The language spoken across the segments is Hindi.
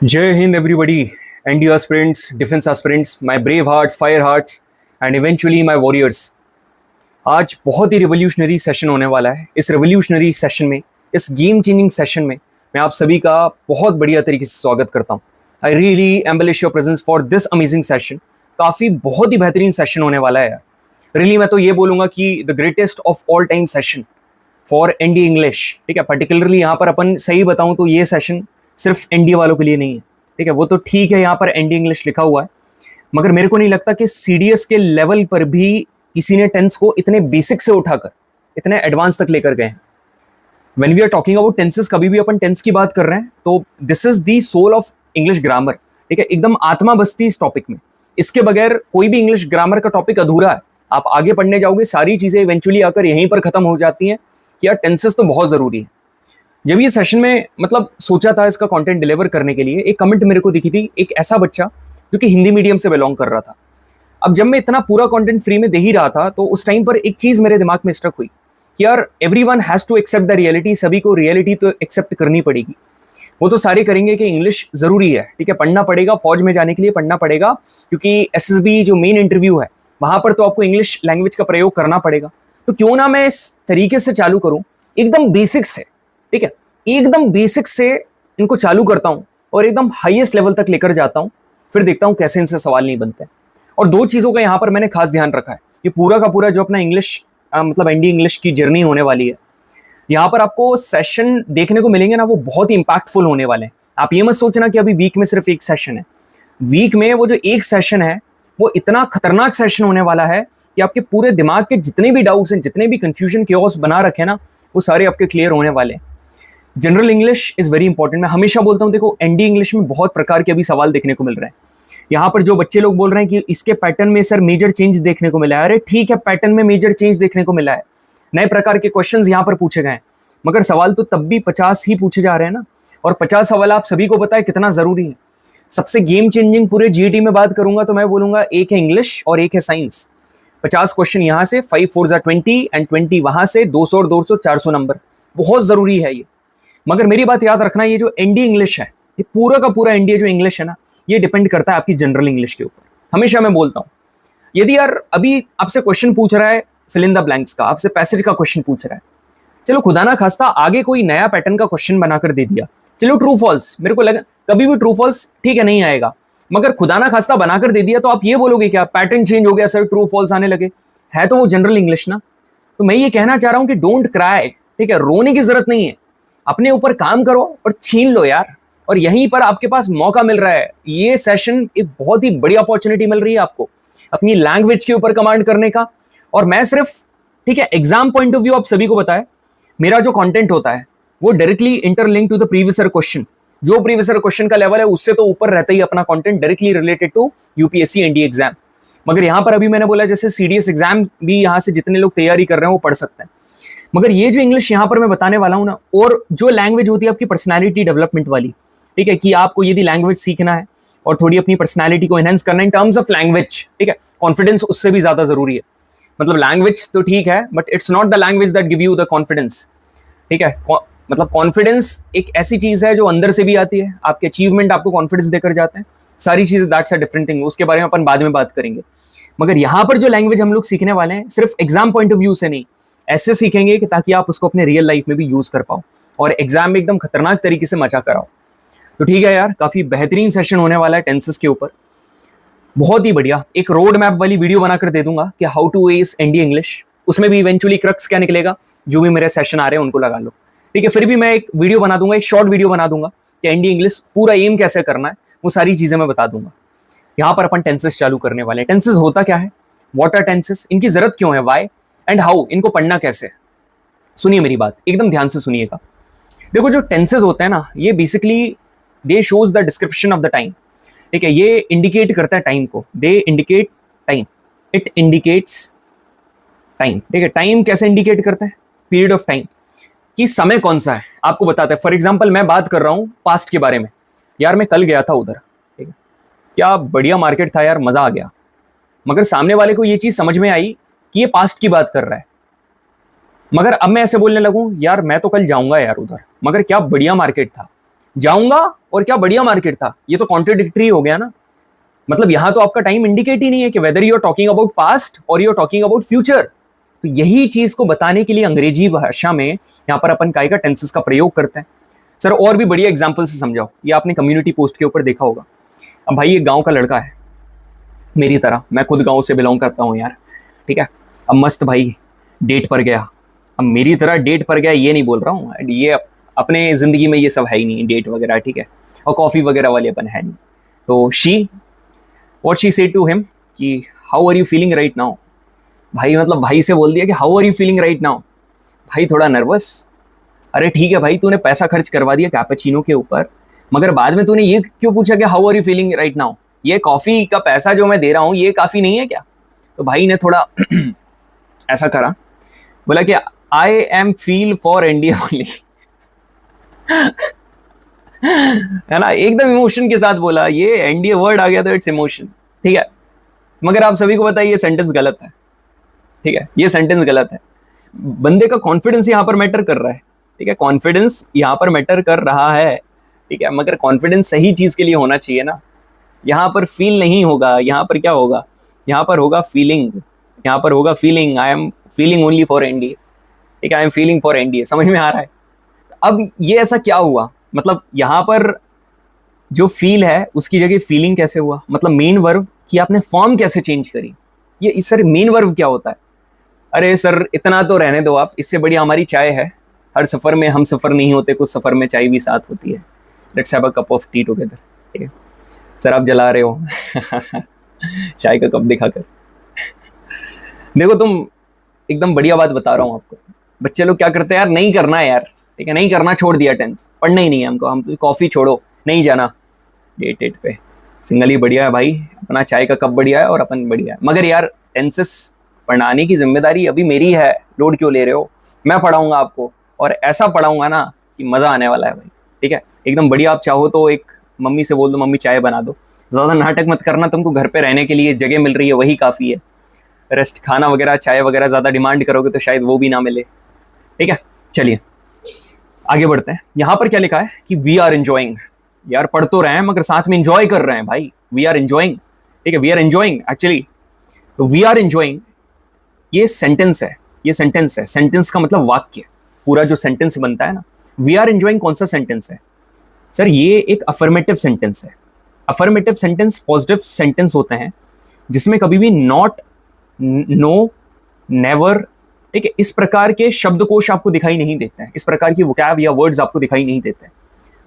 Jai Hind, everybody. ND aspirants, defense aspirants, my brave hearts, fire hearts, and eventually my warriors. आज बहुत ही रिवोल्यूशनरी सेशन होने वाला है। इस रिवोल्यूशनरी सेशन में, इस गेम चेंजिंग सेशन में मैं आप सभी का बहुत बढ़िया तरीके से स्वागत करता हूँ। I really embellish your presence for this amazing session. काफ़ी बहुत ही बेहतरीन सेशन होने वाला है यार। रियली मैं तो ये बोलूँगा कि the greatest of all time session for ND English. ठीक है, पर्टिकुलरली यहाँ पर अपन सही बताऊँ तो ये सेशन सिर्फ एनडी वालों के लिए नहीं है। ठीक है, वो तो ठीक है, यहाँ पर एनडी इंग्लिश लिखा हुआ है, मगर मेरे को नहीं लगता कि सीडीएस के लेवल पर भी किसी ने टेंस को इतने बेसिक से उठाकर इतने एडवांस तक लेकर गए हैं। When we are talking about tenses, कभी भी अपन टेंस की बात कर रहे हैं तो this is the soul of English grammar. ठीक है, एकदम आत्मा बसती इस टॉपिक में। इसके बगैर कोई भी इंग्लिश ग्रामर का टॉपिक अधूरा है। आप आगे पढ़ने जाओगे, सारी चीजें इवेंचुअली आकर यहीं पर खत्म हो जाती हैं कि यार टेंसेस तो बहुत जरूरी है। जब ये सेशन में मतलब सोचा था इसका कंटेंट डिलीवर करने के लिए, एक कमेंट मेरे को दिखी थी, एक ऐसा बच्चा जो कि हिंदी मीडियम से बिलोंग कर रहा था। अब जब मैं इतना पूरा कंटेंट फ्री में दे ही रहा था तो उस टाइम पर एक चीज मेरे दिमाग में स्ट्रक हुई कि यार everyone has to accept the reality. सभी को रियलिटी तो एक्सेप्ट करनी पड़ेगी। वो तो सारे करेंगे कि इंग्लिश जरूरी है, ठीक है, पढ़ना पड़ेगा, फौज में जाने के लिए पढ़ना पड़ेगा, क्योंकि एसएसबी जो मेन इंटरव्यू है वहां पर तो आपको इंग्लिश लैंग्वेज का प्रयोग करना पड़ेगा। तो क्यों ना मैं इस तरीके से चालू करूं, एकदम बेसिक से। ठीक है, एकदम बेसिक से इनको चालू करता हूं और एकदम हाईएस्ट लेवल तक लेकर जाता हूं, फिर देखता हूं कैसे इनसे सवाल नहीं बनते। और दो चीजों का यहां पर मैंने खास ध्यान रखा है। ये पूरा का पूरा जो अपना इंग्लिश मतलब एनडी इंग्लिश की जर्नी होने वाली है, यहां पर आपको सेशन देखने को मिलेंगे ना, वो बहुत ही इंपैक्टफुल होने वाले हैं। आप ये मत सोचना कि अभी वीक में सिर्फ एक सेशन है। वीक में वो जो एक सेशन है वो इतना खतरनाक सेशन होने वाला है कि आपके पूरे दिमाग के जितने भी डाउट्स हैं, जितने भी कंफ्यूजन क्योस बना रखे ना, वो सारे आपके क्लियर होने वाले हैं। General English is very important. मैं हमेशा बोलता हूं, देखो एनडी इंग्लिश में बहुत प्रकार के अभी सवाल देखने को मिल रहे हैं। यहाँ पर जो बच्चे लोग बोल रहे हैं कि इसके पैटर्न में सर मेजर चेंज देखने को मिला है, अरे ठीक है, पैटर्न में मेजर चेंज देखने को मिला है, नए प्रकार के क्वेश्चंस यहाँ पर पूछे गए हैं, मगर सवाल तो तब भी 50 ही पूछे जा रहे हैं ना। और 50 सवाल आप सभी को पता है कितना जरूरी है। सबसे गेम चेंजिंग पूरे जीटी में बात करूंगा तो मैं बोलूंगा एक है इंग्लिश और एक है साइंस। 50 क्वेश्चन यहाँ से, 5 4 20 एंड 20 वहां से, 200 और 200 400 नंबर, बहुत जरूरी है ये। मगर मेरी बात याद रखना, ये जो एनडी इंग्लिश है, ये पूरा का पूरा इंडिया जो इंग्लिश है ना, ये डिपेंड करता है आपकी जनरल इंग्लिश के ऊपर। हमेशा मैं बोलता हूं, यदि यार अभी आपसे क्वेश्चन पूछ रहा है फिल इन द ब्लैंक्स का, आपसे पैसेज का क्वेश्चन पूछ रहा है, चलो खुदा ना खास्ता आगे कोई नया पैटर्न का क्वेश्चन बनाकर दे दिया, चलो ट्रू फॉल्स, मेरे को लगा कभी भी ट्रू फॉल्स ठीक है नहीं आएगा, मगर खुदा ना खास्ता बनाकर दे दिया तो आप ये बोलोगे क्या पैटर्न चेंज हो गया सर, ट्रू फॉल्स आने लगे, है तो वो जनरल इंग्लिश ना। तो मैं ये कहना चाह रहा हूं कि डोंट क्राई। ठीक है, रोने की जरूरत नहीं है, अपने ऊपर काम करो और छीन लो यार। और यहीं पर आपके पास मौका मिल रहा है। ये सेशन एक बहुत ही बड़ी अपॉर्चुनिटी मिल रही है आपको अपनी लैंग्वेज के ऊपर कमांड करने का। और मैं सिर्फ, ठीक है, एग्जाम पॉइंट ऑफ व्यू आप सभी को बताए, मेरा जो कंटेंट होता है वो directly interlink to the previous question. जो प्रीवियस क्वेश्चन का लेवल है उससे तो ऊपर रहता ही अपना content directly related to UPSC ND exam. मगर यहां पर अभी मैंने बोला जैसे सीडीएस एग्जाम भी यहां से जितने लोग तैयारी कर रहे हैं वो पढ़ सकते हैं, मगर ये जो इंग्लिश यहां पर मैं बताने वाला हूं ना, और जो लैंग्वेज होती है आपकी पर्सनैलिटी डेवलपमेंट वाली, ठीक है, कि आपको यदि लैंग्वेज सीखना है और थोड़ी अपनी पर्सनैलिटी को एनहेंस करना इन टर्म्स ऑफ लैंग्वेज, ठीक है, कॉन्फिडेंस उससे भी ज्यादा जरूरी है। मतलब लैंग्वेज तो ठीक है, but it's not the language that give you the confidence. ठीक है, मतलब कॉन्फिडेंस एक ऐसी चीज है जो अंदर से भी आती है, आपके अचीवमेंट आपको कॉन्फिडेंस देकर जाते हैं, सारी चीजें दैट्स अ डिफरेंट थिंग, उसके बारे में अपन बाद में बात करेंगे। मगर यहाँ पर जो लैंग्वेज हम लोग सीखने वाले हैं सिर्फ एग्जाम पॉइंट ऑफ व्यू से नहीं, ऐसे सीखेंगे कि ताकि आप उसको अपने रियल लाइफ में भी यूज कर पाओ और एग्जाम में एकदम खतरनाक तरीके से मचा कराओ। तो ठीक है यार, काफी बेहतरीन सेशन होने वाला है टेंसेस के ऊपर, बहुत ही बढ़िया। एक रोड मैप वाली वीडियो बनाकर दे दूंगा कि how to ace ND English, उसमें भी इवेंचुअली क्रक्स क्या निकलेगा, जो भी मेरे सेशन आ रहे हैं उनको लगा लो। ठीक है, फिर भी मैं एक वीडियो बना दूंगा, एक शॉर्ट वीडियो बना दूंगा कि एनडी इंग्लिश पूरा एम कैसे करना है, वो सारी चीजें मैं बता दूंगा। यहाँ पर अपन टेंसेस चालू करने वाले हैं। टेंसेस होता क्या है, व्हाट आर टेंसेस, इनकी जरूरत क्यों है, व्हाई एंड हाउ, इनको पढ़ना कैसे है। सुनिए मेरी बात, एकदम ध्यान से सुनिएगा। देखो जो टेंसेस होते हैं ना, ये basically they shows the description of the time. ठीक है, ये इंडिकेट करता है टाइम को, they indicate time, it indicates time. ठीक है, टाइम कैसे इंडिकेट करता है, पीरियड ऑफ टाइम, कि समय कौन सा है आपको बताता है। फॉर एग्जाम्पल मैं बात कर रहा हूं पास्ट के बारे में, यार मैं कल गया था उधर, ठीक है, क्या बढ़िया मार्केट था यार, मजा आ गया, मगर सामने वाले को ये चीज समझ में आई कि ये पास्ट की बात कर रहा है। मगर अब मैं ऐसे बोलने लगूं, यार मैं तो कल जाऊंगा यार उधर, मगर क्या बढ़िया मार्केट था, जाऊंगा और क्या बढ़िया मार्केट था, ये तो कॉन्ट्रडिक्टरी हो गया ना। मतलब यहां तो आपका टाइम इंडिकेट ही नहीं है कि whether you are talking about past और you are talking about future. तो यही चीज को बताने के लिए अंग्रेजी भाषा में यहां पर अपन काय का टेंसेस का प्रयोग करते हैं। सर और भी बढ़िया एग्जांपल से समझाओ, ये आपने कम्युनिटी पोस्ट के ऊपर देखा होगा। अब भाई एक गांव का लड़का है मेरी तरह, मैं खुद गांव से बिलोंग करता हूं यार, ठीक है। अब मस्त भाई डेट पर गया, अब मेरी तरह डेट पर गया ये नहीं बोल रहा हूँ, ये अपने जिंदगी में ये सब है ही नहीं डेट वगैरह, ठीक है, और कॉफी वगैरह वाले अपन है नहीं। तो what she said to him कि how are you feeling right now. भाई मतलब भाई से बोल दिया कि how are you feeling right now. भाई थोड़ा नर्वस, अरे ठीक है भाई तूने पैसा खर्च करवा दिया कैपेचिनो के ऊपर, मगर बाद में तूने ये क्यों पूछा कि how are you feeling right now, ये कॉफी का पैसा जो मैं दे रहा हूँ ये काफी नहीं है क्या। तो भाई ने थोड़ा ऐसा करा, बोला कि I am feel for India only. है ना, एकदम इमोशन के साथ बोला, ये एनडीए वर्ड आ गया तो इट्स इमोशन, ठीक है। मगर आप सभी को पता है ये सेंटेंस गलत है, ठीक है, ये सेंटेंस गलत है। बंदे का कॉन्फिडेंस यहां पर मैटर कर रहा है, ठीक है, कॉन्फिडेंस यहां पर मैटर कर रहा है, ठीक है, मगर कॉन्फिडेंस सही चीज के लिए होना चाहिए ना। यहां पर फील नहीं होगा, यहां पर क्या होगा, यहां पर होगा फीलिंग, यहां पर होगा feeling, I am feeling only for NDA, ठीक है, I am feeling for NDA. समझ में आ रहा है। अब ये ऐसा क्या हुआ, मतलब यहां पर जो फील है उसकी जगह फीलिंग कैसे हुआ, मतलब मेन वर्ब की आपने फॉर्म कैसे चेंज करी। ये सर मेन वर्ब क्या होता है, अरे सर इतना तो रहने दो आप, इससे बढ़िया हमारी चाय है, हर सफर में हम सफर नहीं होते, कुछ सफर में चाय भी साथ होती है, let's have a cup of T together, ठीक है। सर आप जला रहे हो चाय का कप दिखाकर। देखो तुम, एकदम बढ़िया बात बता रहा हूँ आपको, बच्चे लोग क्या करते हैं यार, नहीं करना है यार, ठीक है, नहीं करना, छोड़ दिया टेंस, पढ़ना ही नहीं है हमको, हम तो कॉफी छोड़ो, नहीं जाना डेट पे, सिंगल ही बढ़िया है भाई, अपना चाय का कप बढ़िया है और अपन बढ़िया है। मगर यार टेंसेस पढ़ाने की जिम्मेदारी अभी मेरी है, लोड क्यों ले रहे हो, मैं पढ़ाऊंगा आपको और ऐसा पढ़ाऊंगा ना कि मजा आने वाला है भाई, ठीक है, एकदम बढ़िया। आप चाहो तो एक मम्मी से बोल दो मम्मी चाय बना दो, ज्यादा नाटक मत करना, तुमको घर पे रहने के लिए जगह मिल रही है वही काफी है, रेस्ट खाना वगैरह चाय वगैरह ज्यादा डिमांड करोगे तो शायद वो भी ना मिले, ठीक है। चलिए आगे बढ़ते हैं। यहां पर क्या लिखा है कि वी आर एंजॉइंग, यार पढ़ तो रहे हैं मगर साथ में एंजॉय कर रहे हैं भाई, वी आर एंजॉइंग, ठीक है, वी आर एंजॉइंग एक्चुअली। तो वी आर एंजॉइंग ये सेंटेंस है, ये सेंटेंस है, सेंटेंस का मतलब वाक्य, पूरा जो सेंटेंस बनता है ना, वी आर एंजॉइंग कौन सा सेंटेंस है सर, ये एक अफर्मेटिव सेंटेंस है। अफर्मेटिव सेंटेंस पॉजिटिव सेंटेंस होते हैं जिसमें कभी भी नॉट, नो, नेवर, ठीक है, इस प्रकार के शब्दकोश आपको दिखाई नहीं देते हैं, इस प्रकार की वोकैब या वर्ड्स आपको दिखाई नहीं देते हैं।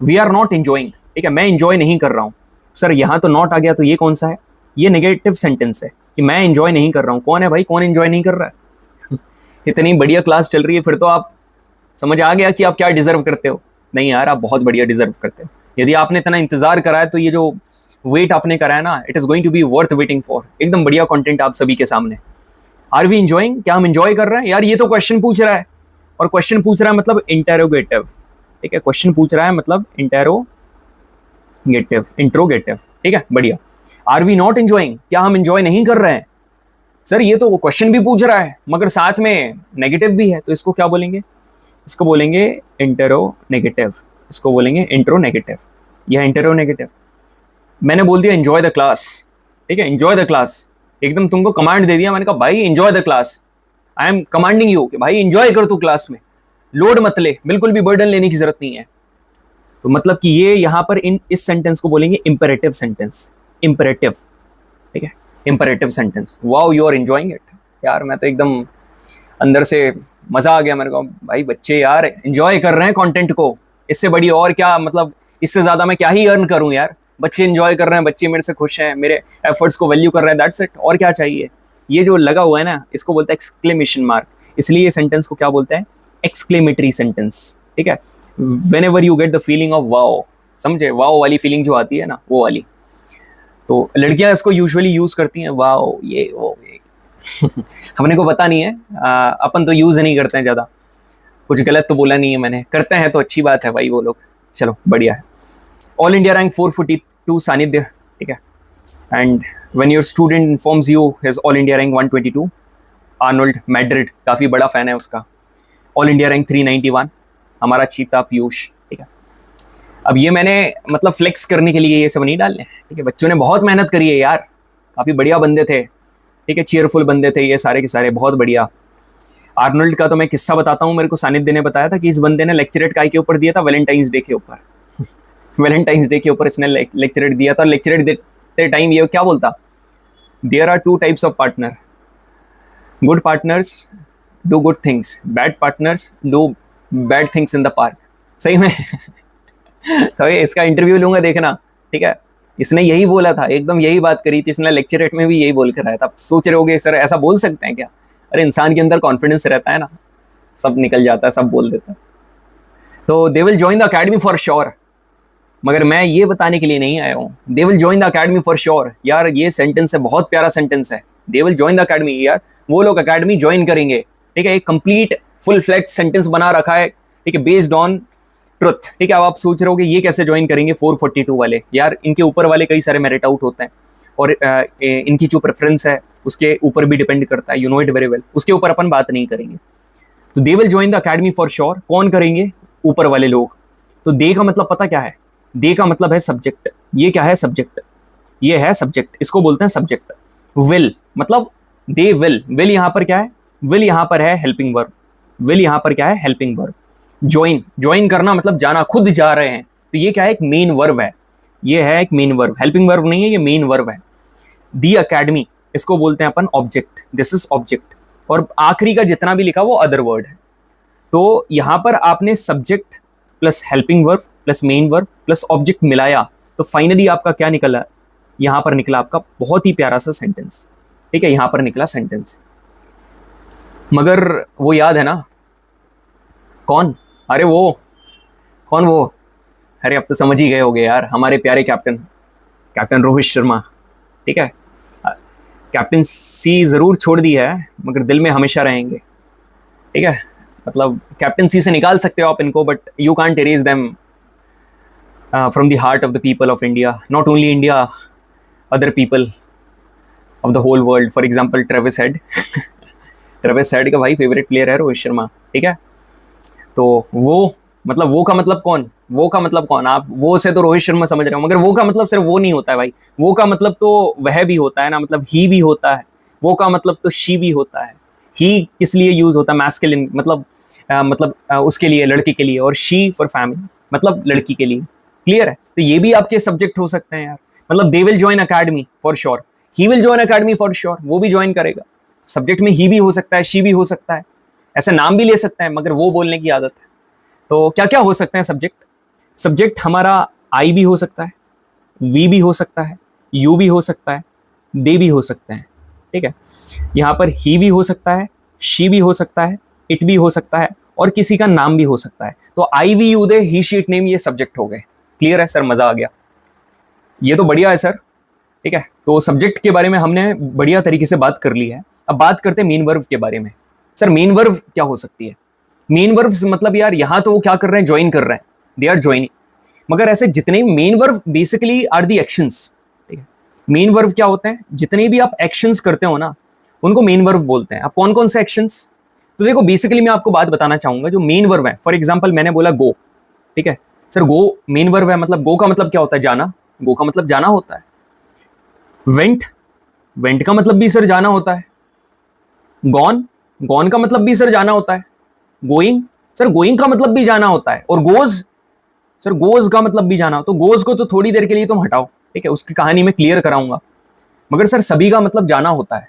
वी आर नॉट एंजॉइंग, ठीक है, मैं एंजॉय नहीं कर रहा हूं। सर यहां तो नॉट आ गया, तो ये कौन सा है, ये नेगेटिव सेंटेंस है कि मैं एंजॉय नहीं कर रहा हूं। कौन है भाई, कौन एंजॉय नहीं कर रहा है इतनी बढ़िया क्लास चल रही है, फिर तो आप समझ आ गया कि आप क्या डिजर्व करते हो। नहीं यार, आप बहुत बढ़िया डिजर्व करते हो। यदि आपने इतना इंतजार करा है तो ये जो वेट आपने करा है ना, it is going to be worth waiting for. एकदम बढ़िया कंटेंट आप सभी के सामने। आर वी एंजॉइंग, क्या हम एंजॉय कर रहे हैं यार, ये तो क्वेश्चन पूछ रहा है, और क्वेश्चन पूछ रहा है मतलब इंटेरोगेटिव, ठीक है, क्वेश्चन पूछ रहा है मतलब इंटेरोगेटिव, इंट्रोगेटिव, ठीक है, बढ़िया। आर वी नॉट एंजॉइंग, क्या हम एंजॉय नहीं कर रहे हैं। सर ये तो क्वेश्चन भी पूछ रहा है मगर साथ में नेगेटिव भी है, तो इसको क्या बोलेंगे, इसको बोलेंगे इंटेरोनेगेटिव, इसको बोलेंगे इंट्रोनेगेटिव या इंटेरोनेगेटिव। मैंने बोल दिया एंजॉय द क्लास, ठीक है, एंजॉय द क्लास, एकदम तुमको कमांड दे दिया, मैंने कहा भाई enjoy the class, I am commanding you कि भाई एंजॉय कर तू क्लास में, लोड मत ले, बिल्कुल भी बर्डन लेने की जरूरत नहीं है। तो मतलब कि ये यहां पर इस सेंटेंस को बोलेंगे इंपेरेटिव सेंटेंस, इंपेरेटिव, ठीक है, imperative sentence. Wow you are enjoying it, यार मैं तो एकदम अंदर से मजा आ गया, मैंने कहा भाई बच्चे यार एंजॉय कर रहे हैं कंटेंट को, इससे बड़ी और क्या, मतलब इससे ज्यादा मैं क्या ही अर्न करूं यार, बच्चे एंजॉय कर रहे हैं, बच्चे मेरे से खुश हैं, मेरे एफर्ट्स को वैल्यू कर रहे हैं, दैट्स इट, और क्या चाहिए। ये जो लगा हुआ है ना, इसको बोलते हैं एक्सक्लेमेशन मार्क, इसलिए ये सेंटेंस को क्या बोलते हैं, एक्सक्लेमेटरी सेंटेंस, ठीक है। Whenever you get the feeling of wow, समझे, वाओ वाली फीलिंग जो आती है ना, वो वाली, तो लड़कियां इसको यूजुअली यूज करती हैं, वाओ ये वो ये हमने को पता नहीं है, अपन तो यूज नहीं करते हैं ज्यादा, कुछ गलत तो बोला नहीं है मैंने, करते हैं तो अच्छी बात है भाई वो लोग, चलो बढ़िया है। ऑल इंडिया रैंक 442 सानिध्य, ठीक है, and when your student informs you his all India rank 122, Arnold Madrid, काफी बड़ा फैन है उसका। ऑल इंडिया रैंक 391, हमारा चीता पीयूष, ठीक है। अब ये मैंने मतलब फ्लेक्स करने के लिए ये सब नहीं डालने, ठीक है। बच्चों ने बहुत मेहनत करी है यार, काफ़ी बढ़िया बंदे थे, ठीक है, चीयरफुल बंदे थे ये सारे के सारे, बहुत बढ़िया। आर्नोल्ड का तो मैं किस्सा बताता हूँ, मेरे को सानिध्य ने बताया था कि इस बंदे ने लेक्चरेट काय के ऊपर दिया था, वैलेंटाइंस डे के ऊपर वैलेंटाइंस डे के ऊपर इसने लेक्चरेट दिया था। लेक्चरेट देते टाइम ये क्या बोलता, there are two types of partner, good partners do good things, bad partners do bad things in the park. सही में कभी इसका इंटरव्यू लूंगा देखना, ठीक है। इसने यही बोला था, एकदम यही बात करी थी इसने, लेक्चरेट में भी यही बोल कर आया था। आप सोच रहे होगे सर ऐसा बोल सकते हैं क्या? अरे इंसान के अंदर कॉन्फिडेंस रहता है ना, सब निकल जाता है, सब बोल देता है। तो they will join the academy for sure, मगर मैं ये बताने के लिए नहीं आया हूँ they will join the academy for sure. यार ये सेंटेंस है, बहुत प्यारा सेंटेंस है, they will join the academy. यार वो लोग अकेडमी ज्वाइन करेंगे, ठीक है। एक कंप्लीट फुल फ्लैट सेंटेंस बना रखा है, ठीक है, बेस्ड ऑन ट्रुथ, ठीक है। अब आप सोच रहे हो कि ये कैसे ज्वाइन करेंगे 442 वाले, यार इनके ऊपर वाले कई सारे मेरिट आउट होते हैं, और इनकी जो प्रेफरेंस है उसके ऊपर भी डिपेंड करता है, you know it very well. उसके ऊपर अपन बात नहीं करेंगे। तो they will join the academy for sure, कौन करेंगे? ऊपर वाले लोग। तो दे का मतलब पता क्या है? दे का मतलब है सब्जेक्ट। ये क्या है? सब्जेक्ट। ये है सब्जेक्ट, इसको बोलते हैं सब्जेक्ट। विल मतलब दे विल, विल यहां पर क्या है? विल यहां पर है हेल्पिंग वर्ब, विल यहां पर क्या है? Helping verb. ज्वाइन, ज्वाइन करना मतलब जाना, खुद जा रहे हैं, तो ये क्या है? एक मेन वर्ब है, ये है एक मेन वर्ब, हेल्पिंग वर्ब नहीं है, ये मेन वर्ब है। दी अकेडमी, इसको बोलते हैं अपन ऑब्जेक्ट, दिस इज ऑब्जेक्ट। और आखिरी का जितना भी लिखा वो अदर वर्ड है। तो यहां पर आपने subject plus helping verb plus main verb plus object मिलाया, तो फाइनली आपका क्या निकला? यहां पर निकला आपका बहुत ही प्यारा सा सेंटेंस, ठीक है। यहां पर निकला सेंटेंस, मगर वो याद है ना कौन? अरे वो कौन वो? अरे अब तो समझ ही गए होगे यार, हमारे प्यारे कैप्टन, कैप्टन रोहित शर्मा, ठीक है। कैप्टन सी जरूर छोड़ दी है, मगर दिल में हमेशा रहेंगे, ठीक है। मतलब कैप्टनसी से निकाल सकते हो आप इनको, but you can't erase them from the heart of the people of India, not only India, other people of the whole world. For example Travis Head Travis Head का भाई फेवरेट प्लेयर है रोहित शर्मा, ठीक है। तो वो मतलब वो का मतलब कौन? वो का मतलब कौन? आप वो से तो रोहित शर्मा समझ रहे हो, मगर वो का मतलब सिर्फ वो नहीं होता है भाई, वो का मतलब तो वह भी होता है ना, मतलब ही भी होता है, वो का मतलब तो शी भी होता है। ही किस लिए यूज होता है? मैस्कुलिन, मतलब उसके लिए, लड़के के लिए, और शी फॉर फैमिली, मतलब लड़की के लिए। क्लियर है? तो ये भी आपके सब्जेक्ट हो सकते हैं यार। मतलब they will join academy for sure, he will join academy for sure, वो भी ज्वाइन करेगा। सब्जेक्ट में ही भी हो सकता है, शी भी हो सकता है, ऐसे नाम भी ले सकते हैं, मगर वो बोलने की आदत है। तो क्या क्या हो सकते हैं सब्जेक्ट? सब्जेक्ट हमारा आई भी हो सकता है, वी भी हो सकता है, यू भी हो सकता है, दे भी हो सकते हैं, ठीक है। यहाँ पर ही भी हो सकता है, शी भी हो सकता है, इट भी हो सकता है, और किसी का नाम भी हो सकता है। तो I we you they he she it name ये सब्जेक्ट हो गए। क्लियर है सर? मजा आ गया? ये तो बढ़िया है सर, ठीक है। तो सब्जेक्ट के बारे में हमने बढ़िया तरीके से बात कर ली है। अब बात करते हैं मेन वर्ब के बारे में। सर मेन वर्ब क्या हो सकती है? मेन वर्ब मतलब यार यहाँ तो वो क्या कर रहे हैं? ज्वाइन कर रहे हैं, दे आर ज्वाइनिंग। मगर ऐसे जितने main verb basically are the actions, ठीक है। मेन वर्ब क्या होते हैं? जितने भी आप एक्शंस करते हो ना, उनको मेन वर्ब बोलते हैं। अब कौन कौन से एक्शंस? तो देखो बेसिकली मैं आपको बात बताना चाहूंगा, जो मेन वर्ब है, फॉर एग्जांपल मैंने बोला गो, ठीक है। सर गो मेन वर्ब है, मतलब गो का मतलब क्या होता है? जाना, गो का मतलब जाना होता है। वेंट, वेंट का मतलब भी सर जाना होता है। गॉन, गॉन का मतलब भी सर जाना होता है। गोइंग, सर गोइंग का मतलब भी जाना होता है। और गोज, सर गोज का मतलब भी जाना। तो गोज को तो थोड़ी देर के लिए तुम हटाओ, ठीक है, उसकी कहानी में क्लियर कराऊंगा। मगर सर सभी का मतलब जाना होता है,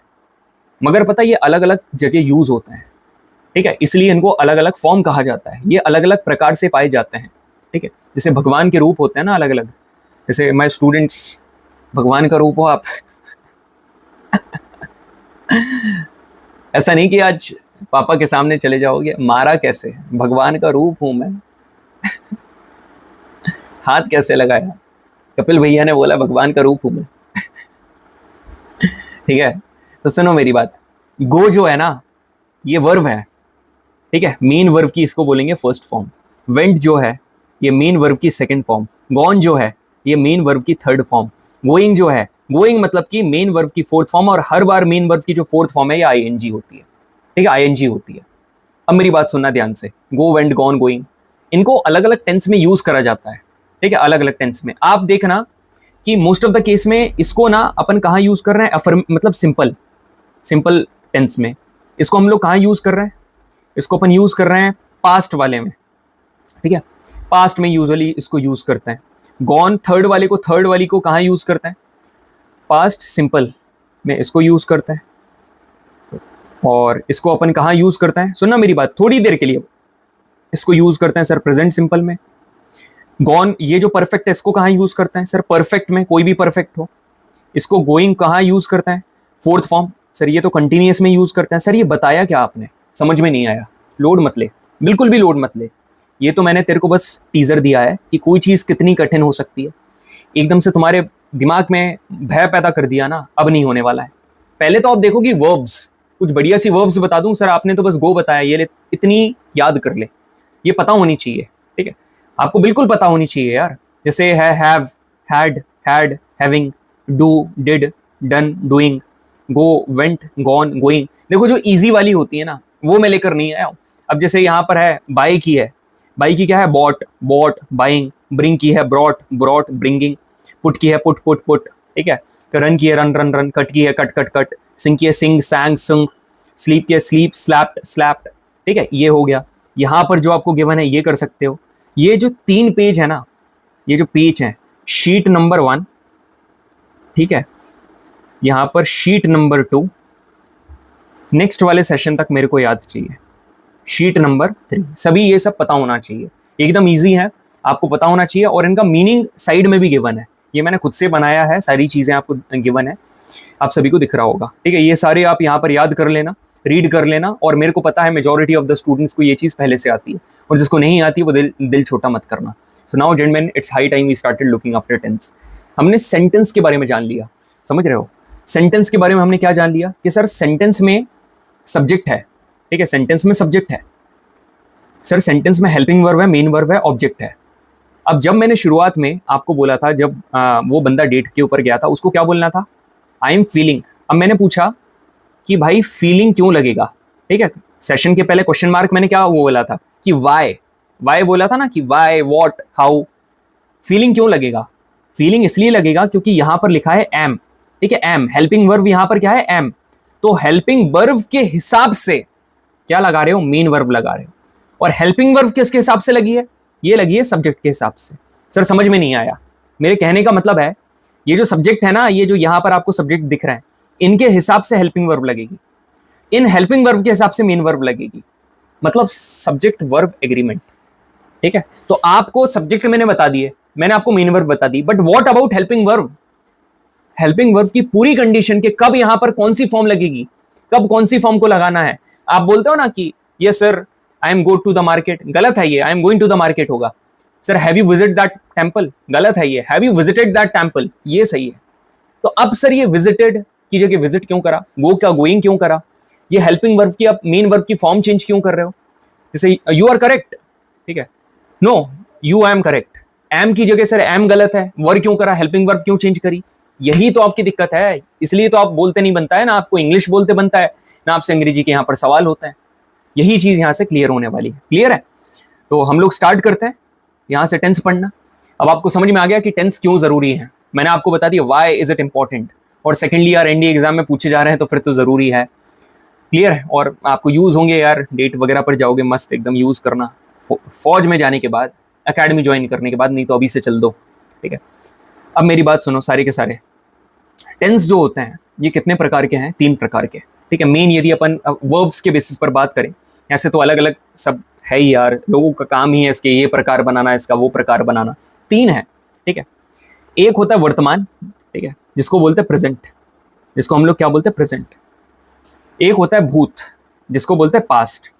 मगर पता है ये अलग अलग जगह यूज होते हैं, ठीक है, इसलिए इनको अलग अलग फॉर्म कहा जाता है। ये अलग अलग प्रकार से पाए जाते हैं, ठीक है। जैसे भगवान के रूप होते हैं ना अलग अलग, जैसे माय स्टूडेंट्स भगवान का रूप हो आप ऐसा नहीं कि आज पापा के सामने चले जाओगे, मारा कैसे, भगवान का रूप हूं मैं हाथ कैसे लगाया, कपिल भैया ने बोला भगवान का रूप हूं मैं ठीक है। तो सुनो मेरी बात, गो जो है ना ये वर्ब है, ठीक है, मेन वर्ब की इसको बोलेंगे फर्स्ट फॉर्म। वेंट जो है ये मेन वर्ब की सेकंड फॉर्म। गॉन जो है ये मेन वर्ब की थर्ड फॉर्म। गोइंग जो है, गोइंग मतलब कि मेन वर्ब की फोर्थ फॉर्म, और हर बार मेन वर्ब की जो फोर्थ फॉर्म है ये आईएनजी होती है, ठीक है, आईएनजी होती है। अब मेरी बात सुनना ध्यान से, गो, वेंट, गॉन, गोइंग, इनको अलग अलग टेंस में यूज करा जाता है, ठीक है, अलग अलग टेंस में। आप देखना कि मोस्ट ऑफ द केस में इसको ना अपन कहाँ यूज कर रहे हैं, मतलब सिंपल सिंपल टेंस में। इसको हम लोग कहाँ यूज कर रहे हैं, इसको अपन यूज कर रहे हैं पास्ट वाले में, ठीक है, पास्ट में यूजुअली इसको यूज करते हैं। गॉन थर्ड वाली को कहाँ यूज करते हैं, पास्ट सिंपल में इसको यूज करते हैं। और इसको अपन कहाँ यूज करते हैं, सुनना मेरी बात थोड़ी देर के लिए, इसको यूज करते हैं सर प्रेजेंट सिंपल में। गॉन ये जो परफेक्ट है इसको कहाँ यूज करते हैं सर, परफेक्ट में, कोई भी परफेक्ट हो। इसको गोइंग कहाँ यूज करते हैं, फोर्थ फॉर्म। सर ये तो कंटिन्यूअस में यूज करते हैं। सर ये बताया क्या आपने, समझ में नहीं आया, लोड मत ले, बिल्कुल भी लोड मत ले। ये तो मैंने तेरे को बस टीजर दिया है कि कोई चीज कितनी कठिन हो सकती है। एकदम से तुम्हारे दिमाग में भय पैदा कर दिया ना, अब नहीं होने वाला है। पहले तो आप देखो कि वर्ब्स, कुछ बढ़िया सी वर्ब्स बता दूं। सर आपने तो बस गो बताया, ये ले, इतनी याद कर ले, ये पता होनी चाहिए, ठीक है, आपको बिल्कुल पता होनी चाहिए यार। जैसे है, have, had, had, having, do, did, done, doing, go, went, gone, going. देखो जो इजी वाली होती है ना, वो मैं लेकर नहीं आया हूं। अब जैसे यहाँ पर है बाय की है, बाई की क्या है, बॉट, बॉट, बाइंग। ब्रिंग की है ब्रॉट, ब्रॉट, ब्रिंगिंग। पुट की है पुट, पुट, पुट, ठीक है। रन की है रन, रन, रन। कट की है कट, कट, कट। सिंग की है सिंग, सैंग, सुंग। स्लीप की है स्लीप, स्लैप्ड, स्लैप्ड, ठीक है। ये हो गया। यहाँ पर जो आपको गिवन है ये कर सकते हो। ये जो 3 पेज है ना, ये जो पेज है, शीट नंबर 1, ठीक है, यहाँ पर शीट नंबर 2, नेक्स्ट वाले सेशन तक मेरे को याद चाहिए, शीट नंबर 3, सभी ये सब पता होना चाहिए। एकदम इजी है, आपको पता होना चाहिए। और इनका मीनिंग साइड में भी गिवन है, ये मैंने खुद से बनाया है, सारी चीजें आपको गिवन है, आप सभी को दिख रहा होगा, ठीक है। ये सारे आप यहाँ पर याद कर लेना, रीड कर लेना। और मेरे को पता है मेजॉरिटी ऑफ द स्टूडेंट्स को ये चीज पहले से आती है, और जिसको नहीं आती है वो दिल छोटा मत करना। So now gentleman, it's high time we started looking after tense. हमने सेंटेंस के बारे में जान लिया, समझ रहे हो। सेंटेंस के बारे में हमने क्या जान लिया कि सर सेंटेंस में सब्जेक्ट है, ठीक है, सेंटेंस में सब्जेक्ट है। सर सेंटेंस में हेल्पिंग वर्ब है, मेन वर्ब है, ऑब्जेक्ट है। अब जब मैंने शुरुआत में आपको बोला था, जब वो बंदा डेट के ऊपर गया था, उसको क्या बोलना था, आई एम फीलिंग। अब मैंने पूछा कि भाई फीलिंग क्यों लगेगा, ठीक है। सेशन के पहले क्वेश्चन मार्क मैंने क्या वो बोला था कि वाई, वाई बोला था ना, कि वाई, व्हाट, हाउ। फीलिंग क्यों लगेगा, फीलिंग इसलिए लगेगा क्योंकि यहां पर लिखा है एम, ठीक है, एम। हेल्पिंग वर्ब यहां पर क्या है, एम। तो हेल्पिंग वर्ब के हिसाब से क्या लगा रहे हो, मेन वर्ब लगा रहे हो। और हेल्पिंग वर्ब किसके हिसाब से लगी है, ये लगी है सब्जेक्ट के हिसाब से। सर समझ में नहीं आया, मेरे कहने का मतलब है ये जो सब्जेक्ट है ना, ये जो यहां पर आपको सब्जेक्ट दिख रहा है, इनके हिसाब से हेल्पिंग वर्ब लगेगी, इन हेल्पिंग वर्ब के हिसाब से मेन वर्ब लगेगी, मतलब सब्जेक्ट वर्ब एग्रीमेंट, ठीक है। तो आपको सब्जेक्ट मैंने बता दिए, मैंने आपको मेन वर्ब बता दी, but what about helping verb. Helping verb की पूरी कंडीशन के कब यहां पर कौन सी फॉर्म लगेगी, कब कौन सी फॉर्म को लगाना है। आप बोलते हो ना कि yes sir I am go to the market, गलत है ये, I am going to the market होगा। Sir have you visit that temple, गलत है ये, have you visited that temple, ये सही है। तो अब सर ये विजिटेड की जगह विजिट क्यों करा, गो का गोइंग क्यों करा, ये हेल्पिंग वर्ब की आप मेन वर्ब की फॉर्म चेंज क्यों कर रहे हो। जैसे यू आर करेक्ट, ठीक है, no you I am correct, am की जगह सर एम गलत है, वर्ब क्यों करा, हेल्पिंग वर्ब क्यों चेंज करी। यही तो आपकी दिक्कत है, इसलिए तो आप बोलते नहीं बनता है ना, आपको इंग्लिश बोलते बनता है ना, आपसे अंग्रेजी के यहाँ पर सवाल होते हैं। यही चीज यहाँ से क्लियर होने वाली है, क्लियर है। तो हम लोग स्टार्ट करते हैं यहाँ से टेंस पढ़ना। अब आपको समझ में आ गया कि टेंस क्यों जरूरी है, मैंने आपको बता दिया व्हाई इज इट इंपॉर्टेंट, और सेकेंडली यार एनडीए एग्जाम में पूछे जा रहे हैं तो फिर तो जरूरी है, क्लियर है। और आपको यूज होंगे यार, डेट वगैरह पर जाओगे मस्त एकदम यूज करना, फौज में जाने के बाद, अकेडमी ज्वाइन करने के बाद, नहीं तो अभी से चल दो, ठीक है। अब मेरी बात सुनो सारे के सारे, टेंस जो होते हैं ये कितने प्रकार के हैं, 3 प्रकार के, ठीक है। मेन यदि अपन वर्ब्स के बेसिस पर बात करें, ऐसे तो अलग अलग सब है ही यार, लोगों का काम ही है इसके ये प्रकार बनाना, इसका वो प्रकार बनाना। 3 है, ठीक है। एक होता है वर्तमान, ठीक है, जिसको बोलते हैं प्रेजेंट, जिसको हम लोग क्या बोलते हैं, प्रेजेंट। एक होता है भूत, जिसको बोलते हैं पास्ट,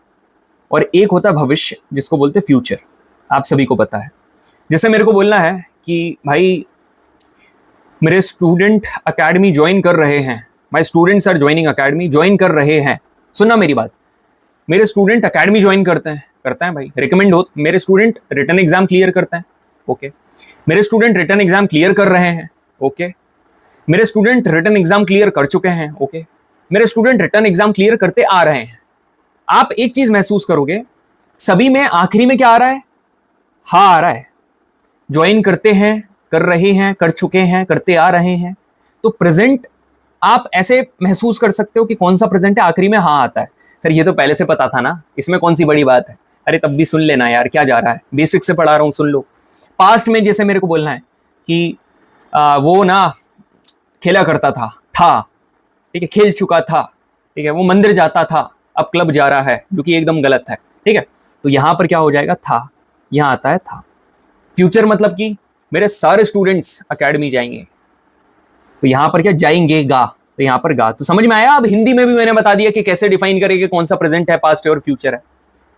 और एक होता है भविष्य, जिसको बोलते हैं फ्यूचर। आप सभी को पता है। जैसे मेरे को बोलना है कि भाई मेरे स्टूडेंट अकेडमी ज्वाइन कर रहे हैं, my students are joining academy, join कर रहे हैं। सुनना मेरी बात, मेरे स्टूडेंट अकेडमी ज्वाइन करते हैं भाई, रिकमेंड हो, मेरे स्टूडेंट रिटर्न एग्जाम क्लियर करते हैं, ओके। मेरे स्टूडेंट रिटर्न एग्जाम क्लियर कर रहे हैं, ओके। मेरे स्टूडेंट रिटर्न एग्जाम क्लियर कर चुके हैं, ओके। मेरे स्टूडेंट रिटर्न एग्जाम क्लियर करते आ रहे हैं। आप एक चीज महसूस करोगे, सभी में आखिरी में क्या आ रहा है, हा आ रहा है। ज्वाइन करते हैं, कर रहे हैं, कर चुके हैं, करते आ रहे हैं, तो प्रेजेंट आप ऐसे महसूस कर सकते हो कि कौन सा प्रेजेंट है, आखिरी में हाँ आता है। सर ये तो पहले से पता था ना, इसमें कौन सी बड़ी बात है। अरे तब भी सुन लेना यार, क्या जा रहा है, बेसिक से पढ़ा रहा हूँ, सुन लो। पास्ट में जैसे मेरे को बोलना है कि वो ना खेला करता था, ठीक है, खेल चुका था, ठीक है, वो मंदिर जाता था, अब क्लब जा रहा है, जो कि एकदम गलत है, ठीक है। तो यहां पर क्या हो जाएगा, था, यहां आता है था। फ्यूचर मतलब कि मेरे सारे स्टूडेंट्स एकेडमी जाएंगे, तो यहां पर क्या जाएंगे, गा, तो यहां पर गा। तो समझ में आया। अब हिंदी में भी मैंने बता दिया कि कैसे डिफाइन करेंगे कौन सा प्रेजेंट है, पास्ट है और फ्यूचर है,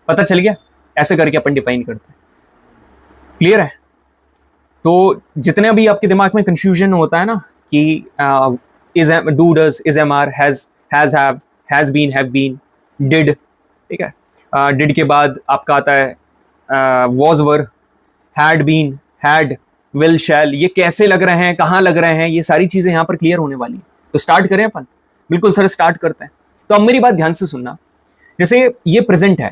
पता चल गया। ऐसे करके अपन डिफाइन करते हैं। क्लियर है। तो जितने भी आपके दिमाग में कंफ्यूजन होता है ना कि is do, does, is, am, are, has, have been, have been, did, ठीक है, डिड के बाद आपका आता है was, were, had been, had, will, shall, ये कैसे लग रहे हैं, कहाँ लग रहे हैं, ये सारी चीजें यहाँ पर क्लियर होने वाली है। तो स्टार्ट करें अपन। बिल्कुल सर, स्टार्ट करते हैं। तो अब मेरी बात ध्यान से सुनना। जैसे ये प्रेजेंट है,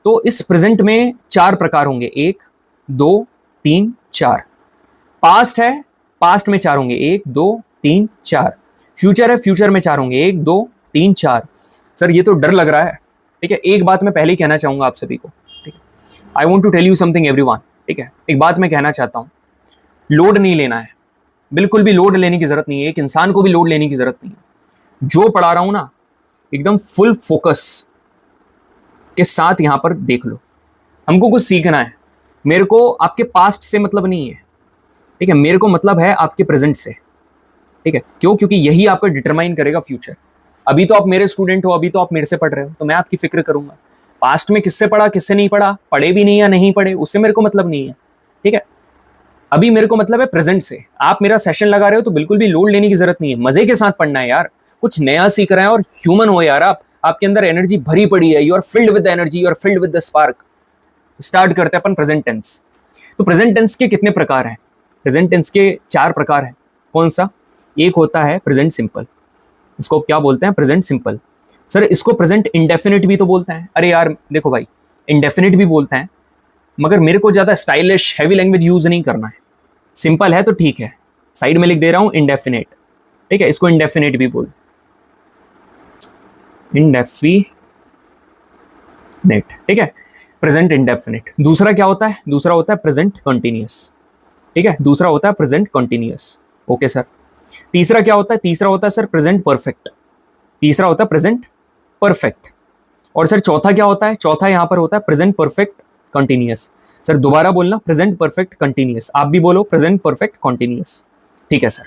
तो इस प्रेजेंट में 4 प्रकार होंगे, 1, 2, 3, 4। पास्ट है, पास्ट में 4 होंगे, 1, 2, 3, 4। फ्यूचर है, फ्यूचर में 4 होंगे, 1, 2, 3, 4। सर ये तो डर लग रहा है, ठीक है। एक बात मैं पहले ही कहना चाहूंगा आप सभी को, ठीक है। I want to tell you something everyone, ठीक है। एक बात मैं कहना चाहता हूँ, लोड नहीं लेना है, बिल्कुल भी लोड लेने की जरूरत नहीं है। एक इंसान को भी लोड लेने की जरूरत नहीं है। जो पढ़ा रहा हूं ना, एकदम फुल फोकस के साथ यहां पर देख लो। हमको कुछ सीखना है। मेरे को आपके पास्ट से मतलब नहीं है, ठीक है, मेरे को मतलब है आपके प्रेजेंट से, ठीक है। क्यों? क्योंकि यही आपका डिटरमाइन करेगा फ्यूचर। अभी तो आप मेरे स्टूडेंट हो, अभी तो आप मेरे से पढ़ रहे हो, तो मैं आपकी फिक्र करूंगा। पास्ट में किससे पढ़ा, किससे नहीं पढ़ा, पढ़े भी नहीं या नहीं पढ़े, उससे मेरे को मतलब नहीं है, ठीक है। अभी मेरे को मतलब है प्रेजेंट से। आप मेरा सेशन लगा रहे हो तो बिल्कुल भी लोड लेने की जरूरत नहीं है, मजे के साथ पढ़ना है यार। कुछ नया सीख रहे हैं और ह्यूमन हो यार आप, आपके अंदर एनर्जी भरी पड़ी है, you are filled with energy, you are filled with the spark. Start करते हैं अपन प्रेजेंट टेंस। तो प्रेजेंट टेंस के कितने प्रकार हैं? प्रेजेंट टेंस के 4 प्रकार हैं। कौन सा? एक होता है प्रेजेंट सिंपल, इसको क्या बोलते हैं? Present simple. सर इसको प्रेजेंट इंडेफिनिट भी तो बोलते हैं। अरे यार देखो भाई, इंडेफिनिट भी बोलते हैं, मगर मेरे को ज्यादा स्टाइलिश हैवी लैंग्वेज यूज नहीं करना है। सिंपल है तो ठीक है, साइड में लिख दे रहा हूं इंडेफिनिट, ठीक है। इसको इंडेफिनिट भी बोल, इंडेफिनिट, ठीक है, प्रेजेंट इंडेफिनिट। दूसरा क्या होता है? दूसरा होता है प्रेजेंट कंटिन्यूअस, ठीक है, दूसरा होता है प्रेजेंट कंटिन्यूअस। Okay sir. तीसरा क्या होता है? तीसरा होता है सर प्रेजेंट परफेक्ट, तीसरा होता है प्रेजेंट परफेक्ट। और सर चौथा क्या होता है? चौथा यहां पर होता है प्रेजेंट परफेक्ट कंटिन्यूअस। सर दोबारा बोलना, प्रेजेंट परफेक्ट कंटिन्यूअस। आप भी बोलो प्रेजेंट परफेक्ट कंटिन्यूअस, ठीक है सर,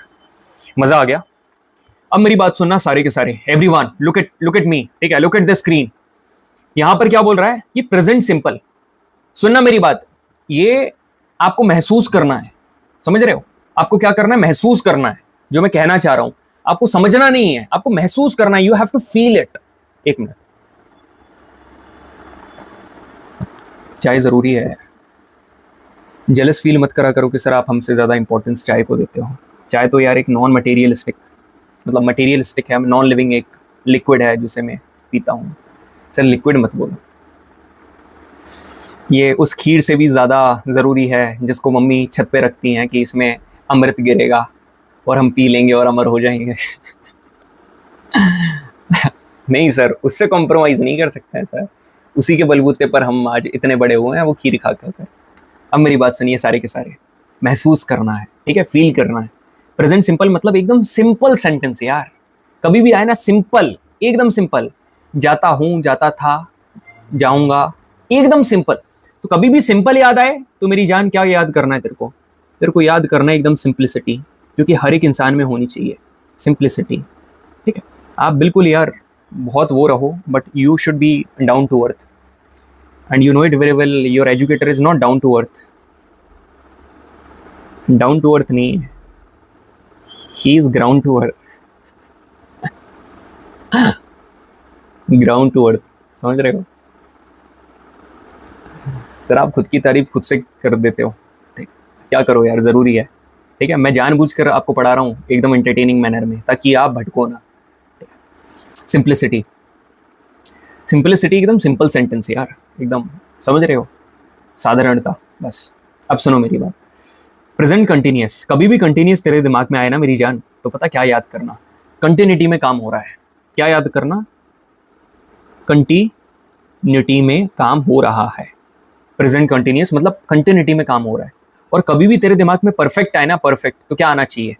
मजा आ गया। अब मेरी बात सुनना सारे के सारे, एवरीवन लुक एट मी, ठीक है, लुक एट द स्क्रीन। यहां पर क्या बोल रहा है कि प्रेजेंट सिंपल। सुनना मेरी बात, ये आपको महसूस करना है, समझ रहे हो? आपको क्या करना है? महसूस करना है जो मैं कहना चाह रहा हूं। आपको समझना नहीं है, आपको महसूस करना है। You have to feel it. एक मिनट, चाय जरूरी है। जेलस फील मत करा करो कि सर आप हमसे ज्यादा इंपॉर्टेंस चाय को देते हो। चाय तो यार एक नॉन मटेरियलिस्टिक, मतलब मटेरियलिस्टिक है, नॉन लिविंग एक लिक्विड है जिसे मैं पीता हूँ। सर लिक्विड मत बोलो, ये उस खीर से भी ज़्यादा ज़रूरी है जिसको मम्मी छत पे रखती हैं कि इसमें अमृत गिरेगा और हम पी लेंगे और अमर हो जाएंगे। नहीं सर, उससे कॉम्प्रोमाइज़ नहीं कर सकते हैं सर। उसी के बलबूते पर हम आज इतने बड़े हुए हैं, वो खीर खा कर। अब मेरी बात सुनिए सारे के सारे, महसूस करना है, ठीक है, फील करना है। प्रेजेंट सिंपल मतलब एकदम सिंपल सेंटेंस यार। कभी भी आए ना सिंपल, एकदम सिंपल। जाता हूं, जाता था, जाऊंगा, एकदम सिंपल। तो कभी भी सिंपल याद आए तो मेरी जान क्या याद करना है तेरे को? तेरे को याद करना है एकदम सिंप्लिसिटी, क्योंकि हर एक इंसान में होनी चाहिए सिंप्लिसिटी, ठीक है। आप बिल्कुल यार बहुत वो रहो, but you should be down to earth, and you know it very well. Your educator is not down to earth. Down to earth नहीं है, he is ground to earth. Ground to earth, समझ रहे हो? सर आप खुद की तारीफ खुद से कर देते हो, ठीक, क्या करो यार, जरूरी है, ठीक है। मैं जानबूझकर आपको पढ़ा रहा हूँ एकदम एंटरटेनिंग मैनर में, ताकि आप भटको ना। सिंप्लिसिटी, सिंप्लिसिटी एकदम सिंपल सेंटेंस यार, एकदम समझ रहे हो, साधारणता। बस अब सुनो मेरी बात। प्रेजेंट कंटिन्यूअस, कभी भी कंटिन्यूअस तेरे दिमाग में आए ना मेरी जान, तो पता क्या याद करना, कंटिन्यूटी में काम हो रहा है। क्या याद करना, कंटिन्यूटी में काम हो रहा है। प्रेजेंट कंटिन्यूअस मतलब कंटिन्यूटी में काम हो रहा है। और कभी भी तेरे दिमाग में परफेक्ट आए ना, परफेक्ट, तो क्या आना चाहिए,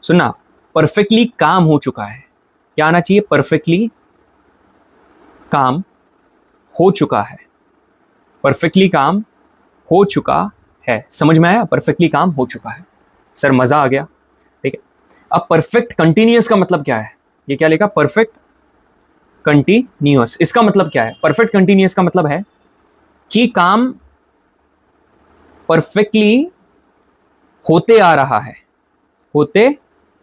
सुनना, परफेक्टली काम हो चुका है। क्या आना चाहिए, परफेक्टली काम हो चुका है। परफेक्टली काम हो चुका है, समझ में आया, परफेक्टली काम हो चुका है। सर मजा आ गया, ठीक है। अब परफेक्ट कंटिन्यूअस का मतलब क्या है, ये क्या लिखा, परफेक्ट कंटिन्यूअस, इसका मतलब क्या है, परफेक्ट कंटिन्यूअस का मतलब है कि काम परफेक्टली होते आ रहा है, होते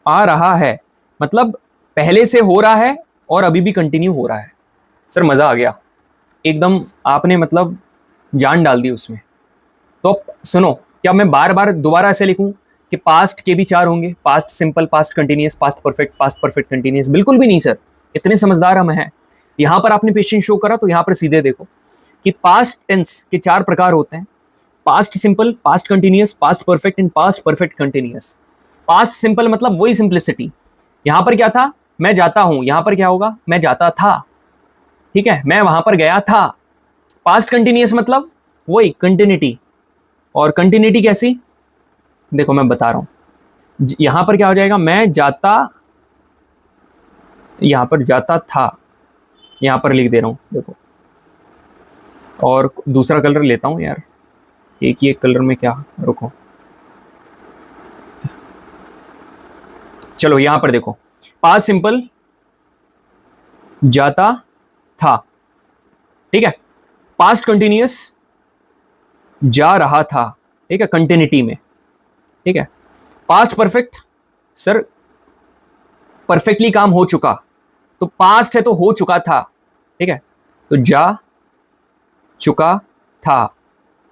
आ रहा है, मतलब पहले से हो रहा है और अभी भी कंटिन्यू हो रहा है। सर मजा आ गया एकदम, आपने मतलब जान डाल दी उसमें। तो अब सुनो, क्या मैं बार बार दोबारा ऐसे लिखूं कि पास्ट के भी चार होंगे, past simple, past continuous, past perfect continuous? बिल्कुल भी नहीं सर, इतने समझदार हम हैं। यहां पर आपने पेशेंस शो करा तो यहां पर सीधे देखो कि पास्ट टेंस के चार प्रकार होते हैं, past simple, past continuous, past perfect and past perfect continuous. Past simple मतलब वही सिंप्लिसिटी, यहां पर क्या था, मैं जाता हूं, यहां पर क्या होगा, मैं जाता था, ठीक है, मैं वहां पर गया था। पास्ट कंटिन्यूअस मतलब वही कंटिन्यूटी, और कंटिन्यूटी कैसी, देखो मैं बता रहा हूं, यहां पर क्या हो जाएगा, मैं जाता, यहां पर जाता था, यहां पर लिख दे रहा हूं देखो, और दूसरा कलर लेता हूं यार, एक ही एक कलर में क्या, रुको, चलो यहां पर देखो, पास्ट सिंपल जाता था, ठीक है, पास्ट कंटिन्यूअस जा रहा था, ठीक है, कंटिन्यूटी में, ठीक है, पास्ट परफेक्ट, सर परफेक्टली काम हो चुका, तो पास्ट है तो हो चुका था, ठीक है, तो जा चुका था,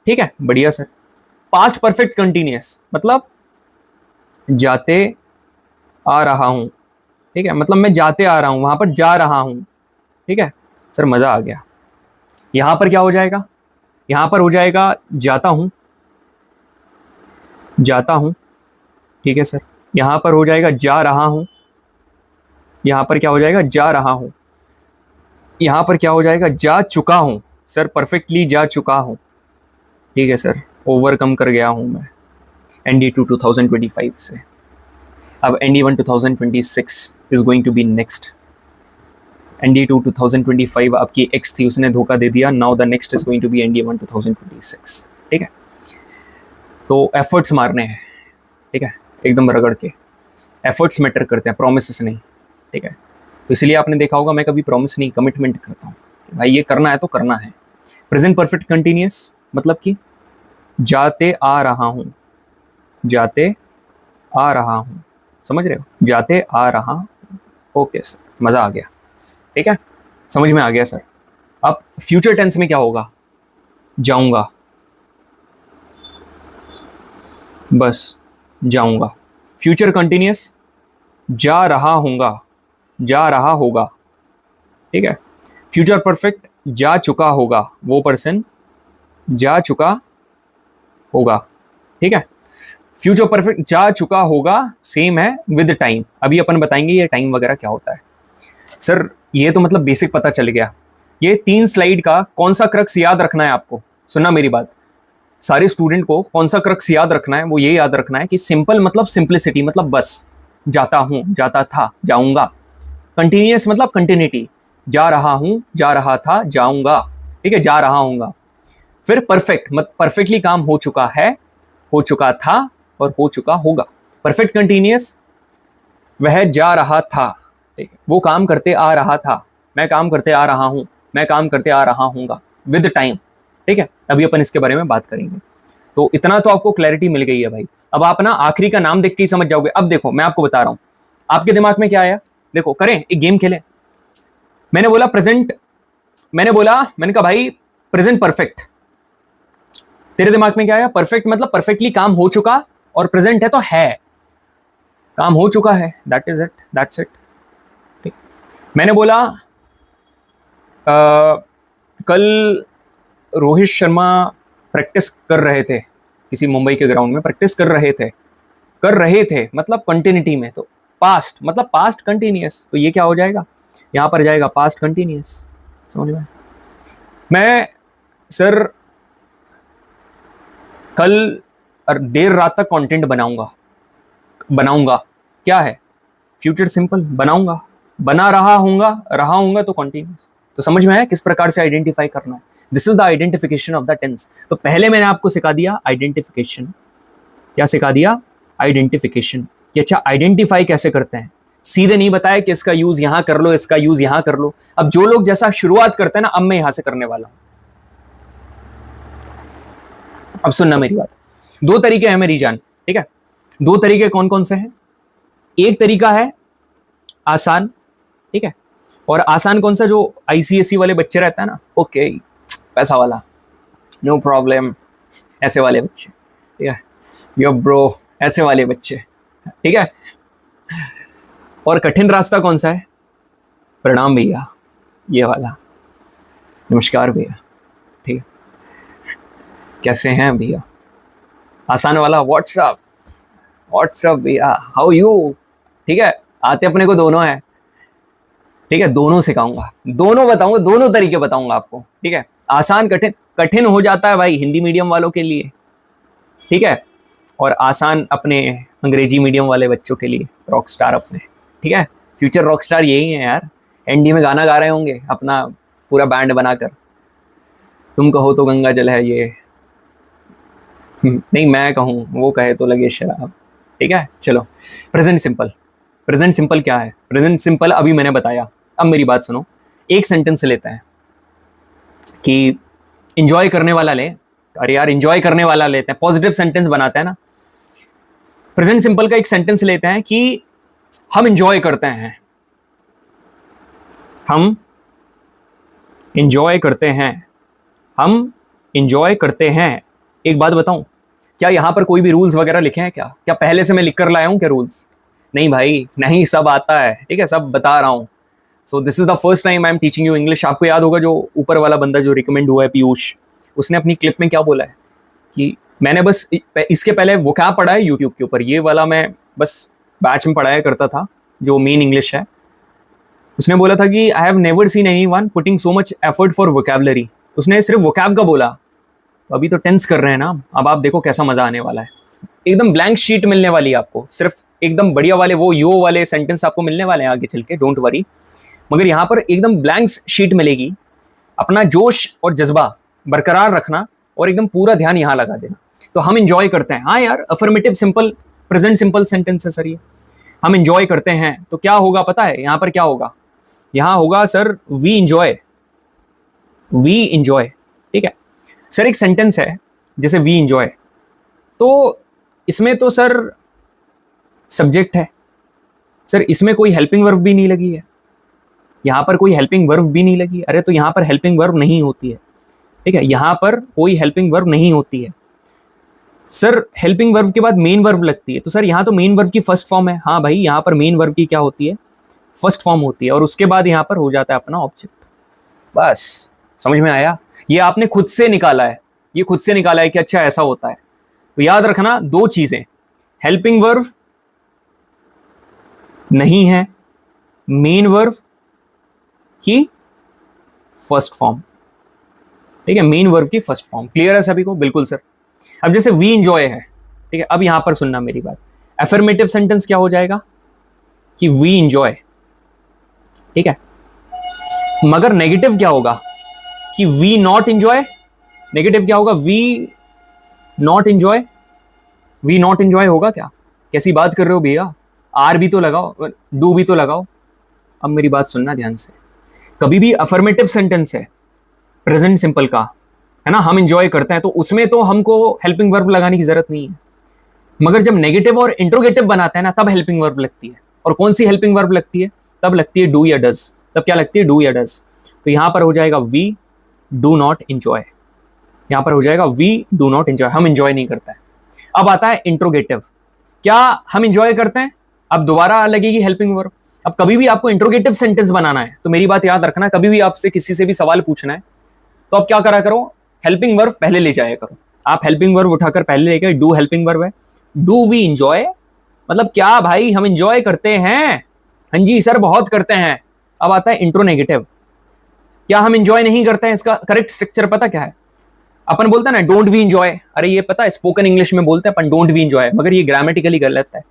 ठीक है, बढ़िया सर। पास्ट परफेक्ट कंटिन्यूअस मतलब जाते आ रहा हूं, ठीक है, मतलब मैं जाते आ रहा हूं, वहां पर जा रहा हूं, ठीक है, सर मजा आ गया। यहां पर क्या हो जाएगा, यहां पर हो जाएगा जाता हूं, जाता हूं, ठीक है सर, यहां पर हो जाएगा जा रहा हूं, यहां पर क्या हो जाएगा, जा रहा हूं, यहां पर क्या हो जाएगा, जा चुका हूं, सर परफेक्टली जा चुका हूं, ठीक है सर, ओवरकम कर गया हूं मैं ND2 2025 से। अब ND1 2026 is going to be next. ND2 2025 आपकी एक्स थी, उसने धोखा दे दिया, now the next is going to be ND1 2026, ठीक है। तो एफर्ट्स मारने हैं, ठीक है, एकदम रगड़ के, एफर्ट्स मैटर करते हैं, प्रोमिस नहीं, ठीक है। तो इसलिए आपने देखा होगा मैं कभी प्रॉमिस नहीं, कमिटमेंट करता हूँ, भाई ये करना है तो करना है। प्रेजेंट परफेक्ट कंटिन्यूअस मतलब कि जाते आ रहा हूं, जाते आ रहा हूं, समझ रहे हो, जाते आ रहा हूं, ओके सर, मजा आ गया, ठीक है, समझ में आ गया सर। अब फ्यूचर टेंस में क्या होगा, जाऊंगा, बस जाऊंगा। फ्यूचर कंटिन्यूअस जा रहा हूंगा, जा रहा होगा, ठीक है। फ्यूचर परफेक्ट जा चुका होगा, वो पर्सन जा चुका होगा, ठीक है। फ्यूचर परफेक्ट जा चुका होगा सेम है विद टाइम, अभी अपन बताएंगे ये टाइम वगैरह क्या होता है। सर ये तो मतलब बेसिक पता चल गया। ये 3 स्लाइड का कौन सा क्रक्स याद रखना है आपको, सुनना मेरी बात, सारे स्टूडेंट को कौन सा क्रक्स याद रखना है, वो ये याद रखना है कि सिंपल मतलब सिंप्लिसिटी, मतलब बस, जाता हूं, जाता था, जाऊंगा। कंटिन्यूअस मतलब कंटिन्यूटी, जा रहा हूं, जा रहा था, जाऊंगा, ठीक है, जा रहा हूंगा। फिर परफेक्ट मतलब परफेक्टली काम हो चुका है, हो चुका था और हो चुका होगा। परफेक्ट कंटिन्यूअस वह जा रहा था, ठीक है, वो काम करते आ रहा था, मैं काम करते आ रहा हूं, मैं काम करते आ रहा हूंगा विद टाइम, ठीक है। अभी अपन इसके बारे में बात करेंगे। तो इतना तो आपको क्लैरिटी मिल गई है भाई। अब आप ना आखिरी का नाम देख के ही समझ जाओगे। अब देखो मैं आपको बता रहा हूं, आपके दिमाग में क्या आया, देखो करें एक गेम खेलें। मैंने बोला प्रेजेंट, मैंने कहा भाई प्रेजेंट परफेक्ट, तेरे दिमाग में क्या आया, परफेक्ट मतलब परफेक्टली काम हो चुका, और प्रेजेंट है तो है, काम हो चुका है, that is it, that's it, ठीक। मैंने बोला कल रोहित शर्मा प्रैक्टिस कर रहे थे किसी मुंबई के ग्राउंड में प्रैक्टिस कर रहे थे मतलब कंटिन्यूटी में, तो पास्ट मतलब पास्ट कंटिन्यूअस, तो ये क्या हो जाएगा, यहाँ पर जाएगा पास्ट कंटिन्यूअस। समझ में? मैं सर कल देर रात तक कंटेंट बनाऊंगा क्या है, फ्यूचर सिंपल बनाऊंगा, बना रहा हूंगा तो कंटिन्यूअस। तो समझ में आया किस प्रकार से आइडेंटिफाई करना है। This is the identification of the tense. तो पहले मैंने आपको सिखा दिया आइडेंटिफिकेशन। क्या सिखा दिया? आइडेंटिफिकेशन कि अच्छा आइडेंटिफाई कैसे करते हैं। सीधे नहीं बताया कि इसका यूज यहां कर लो, इसका यूज यहां कर लो। अब जो लोग जैसा शुरुआत करते हैं ना, अब मैं यहां से करने वाला हूं। अब सुनना मेरी बात। दो तरीके हैं मेरी जान, ठीक है? दो तरीके कौन कौन से हैं? एक तरीका है आसान, ठीक है? और आसान कौन सा? जो आईसीएसई वाले बच्चे रहते हैं ना, ओके पैसा वाला, नो प्रॉब्लम, ऐसे वाले बच्चे, ठीक है? यो ब्रो, ऐसे वाले बच्चे, ठीक है? और कठिन रास्ता कौन सा है? प्रणाम भैया, ये वाला, नमस्कार भैया, ठीक है? कैसे हैं भैया? आसान वाला व्हाट्सअप भैया, हाउ यू, ठीक है? आते अपने को दोनों है, ठीक है? दोनों सिखाऊंगा, दोनों बताऊंगा, दोनों तरीके बताऊंगा आपको, ठीक है? आसान कठिन, कठिन हो जाता है भाई हिंदी मीडियम वालों के लिए, ठीक है? और आसान अपने अंग्रेजी मीडियम वाले बच्चों के लिए, रॉक स्टार अपने, ठीक है? फ्यूचर रॉक स्टार यही है यार, एनडी में गाना गा रहे होंगे अपना पूरा बैंड बनाकर, तुम कहो तो गंगा जल है ये, नहीं मैं कहूँ वो कहे तो लगे शराब, ठीक है? चलो प्रेजेंट सिंपल। प्रेजेंट सिंपल क्या है? प्रेजेंट सिंपल अभी मैंने बताया। अब मेरी बात सुनो, एक सेंटेंस लेते हैं कि इंजॉय करने वाला ले, अरे यार इंजॉय करने वाला लेते हैं, पॉजिटिव सेंटेंस बनाते हैं ना। प्रेजेंट सिंपल का एक सेंटेंस लेते हैं कि हम इंजॉय करते हैं, हम इंजॉय करते हैं, हम इंजॉय करते हैं। एक बात बताऊं, क्या यहां पर कोई भी रूल्स वगैरह लिखे हैं क्या? क्या पहले से मैं लिख कर लाया हूं क्या रूल्स? नहीं भाई, नहीं, सब आता है, ठीक है? सब बता रहा हूं। So this is the first time I am teaching you English. आपको याद होगा जो ऊपर वाला बंदा जो रिकमेंड हुआ है, पीयूष, उसने अपनी क्लिप में क्या बोला है कि मैंने बस इसके पहले वोकैब पढ़ा है यूट्यूब के ऊपर, ये वाला मैं बस बैच में पढ़ाया करता था जो मेन इंग्लिश है। उसने बोला था कि I have never seen anyone putting so much effort for vocabulary. उसने सिर्फ वोकैब का बोला। तो अभी तो टेंस कर रहे हैं ना, अब आप देखो कैसा मजा आने वाला है। एकदम ब्लैंक शीट मिलने वाली है आपको, सिर्फ एकदम बढ़िया वाले वो यो वाले सेंटेंस आपको मिलने वाले हैं आगे चल के, डोंट वरी। मगर यहाँ पर एकदम ब्लैंक शीट मिलेगी। अपना जोश और जज्बा बरकरार रखना और एकदम पूरा ध्यान यहाँ लगा देना। तो हम इंजॉय करते हैं, हाँ यार, affirmative simple present simple sentence है सर ये। हम इंजॉय करते हैं तो क्या होगा पता है? यहाँ पर क्या होगा? यहाँ होगा sir we enjoy, we enjoy, ठीक है? सर एक सेंटेंस है जैसे वी इंजॉय, तो इसमें तो सर सब्जेक्ट है सर, इसमें कोई हेल्पिंग वर्ब भी नहीं लगी है, यहाँ पर कोई हेल्पिंग वर्ब भी नहीं लगी है। अरे तो यहाँ पर हेल्पिंग वर्ब नहीं होती है, ठीक है? यहाँ पर कोई हेल्पिंग वर्ब नहीं होती है सर। हेल्पिंग वर्ब के बाद मेन वर्ब लगती है, तो सर यहाँ तो मेन वर्ब की फर्स्ट फॉर्म है। हाँ भाई, यहाँ पर मेन वर्ब की क्या होती है? फर्स्ट फॉर्म होती है, और उसके बाद यहाँ पर हो जाता है अपना ऑब्जेक्ट। बस समझ में आया? ये आपने खुद से निकाला है, ये खुद से निकाला है कि अच्छा ऐसा होता है। तो याद रखना दो चीजें, हेल्पिंग वर्ब नहीं है, मेन वर्ब की फर्स्ट फॉर्म, ठीक है? मेन वर्ब की फर्स्ट फॉर्म। क्लियर है सभी को? बिल्कुल सर। अब जैसे वी इंजॉय है, ठीक है? अब यहां पर सुनना मेरी बात, अफर्मेटिव सेंटेंस क्या हो जाएगा कि वी इंजॉय, ठीक है? मगर नेगेटिव क्या होगा कि वी नॉट इंजॉय। नेगेटिव क्या होगा? We not enjoy. We not enjoy होगा क्या? कैसी बात कर रहे हो भैया? आर भी तो लगाओ, डू भी तो लगाओ। अब मेरी बात सुनना ध्यान से, कभी भी अफर्मेटिव सेंटेंस है प्रेजेंट सिंपल का, है ना, हम इंजॉय करते हैं, तो उसमें तो हमको हेल्पिंग वर्ब लगाने की जरूरत नहीं है। मगर जब नेगेटिव और इंट्रोगेटिव बनाते हैं ना, तब हेल्पिंग वर्ब लगती है। और कौन सी हेल्पिंग वर्ब लगती है? तब लगती है डू या डज। तब क्या लगती है? डू या डज। तो यहां पर हो जाएगा वी डू नॉट इंजॉय, यहां पर हो जाएगा वी डू नॉट इंजॉय, हम इंजॉय नहीं करते हैं। अब आता है इंट्रोगेटिव, क्या हम इंजॉय करते हैं? अब दोबारा लगेगी हेल्पिंग वर्ब। अब कभी भी आपको इंट्रोगेटिव सेंटेंस बनाना है तो मेरी बात याद रखना, कभी भी आपसे किसी से भी सवाल पूछना है तो आप क्या करा करो? हेल्पिंग वर्ब पहले ले जाया करो। आप हेल्पिंग वर्ब उठाकर पहले लेके डू हेल्पिंग वर्ब है। डू वी इंजॉय, मतलब क्या भाई हम इंजॉय करते हैं? हाँ जी सर बहुत करते हैं। अब आता है इंट्रोनेगेटिव, क्या हम इंजॉय नहीं करते हैं? इसका करेक्ट स्ट्रक्चर पता क्या है? अपन बोलते हैं ना डोंट वी इंजॉय, अरे ये पता है स्पोकन इंग्लिश में बोलते हैं अपन डोंट वी इंजॉय, मगर ये ग्रामेटिकली गलत है।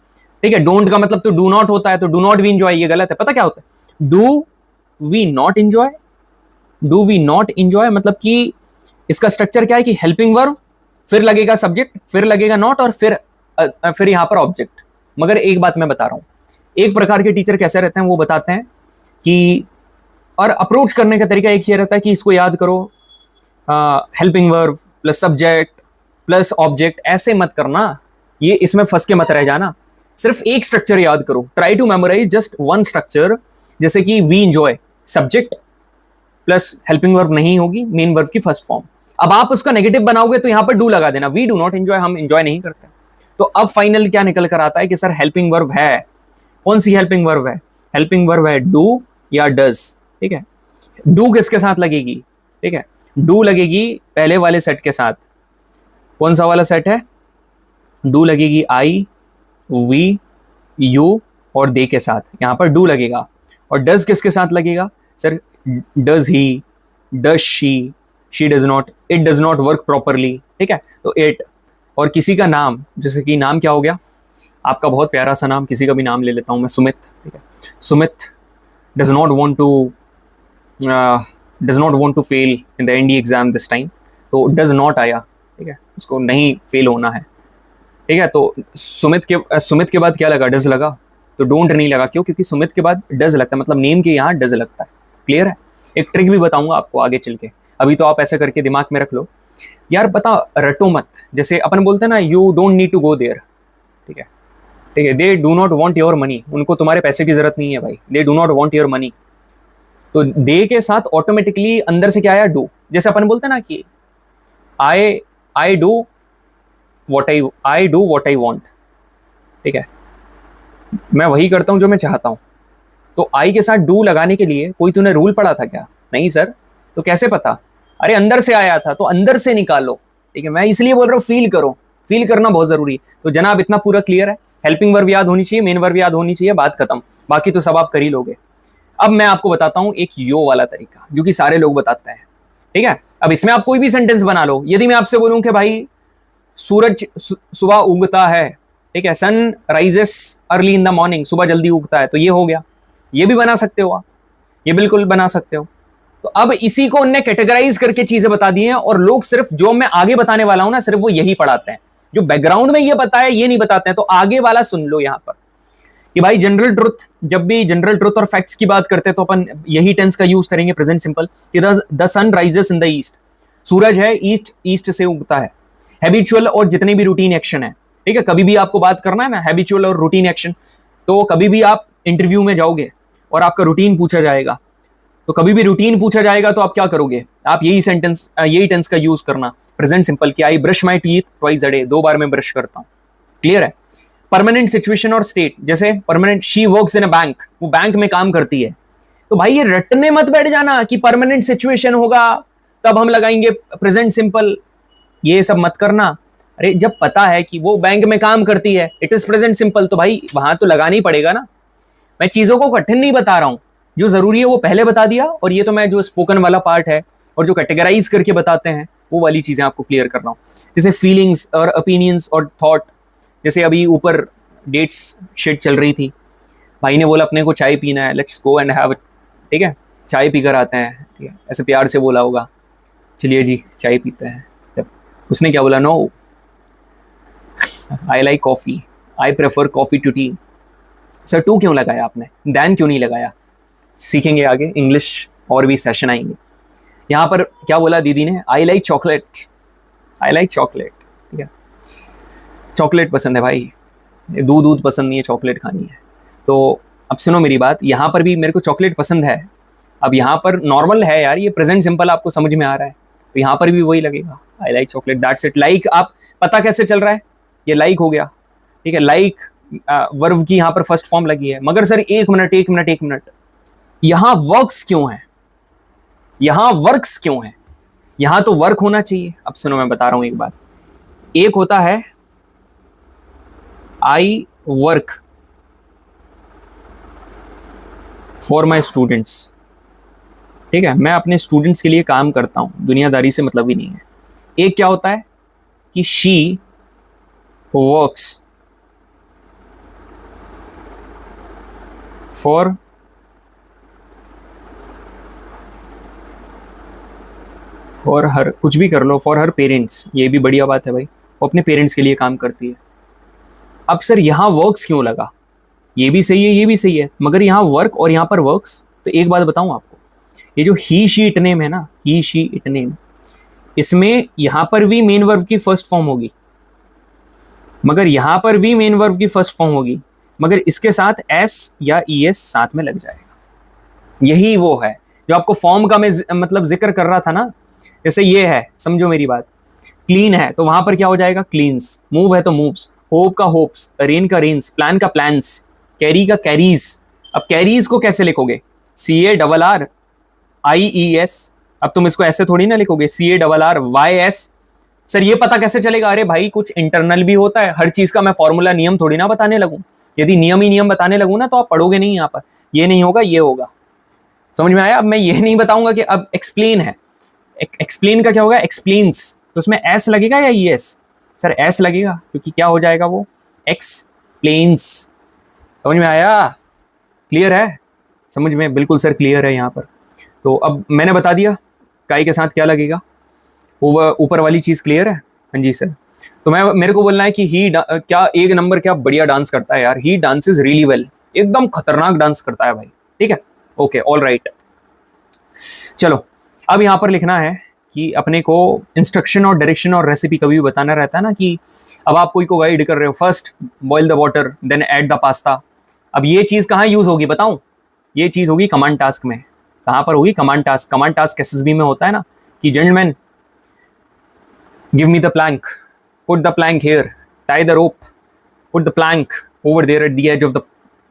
ठीक है, डोंट का मतलब तो डू नॉट होता है, तो डू नॉट वी इंजॉय ये गलत है। पता क्या होता है? Do we not enjoy, do we not enjoy मतलब कि इसका स्ट्रक्चर क्या है कि हेल्पिंग वर्ब, फिर लगेगा सब्जेक्ट, फिर लगेगा नॉट, और फिर यहां पर ऑब्जेक्ट। मगर एक बात मैं बता रहा हूं, एक प्रकार के टीचर कैसे रहते हैं वो बताते हैं कि, और अप्रोच करने का तरीका एक ही रहता है कि इसको याद करो, helping verb plus subject plus object, ऐसे मत करना, ये इसमें फंस के मत रह जाना। सिर्फ एक स्ट्रक्चर याद करो, try to memorise just one structure. जैसे कि we enjoy, subject plus helping verb नहीं होगी, मेन वर्ब की फर्स्ट फॉर्म। अब आप उसका नेगेटिव बनाओगे तो यहां पर डू लगा देना, वी डू नॉट एंजॉय, हम एंजॉय नहीं करते। तो अब फाइनल क्या निकल कर आता है कि सर हेल्पिंग वर्ब है, कौन सी हेल्पिंग वर्ब है? हेल्पिंग वर्ब है डू या डज। ठीक है, डू किसके साथ लगेगी? ठीक है, डू लगेगी पहले वाले सेट के साथ। कौन सा वाला सेट है? डू लगेगी आई, वी, यू और दे के साथ, यहां पर डू लगेगा। और डज किसके साथ लगेगा? Sir does he, does she does not, it does not work properly. ठीक है, तो इट, और किसी का नाम, जैसे कि नाम क्या हो गया आपका, बहुत प्यारा सा नाम, किसी का भी नाम ले लेता हूं मैं, सुमित। ठीक है, Sumit does not want to fail in the ND exam this time, तो डज नॉट आया। ठीक है, उसको नहीं फेल होना है। ठीक है, तो सुमित के बाद क्या लगा? डज लगा, तो डोंट नहीं लगा। क्यों? क्योंकि सुमित के बाद डज लगता है, मतलब नेम के यहाँ डज लगता है। क्लियर है? एक ट्रिक भी बताऊंगा आपको आगे चल के, अभी तो आप ऐसे करके दिमाग में रख लो यार, पता रटो मत। जैसे अपन बोलते हैं ना, you don't need to go there. ठीक है, ठीक है, they do not want your money, उनको तुम्हारे पैसे की जरूरत नहीं है भाई, they do not want your money. तो दे के साथ ऑटोमेटिकली अंदर से क्या आया? डू। जैसे अपन बोलते हैं ना कि I do what I want. ठीक है, मैं वही करता हूं जो मैं चाहता हूं। तो आई के साथ डू लगाने के लिए कोई तूने रूल पढ़ा था क्या? नहीं सर। तो कैसे पता? अरे अंदर से आया था, तो अंदर से निकालो। ठीक है, मैं इसलिए बोल रहा हूँ फील करो, फील करना बहुत जरूरी है। तो जनाब इतना पूरा क्लियर है, हेल्पिंग वर्ब याद होनी चाहिए, मेन वर्ब याद होनी चाहिए, बात खत्म। बाकी तो सब आप कर ही लोगे। अब मैं आपको बताता हूं एक यो वाला तरीका, जो कि सारे लोग बताते हैं। ठीक है, अब इसमें आप कोई भी सेंटेंस बना लो। यदि मैं आपसे बोलूं कि भाई सूरज सुबह उगता है, ठीक है, sun rises early in the morning, सुबह जल्दी उगता है, तो ये हो गया। ये भी बना सकते हो आप, ये बिल्कुल बना सकते हो। तो अब इसी को उनने कैटेगराइज करके चीजें बता दी हैं, और लोग सिर्फ जो मैं आगे बताने वाला हूं ना, सिर्फ वो यही पढ़ाते हैं। जो बैकग्राउंड में ये बताया ये नहीं बताते हैं। तो आगे वाला सुन लो यहां पर कि भाई जनरल ट्रुथ, जब भी जनरल ट्रुथ और फैक्ट्स की बात करते हैं तो अपन यही टेंस का यूज करेंगे, प्रेजेंट सिंपल, कि the sun rises in the east, सूरज है ईस्ट से उगता है। हैबिचुअल और जितने भी रूटीन एक्शन है, ठीक है, कभी भी आपको बात करना है ना हैबिचुअल और रूटीन एक्शन, तो कभी भी आप इंटरव्यू में जाओगे और आपका रूटीन पूछा जाएगा, तो कभी भी रूटीन पूछा जाएगा तो आप क्या करोगे? आप यही टेंस का यूज करना, प्रेजेंट सिंपल, कि I brush my teeth twice a day, 2 बार मैं ब्रश करता हूं। क्लियर है? परमानेंट सिचुएशन और स्टेट, जैसे permanent, she works in a bank, वो बैंक में काम करती है। तो भाई ये रटने मत बैठ जाना कि परमानेंट सिचुएशन होगा तब हम लगाएंगे प्रेजेंट सिंपल, ये सब मत करना। अरे जब पता है कि वो बैंक में काम करती है, इट इज प्रेजेंट सिंपल, तो भाई वहां तो लगाना ही पड़ेगा ना। मैं चीजों को कठिन नहीं बता रहा हूं, जो जरूरी है वो पहले बता दिया, और ये तो मैं जो स्पोकन वाला पार्ट है और जो कैटेगराइज करके बताते हैं वो वाली चीजें आपको क्लियर कर रहा हूं। जैसे फीलिंग्स और ओपिनियंस और थॉट, जैसे अभी ऊपर डेट्स शेट चल रही थी, भाई ने बोला अपने को चाय पीना है, let's go and have it. ठीक है, चाय पीकर आते हैं। ठीक है, ऐसे प्यार से बोला होगा, चलिए जी चाय पीते हैं। उसने क्या बोला? No, I like coffee, I prefer coffee to tea. Sir to क्यों लगाया आपने? दैन क्यों नहीं लगाया? सीखेंगे आगे, इंग्लिश और भी सेशन आएंगे। यहां पर क्या बोला दीदी ने? I like chocolate, I like chocolate. ठीक है, चॉकलेट पसंद है भाई, दूध पसंद नहीं है, चॉकलेट खानी है। तो अब सुनो मेरी बात, यहां पर भी मेरे को चॉकलेट पसंद है। अब यहां पर नॉर्मल है यार, ये प्रेजेंट सिंपल आपको समझ में आ रहा है, तो यहां पर भी वही लगेगा, I like chocolate, that's it. Like, आप पता कैसे चल रहा है? ये लाइक हो गया। ठीक है, लाइक वर्ब की यहां पर फर्स्ट फॉर्म लगी है। मगर सर एक मिनट, यहां वर्क्स क्यों है? यहां वर्क्स क्यों है? यहां तो वर्क होना चाहिए। अब सुनो मैं बता रहा हूं एक बात, एक होता है I work for my students, ठीक है, मैं अपने स्टूडेंट्स के लिए काम करता हूं, दुनियादारी से मतलब ही नहीं है। एक क्या होता है कि शी वर्क्स फॉर हर, कुछ भी कर लो, फॉर हर पेरेंट्स, ये भी बढ़िया बात है भाई, वो अपने पेरेंट्स के लिए काम करती है। अब सर यहां वर्क्स क्यों लगा, ये भी सही है ये भी सही है, मगर यहां वर्क और यहां पर वर्क्स, तो एक बात बताऊं आपको, ये जो ही शी इट नेम है ना, ही शी इट नेम, इसमें यहां पर भी मेन वर्ब की फर्स्ट फॉर्म होगी, मगर यहां पर भी मेन वर्ब की फर्स्ट फॉर्म होगी, मगर इसके साथ एस या ई एस साथ में लग जाएगा। यही वो है जो आपको फॉर्म का मैं मतलब जिक्र कर रहा था ना, जैसे ये है, समझो मेरी बात, क्लीन है तो वहां पर क्या हो जाएगा, क्लीन्स, मूव है तो मूव्स, होप का होप्स, रेन का रेन्स, प्लान का प्लान्स, कैरी का कैरीज। अब कैरीज को कैसे लिखोगे, CARRIES, अब तुम इसको ऐसे थोड़ी ना लिखोगे CARRYS। सर ये पता कैसे चलेगा, अरे भाई कुछ इंटरनल भी होता है, हर चीज का मैं फॉर्मूला नियम थोड़ी ना बताने लगूं, यदि नियम ही नियम बताने लगूं ना तो आप पढ़ोगे नहीं, यहाँ पर ये नहीं होगा ये होगा, समझ में आया। अब मैं ये नहीं बताऊंगा कि अब एक्सप्लेन है, एक्सप्लेन का क्या होगा, एक्सप्लेन्स, तो उसमें एस लगेगा या ई एस, सर एस लगेगा, क्योंकि क्या हो जाएगा वो, एक्सप्लेन्स। समझ में आया, क्लियर है, समझ में, बिल्कुल सर क्लियर है यहाँ पर। तो अब मैंने बता दिया काई के साथ क्या लगेगा, ऊपर वाली चीज क्लियर है, हाँ जी सर। तो मैं, मेरे को बोलना है कि ही क्या एक नंबर क्या बढ़िया डांस करता है यार, ही डांसेस रियली वेल, एकदम खतरनाक डांस करता है भाई, ठीक है, ओके ऑल राइट। चलो अब यहाँ पर लिखना है कि अपने को इंस्ट्रक्शन और डायरेक्शन और रेसिपी कभी भी बताना रहता है ना, कि अब आप कोई को गाइड कर रहे हो, first boil the water then add the pasta. अब ये चीज कहाँ यूज होगी बताऊं, ये चीज होगी कमांड टास्क में। कहाँ पर होगी, command task. Command task SSB में होता है ना कि gentleman give me the plank, put the plank here, tie the rope, put the plank over there at the edge of the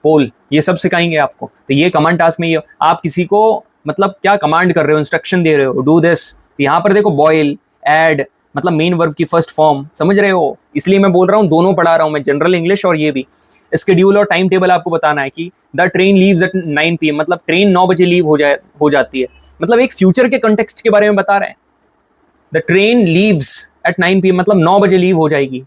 pole, ये सब सिखाएंगे आपको। तो ये कमांड टास्क में, ये आप किसी को मतलब क्या कमांड कर रहे हो, इंस्ट्रक्शन दे रहे हो, डू दिस। तो यहाँ पर देखो बॉयल, ऐड, मतलब मेन वर्ब की फर्स्ट फॉर्म, समझ रहे हो, इसलिए मैं बोल रहा हूँ, दोनों पढ़ा रहा हूँ मैं, जनरल इंग्लिश और ये भी। स्केड्यूल और टाइम टेबल आपको बताना है कि the train leaves eight 9 PM, मतलब ट्रेन 9 बजे लीव हो जाती है, मतलब एक फ्यूचर के कंटेक्स्ट के बारे में बता रहे हैं। The train leaves eight 9 PM मतलब 9 बजे लीव हो जाएगी।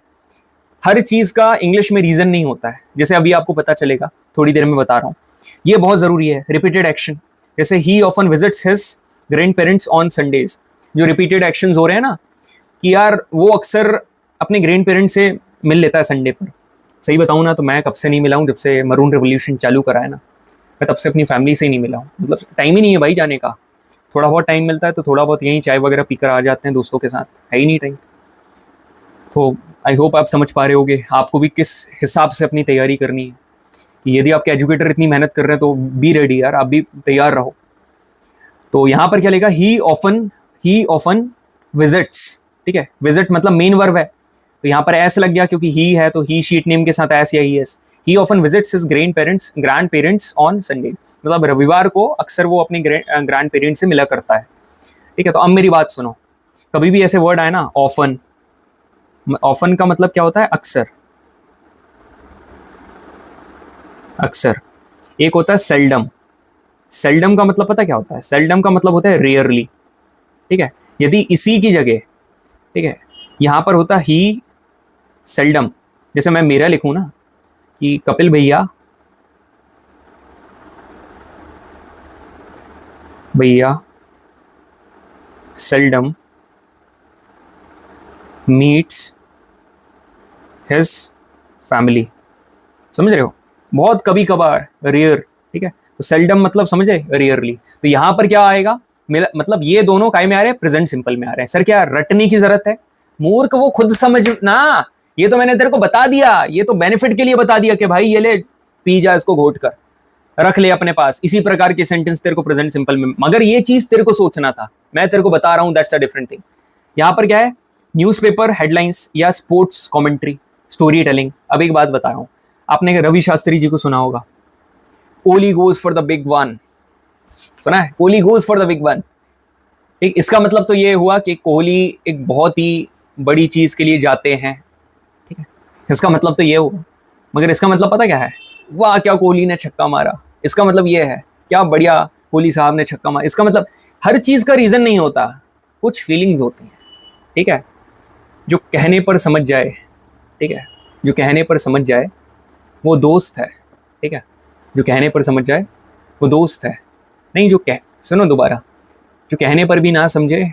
हर चीज का इंग्लिश में रीजन नहीं होता है, जैसे अभी आपको पता चलेगा, थोड़ी देर में बता रहा हूँ, ये बहुत जरूरी है। रिपीटेड एक्शन, जैसे ही often visits his grand parents on Sundays, जो रिपीटेड एक्शन हो रहे हैं ना, कि यार वो अक्सर अपने ग्रैंड पेरेंट्स से मिल लेता है संडे पर। सही बताऊं ना तो मैं कब से नहीं मिला हूं, जब से मरून रेवोल्यूशन चालू करा है ना, मैं तब से अपनी फैमिली से ही नहीं मिला हूं, मतलब टाइम ही नहीं है भाई जाने का। थोड़ा बहुत टाइम मिलता है तो थोड़ा बहुत यहीं चाय वगैरह पीकर आ जाते हैं दोस्तों के साथ, है ही नहीं टाइम। तो आई होप आप समझ पा रहे होगे आपको भी किस हिसाब से अपनी तैयारी करनी है, कि यदि आपके एजुकेटर इतनी मेहनत कर रहे हैं तो बी रेडी यार, आप भी तैयार रहो। तो यहाँ पर क्या लेगा, ही ऑफन विजिट्स, ठीक है, विजिट मतलब मेन वर्ब है, तो यहाँ पर एस लग गया क्योंकि ही है, तो ही शीट नेम के साथ एस या E S. He often visits his grand parents on Sunday, मतलब रविवार को अक्सर वो अपने ग्रैंड पेरेंट्स से मिला करता है, ठीक है। तो अब मेरी बात सुनो, कभी भी ऐसे वर्ड आए ना, ऑफन, ऑफन का मतलब क्या होता है, अक्सर, अक्सर। एक होता है सेल्डम, सेल्डम का मतलब पता क्या होता है, सेल्डम का मतलब होता है रेयरली, ठीक है। यदि इसी की जगह, ठीक है, यहां पर होता ही सेल्डम, जैसे मैं मेरा लिखूं ना कि कपिल भैया सेल्डम मीट्स हिज फैमिली, समझ रहे हो, बहुत कभी कभार, रेयर, ठीक है। तो सेल्डम मतलब समझे, रेयरली। तो यहां पर क्या आएगा, मतलब ये दोनों काय में आ रहे हैं, प्रेजेंट सिंपल में आ रहे हैं। सर क्या रटने की जरूरत है, मूर्ख वो खुद समझना, ये तो मैंने तेरे को बता दिया, ये तो बेनिफिट के लिए बता दिया कि भाई ये ले पी जा, इसको घोट कर रख ले अपने पास, इसी प्रकार के सेंटेंस तेरे को प्रेजेंट सिंपल में, मगर ये चीज तेरे को सोचना था, मैं तेरे को बता रहा हूं, दैट्स अ डिफरेंट थिंग। यहां पर क्या है, न्यूज़पेपर हेडलाइंस या स्पोर्ट्स कमेंट्री, स्टोरी टेलिंग। अब एक बात बता रहा हूं, आपने रवि शास्त्री जी को सुना होगा, Kohli goes for the big one, सुना है, Kohli goes for the big one, ठीक। इसका मतलब तो ये हुआ कि कोहली एक बहुत ही बड़ी चीज के लिए जाते हैं, ठीक है, इसका मतलब तो ये हुआ। मगर इसका मतलब पता क्या है? वाह क्या कोहली ने छक्का मारा, इसका मतलब ये है, क्या बढ़िया कोहली साहब ने छक्का मारा। इसका मतलब हर चीज का रीजन नहीं होता, कुछ फीलिंग्स होती हैं, ठीक है। जो कहने पर समझ जाए, ठीक है, जो कहने पर समझ जाए वो दोस्त है, ठीक है, जो कहने पर समझ जाए वो दोस्त है। नहीं, जो कह सुनो दोबारा, जो कहने पर भी ना समझे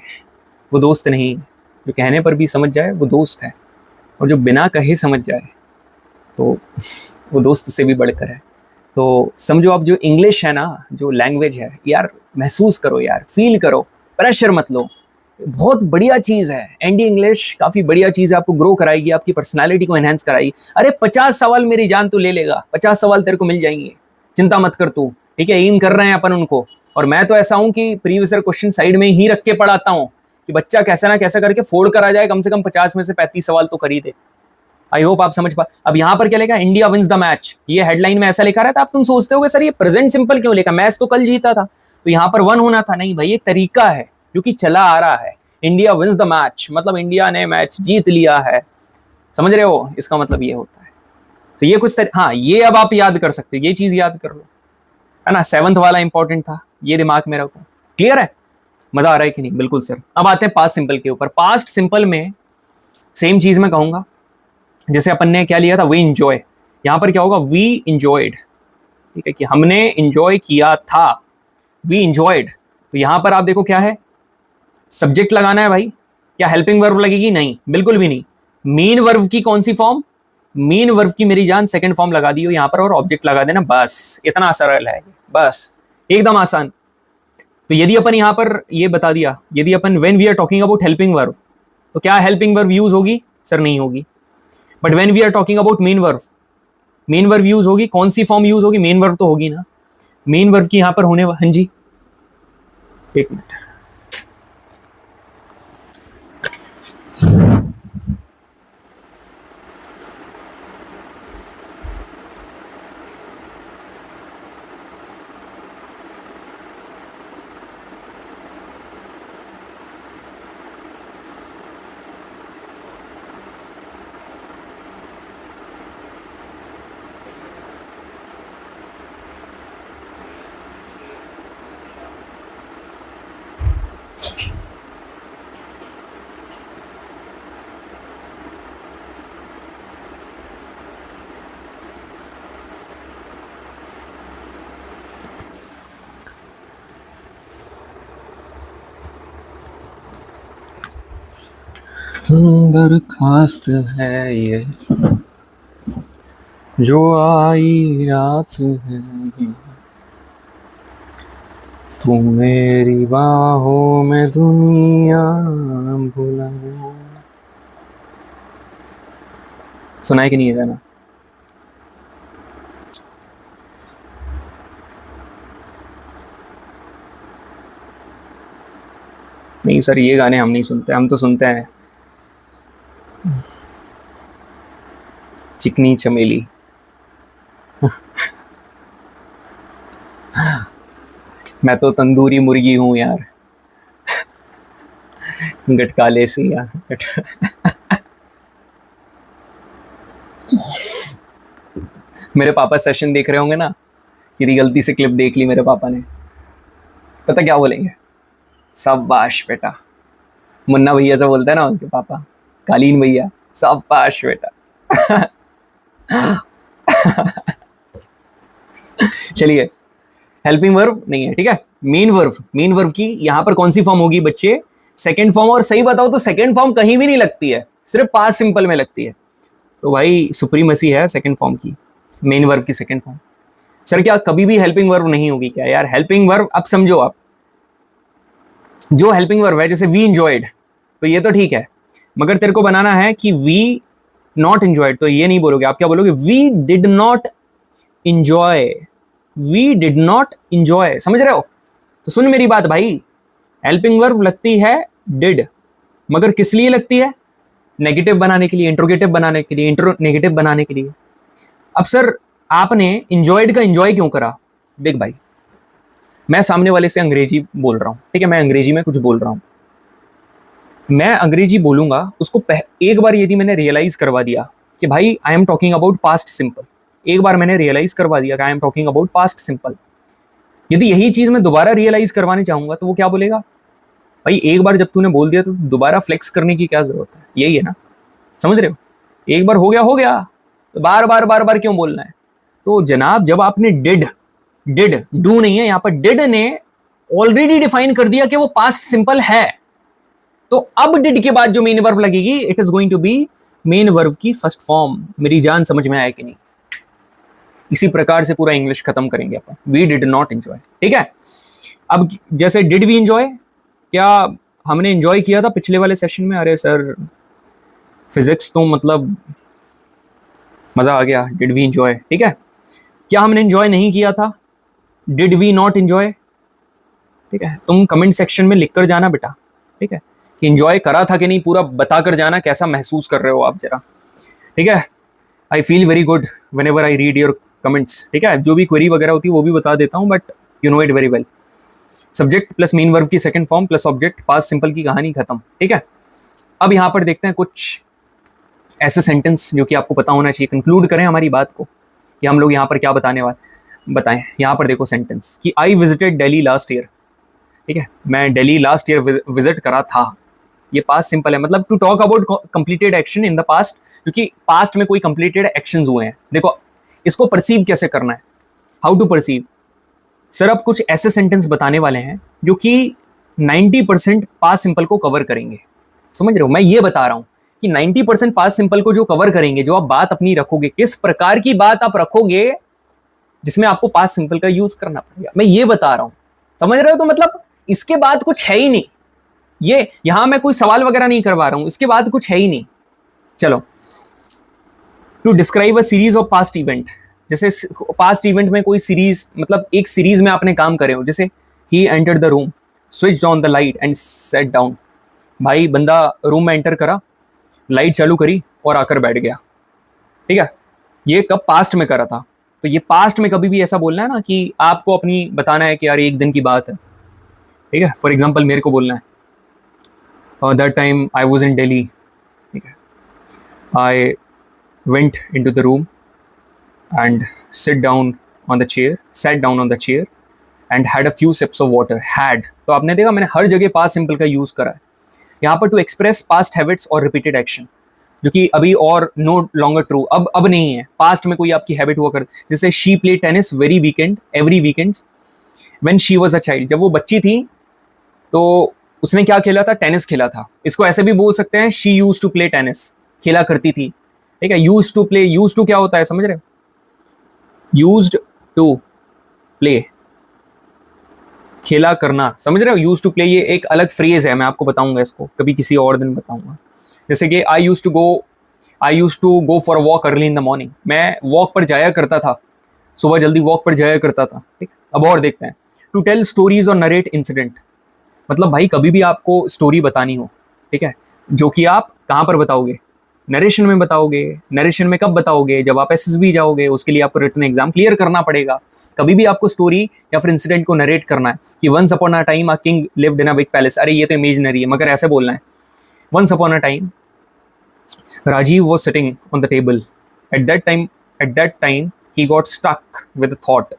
वो दोस्त नहीं, जो कहने पर भी समझ जाए वो दोस्त है, और जो बिना कहे समझ जाए तो वो दोस्त से भी बढ़कर है। तो समझो आप, जो इंग्लिश है ना, जो लैंग्वेज है यार, महसूस करो यार, फील करो, प्रेशर मत लो, बहुत बढ़िया चीज़ है। एनडी इंग्लिश काफ़ी बढ़िया चीज़ है, आपको ग्रो कराएगी, आपकी पर्सनालिटी को एनहेंस कराएगी। अरे 50 सवाल मेरी जान तू ले लेगा, 50 सवाल तेरे को मिल जाएंगे, चिंता मत कर तू, ठीक है। एम कर रहे हैं अपन उनको, और मैं तो ऐसा हूँ कि प्रीवियस ईयर क्वेश्चन साइड में ही रख के पढ़ाता हूँ कि बच्चा कैसा ना कैसा करके फोड़ कर आ जाए, कम से कम 50 में से 35 सवाल तो कर ही दे। आई होप आप समझ पा। अब यहाँ पर क्या लिखा, इंडिया विंस द मैच, ये हेडलाइन में ऐसा लिखा रहता है। अब तुम सोचते हो सर ये प्रेजेंट सिंपल क्यों लिखा, मैच तो कल जीता था, तो यहाँ पर 1 होना था। नहीं भाई, एक तरीका है जो कि चला आ रहा है। इंडिया विंस द मैच मतलब इंडिया ने मैच जीत लिया है, समझ रहे हो, इसका मतलब ये होता है। तो ये कुछ हाँ, ये अब आप याद कर सकते हो, ये चीज याद कर लो, है ना। 7th वाला इंपॉर्टेंट था, ये दिमाग में रखो। क्लियर है, मजा आ रहा है कि नहीं? बिल्कुल सर। अब आते हैं पास्ट सिंपल के ऊपर। पास्ट सिंपल में सेम चीज मैं कहूंगा, जैसे अपन ने क्या लिया था, वी इंजॉय, यहां पर क्या होगा, वी इंजॉयड, ठीक है, कि हमने इंजॉय किया था, वी इंजॉयड। तो यहां पर आप देखो क्या है, सब्जेक्ट लगाना है भाई। क्या हेल्पिंग वर्ब लगेगी? नहीं, बिल्कुल भी नहीं। मेन वर्ब की कौन सी फॉर्म, मेन वर्ब की मेरी जान सेकंड फॉर्म लगा दी हो यहां पर, और ऑब्जेक्ट लगा देना, बस इतना सरल है, बस एकदम आसान। तो यदि अपन यहां पर ये बता दिया, यदि अपन when we are talking about helping verb, तो क्या हेल्पिंग वर्ब यूज होगी? सर नहीं होगी। But when we are talking about main verb, main verb use होगी। कौन सी फॉर्म यूज होगी? मेन वर्ब तो होगी ना। मेन वर्ब की यहां पर होने, हाँ जी, एक मिनट, दरखास्त है ये जो आई रात है, तू मेरी बाहों में दुनिया भुला गया। सुनाई कि नहीं है गाना? नहीं सर, ये गाने हम नहीं सुनते, हम तो सुनते हैं चिकनी चमेली। मैं तो तंदूरी मुर्गी हूं यार, गटकाले से यार। मेरे पापा सेशन देख रहे होंगे ना, कि गलती से क्लिप देख ली मेरे पापा ने, पता क्या बोलेंगे? शाबाश बेटा। मुन्ना भैया से बोलते हैं ना उनके पापा, कालीन भैया, शाबाश बेटा। चलिए, हेल्पिंग वर्ब नहीं है, ठीक है। मेन वर्ब, मेन वर्ब की यहां पर कौन सी फॉर्म होगी बच्चे? Second form. और सही बताओ तो सेकंड फॉर्म कहीं भी नहीं लगती है, सिर्फ पास्ट सिंपल में लगती है। तो भाई सुप्रीमेसी है सेकंड फॉर्म की, मेन वर्ब की सेकंड फॉर्म। सर क्या कभी भी हेल्पिंग वर्ब नहीं होगी क्या? यार हेल्पिंग वर्ब, अब समझो आप, जो हेल्पिंग वर्ब है, जैसे वी इंजॉयड, तो ये तो ठीक है, मगर तेरे को बनाना है कि वी नॉट इंजॉयड, तो ये नहीं बोलोगे आप, क्या बोलोगे? We did not enjoy, we did not enjoy, समझ रहे हो? तो सुन मेरी बात भाई, हेल्पिंग वर्ब लगती है डिड, मगर किस लिए लगती है? नेगेटिव बनाने के लिए, इंट्रोगेटिव बनाने के लिए, नेगेटिव बनाने के लिए। अब सर आपने इंजॉयड का इंजॉय क्यों करा? देख भाई, मैं सामने वाले से अंग्रेजी बोल रहा हूं, ठीक है, मैं अंग्रेजी में कुछ बोल रहा हूं, मैं अंग्रेजी बोलूंगा उसको एक बार यदि मैंने रियलाइज करवा दिया कि भाई I am talking about past simple, एक बार मैंने रियलाइज करवा दिया कि I am talking about past simple, यदि यही चीज मैं दोबारा रियलाइज करवाने चाहूंगा तो वो क्या बोलेगा, भाई एक बार जब तूने बोल दिया तो दोबारा फ्लेक्स करने की क्या जरूरत है, यही है ना, समझ रहे हो, एक बार हो गया तो बार बार क्यों बोलना है। तो जनाब जब आपने डिड डू नहीं है यहाँ पर, डिड ने ऑलरेडी डिफाइन कर दिया कि वो पास्ट सिंपल है, तो अब डिड के बाद जो मेन वर्ब लगेगी it is going to be main verb की फर्स्ट फॉर्म। मेरी जान समझ में आया कि नहीं। इसी प्रकार से पूरा इंग्लिश खत्म करेंगे अपन, वी डिड नॉट एंजॉय, ठीक है। अब जैसे डिड वी एंजॉय, क्या हमने एंजॉय किया था पिछले वाले सेशन में, अरे सर फिजिक्स तो मतलब मजा आ गया, डिड वी एंजॉय, ठीक है। क्या हमने एंजॉय नहीं किया था, डिड वी नॉट एंजॉय, ठीक है। तुम कमेंट सेक्शन में लिखकर जाना बेटा, ठीक है, कि एंजॉय करा था कि नहीं, पूरा बताकर जाना कैसा महसूस कर रहे हो आप जरा, ठीक है। I feel very good when ever I read your comments, ठीक है। जो भी क्वेरी वगैरह होती है वो भी बता देता हूँ, but you know it very well. Subject plus main verb की second form plus object past simple की कहानी खत्म, ठीक है। अब यहाँ पर देखते हैं कुछ ऐसे सेंटेंस जो कि आपको पता होना चाहिए, कंक्लूड करें हमारी बात को कि हम लोग यहाँ पर क्या बताएं। यहाँ पर देखो सेंटेंस कि I visited Delhi last year, ठीक है, मैं दिल्ली लास्ट ईयर विजिट करा था, ये पास्ट सिंपल है, मतलब to talk about completed action in the past, क्योंकि पास्ट में कोई कंप्लीटेड एक्शंस हुए हैं। देखो इसको परसीव कैसे करना है, हाउ टू परसीव। सर अब कुछ ऐसे सेंटेंस बताने वाले हैं जो कि 90% पास्ट सिंपल को कवर करेंगे, समझ रहे हो। मैं ये बता रहा हूं कि 90% पास्ट सिंपल को जो कवर करेंगे, जो आप बात अपनी रखोगे, किस प्रकार की बात आप रखोगे जिसमें आपको पास्ट सिंपल का यूज करना पड़ेगा, मैं ये बता रहा हूं, समझ रहे हो। तो मतलब इसके बाद कुछ है ही नहीं, ये यहां मैं कोई सवाल वगैरह नहीं करवा रहा हूं, इसके बाद कुछ है ही नहीं। चलो, to describe a series of past event, जैसे पास्ट इवेंट में कोई सीरीज, मतलब एक सीरीज में आपने काम करे हो, जैसे he entered the room, switched on the light and set down, भाई बंदा रूम में एंटर करा, लाइट चालू करी और आकर बैठ गया, ठीक है। ये कब पास्ट में करा था, तो ये पास्ट में कभी भी ऐसा बोलना है ना कि आपको अपनी बताना है कि यार एक दिन की बात है, ठीक है। फॉर एग्जाम्पल मेरे को बोलना है that time I was in Delhi, ठीक है, I went into the room and sat down on the chair and had a few sips of water. Had, तो आपने देखा मैंने हर जगह पास्ट सिंपल का यूज करा है यहाँ पर, टू एक्सप्रेस पास्ट हैबिट्स और रिपीटेड एक्शन, जो कि अभी और नो लॉन्गर ट्रू, अब नहीं है, पास्ट में कोई आपकी हैबिट हुआ कर, जैसे she play tennis every weekend when she was a child, जब वो बच्ची थी तो उसने क्या खेला था, टेनिस खेला था। इसको ऐसे भी बोल सकते हैं she used to play tennis, खेला करती थी, ठीक है। Used to play, used to क्या होता है समझ रहे हो, यूज्ड टू प्ले, खेला करना, समझ रहे हो। यूज टू प्ले ये एक अलग फ्रेज है, मैं आपको बताऊंगा, इसको कभी किसी और दिन बताऊंगा। जैसे कि I use to go for a walk early in the morning, मैं वॉक पर जाया करता था, सुबह जल्दी वॉक पर जाया करता था, ठीक। अब और देखते हैं, टू टेल स्टोरीज और नरेट इंसिडेंट, मतलब भाई कभी भी आपको स्टोरी बतानी हो, ठीक है, जो कि आप कहाँ पर बताओगे, नरेशन में बताओगे। नरेशन में कब बताओगे, जब आप एसएसबी जाओगे, उसके लिए आपको रिटन एग्जाम क्लियर करना पड़ेगा। कभी भी आपको स्टोरी या फिर इंसिडेंट को नरेट करना है कि once upon a time a king lived in a big palace, अरे ये तो इमेजिनरी है, मगर ऐसे बोलना है, once upon a time Rajiv was sitting on the table, at that time he got stuck with thought,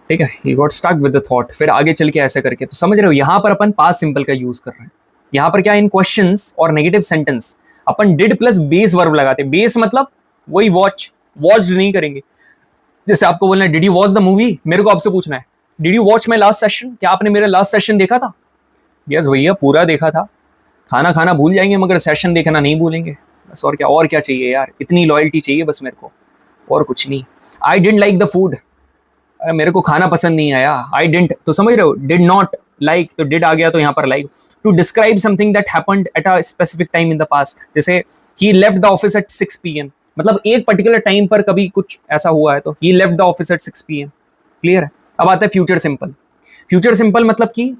ठीक है, he got stuck with thought, फिर आगे चल के ऐसे करके। तो समझ रहे हो यहाँ पर अपन पास्ट सिंपल का यूज कर रहे हैं। यहाँ पर क्या, इन क्वेश्चंस और negative sentence upon did plus base verb लगाते, बेस मतलब वही वॉच नहीं करेंगे। जैसे आपको बोलना है did you watch the movie, मेरे को आपसे पूछना है did you watch my last session, क्या आपने मेरा लास्ट सेशन देखा था। यस भैया पूरा देखा था, खाना खाना भूल जाएंगे मगर सेशन देखना नहीं भूलेंगे, बस। और क्या चाहिए यार, इतनी लॉयल्टी चाहिए बस मेरे को, और कुछ नहीं। I didn't like the food, मेरे को खाना पसंद नहीं आया, आई डिडंट, तो समझ रहे हो, डिड नॉट लाइक, तो डिड आ गया तो यहाँ पर like. To describe something that happened at a specific time in the past, जैसे he left the office at 6 PM, मतलब एक पर्टिकुलर टाइम पर कभी कुछ ऐसा हुआ है, तो he left the office at 6 PM, clear है। अब आता है फ्यूचर सिंपल मतलब कि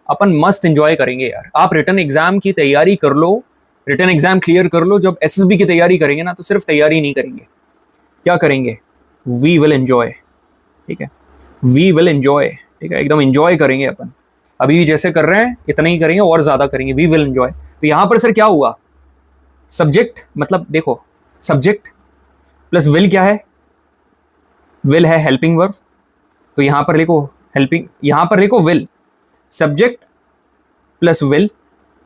अपन मस्त एंजॉय करेंगे यार। आप रिटन एग्जाम की तैयारी कर लो, रिटन एग्जाम क्लियर कर लो, जब एसएसबी की तैयारी करेंगे ना, तो सिर्फ तैयारी नहीं करेंगे, क्या करेंगे, वी विल एंजॉय, ठीक है, वी विल एंजॉय, ठीक है, एकदम एंजॉय करेंगे अपन। अभी भी जैसे कर रहे हैं इतना ही करेंगे और ज्यादा करेंगे, वी विल एंजॉय। तो तो यहां पर सर क्या हुआ, सब्जेक्ट, मतलब देखो सब्जेक्ट प्लस विल क्या है, विल है हेल्पिंग वर्ब, तो यहां पर लिखो हेल्पिंग, यहां पर लिखो will, subject plus will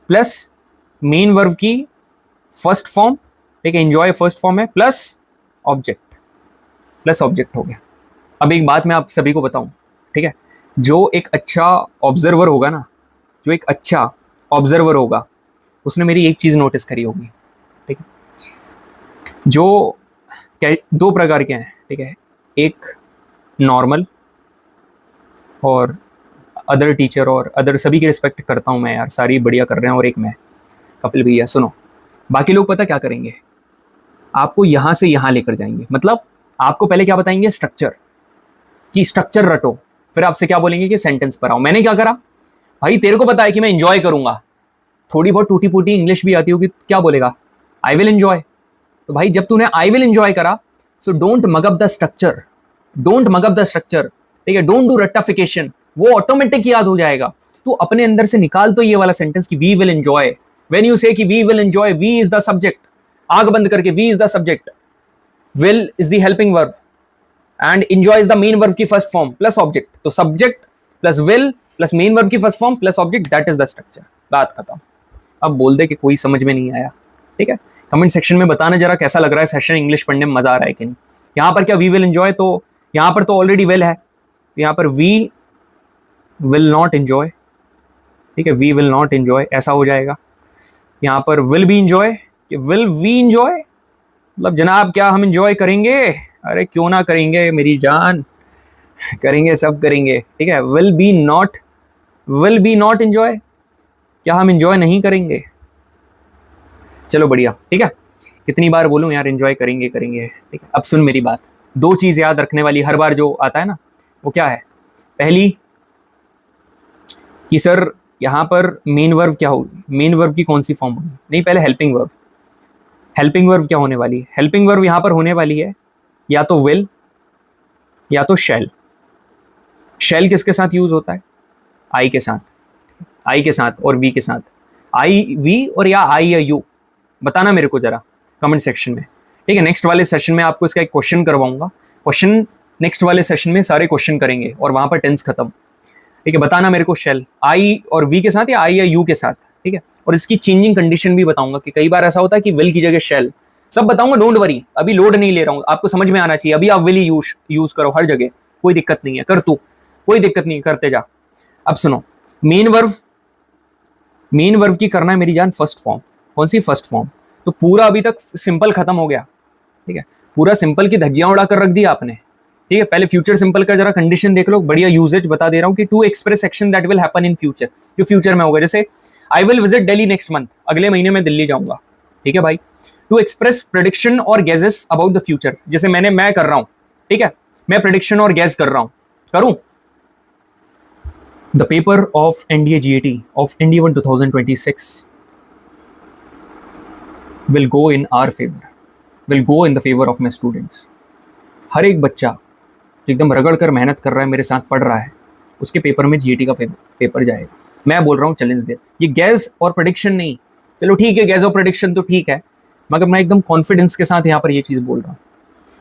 plus main verb की फर्स्ट फॉर्म, ठीक है, एंजॉय फर्स्ट फॉर्म है, प्लस ऑब्जेक्ट, प्लस ऑब्जेक्ट हो गया। अब एक बात मैं आप सभी को बताऊं, ठीक है, जो एक अच्छा ऑब्जर्वर होगा ना, जो एक अच्छा ऑब्जर्वर होगा, उसने मेरी एक चीज नोटिस करी होगी, ठीक है, जो दो प्रकार के हैं, ठीक है, एक नॉर्मल और अदर टीचर और अदर सभी की रिस्पेक्ट करता हूं मैं यार, सारी बढ़िया कर रहे हैं, और एक मैं कपिल भैया। सुनो, बाकी लोग पता क्या करेंगे, आपको यहां से यहां लेकर जाएंगे, मतलब आपको पहले क्या बताएंगे, स्ट्रक्चर, कि स्ट्रक्चर रटो, फिर आपसे क्या बोलेंगे कि सेंटेंस पर आओ। मैंने क्या करा भाई, तेरे को पता है कि मैं एंजॉय करूंगा, थोड़ी बहुत टूटी फूटी इंग्लिश भी आती होगी, क्या बोलेगा, आई विल एंजॉय। तो भाई जब तूने आई विल एंजॉय करा, so don't mug up the structure, don't mug up the structure, ठीक है, डोंट डू रट्टाफिकेशन, वो ऑटोमेटिक याद हो जाएगा। तू अपने अंदर से निकाल तो ये वाला सेंटेंस कि we will enjoy, when you say कि we will enjoy, we is the subject, आग बंद करके, we is the subject, will is the helping verb and enjoy is the main verb की फर्स्ट फॉर्म प्लस ऑब्जेक्ट, तो subject plus will plus main verb की first form plus object, that is the structure. बात खत्म। अब बोल दे कि कोई समझ में नहीं आया, ठीक है, कमेंट सेक्शन में बताना जरा कैसा लग रहा है सेशन, इंग्लिश पढ़ने में मजा आ रहा है कि नहीं। यहां पर क्या वी विल एंजॉय, तो यहां पर तो ऑलरेडी विल है, तो यहां पर वी विल नॉट एंजॉय, ठीक है, वी विल नॉट एंजॉय ऐसा हो जाएगा। यहां पर will be enjoy, will we enjoy, मतलब जनाब क्या हम एंजॉय करेंगे, अरे क्यों ना करेंगे मेरी जान, करेंगे, सब करेंगे, ठीक है। विल बी नॉट एंजॉय, क्या हम एंजॉय नहीं करेंगे, चलो बढ़िया, ठीक है। कितनी बार बोलूं यार, एंजॉय करेंगे करेंगे, ठीक है। अब सुन मेरी बात, दो चीज याद रखने वाली हर बार जो आता है ना, वो क्या है, पहली कि सर यहां पर मेन वर्ब क्या होगी, मेन वर्ब की कौन सी फॉर्म होगी, नहीं पहले हेल्पिंग वर्ब, हेल्पिंग वर्ब क्या होने वाली है, हेल्पिंग वर्ब यहां पर होने वाली है या तो विल या तो शैल। शैल किसके साथ यूज होता है, आई के साथ, आई के साथ और वी के साथ, आई वी और या आई या यू, बताना मेरे को जरा कमेंट सेक्शन में, ठीक है। नेक्स्ट वाले सेशन में आपको इसका एक क्वेश्चन करवाऊंगा, क्वेश्चन नेक्स्ट वाले सेशन में सारे क्वेश्चन करेंगे और वहां पर टेंस खत्म, ठीक है। बताना मेरे को शेल आई और वी के साथ या आई या यू के साथ, ठीक है। और इसकी चेंजिंग कंडीशन भी बताऊंगा कि कई बार ऐसा होता है कि विल की जगह शेल, सब बताऊंगा, डोंट वरी, अभी लोड नहीं ले रहा हूं, आपको समझ में आना चाहिए, अभी आप विल ही यूज करो हर जगह, कोई दिक्कत नहीं है, कर तू, कोई दिक्कत नहीं, करते जा। अब सुनो, मेन वर्ब की करना है मेरी जान फर्स्ट फॉर्म, कौन सी फर्स्ट फॉर्म, तो पूरा अभी तक सिंपल खत्म हो गया, ठीक है, पूरा सिंपल की धज्जियां उड़ा कर रख दी आपने, ठीक है। पहले फ्यूचर सिंपल का जरा कंडीशन देख लो, बढ़िया यूजेज बता दे रहा हूं कि to express action that will happen in future, जो फ्यूचर में होगा, जैसे I will visit Delhi next month, अगले महीने में दिल्ली जाऊंगा, ठीक है भाई। टू एक्सप्रेस प्रेडिक्शन और गेजेस अबाउट द फ्यूचर, जैसे मैं कर रहा हूं, ठीक है, मैं प्रेडिक्शन और गेस कर रहा हूं, करूं। The paper of NDA GAT of India 1 2026 will go in our favour, will go in the favour of my students. हर एक बच्चा जो एकदम रगड़ कर मेहनत कर रहा है, मेरे साथ पढ़ रहा है, उसके पेपर में जीएटी का पेपर जाएगा। मैं बोल रहा हूँ चैलेंज दे, ये गैस और प्रेडिक्शन नहीं, चलो ठीक है गैस और प्रेडिक्शन तो ठीक है, मगर मैं एकदम कॉन्फिडेंस के साथ यहाँ पर ये चीज़ बोल रहा हूँ।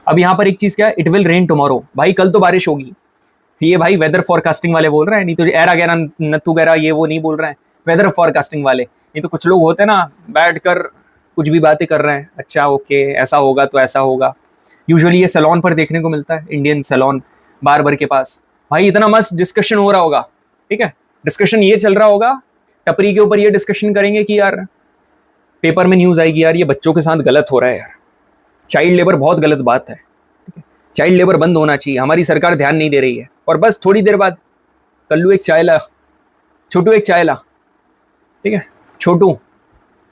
अब यहाँ पर एक चीज़ क्या है, इट विल रेन टुमारो, भाई कल तो बारिश होगी, ये भाई वेदर फॉरकास्टिंग वाले बोल रहे हैं, नहीं तो एरा गैरा नत्थु गैरा ये वो नहीं बोल रहे हैं, वेदर फॉरकास्टिंग वाले। नहीं तो कुछ लोग होते हैं ना, बैठ कर कुछ भी बातें कर रहे हैं, अच्छा ओके ऐसा होगा तो ऐसा होगा। यूजुअली ये सैलून पर देखने को मिलता है, इंडियन सैलून बार्बर के पास, भाई इतना मस्त डिस्कशन हो रहा होगा, ठीक है, डिस्कशन ये चल रहा होगा, टपरी के ऊपर ये डिस्कशन करेंगे कि यार पेपर में न्यूज़ आएगी यार ये बच्चों के साथ गलत हो रहा है यार, चाइल्ड लेबर बहुत गलत बात है, ठीक है, चाइल्ड लेबर बंद होना चाहिए, हमारी सरकार ध्यान नहीं दे रही है। और बस थोड़ी देर बाद कल्लू एक चाय ला, छोटू एक चाय ला, ठीक है, छोटू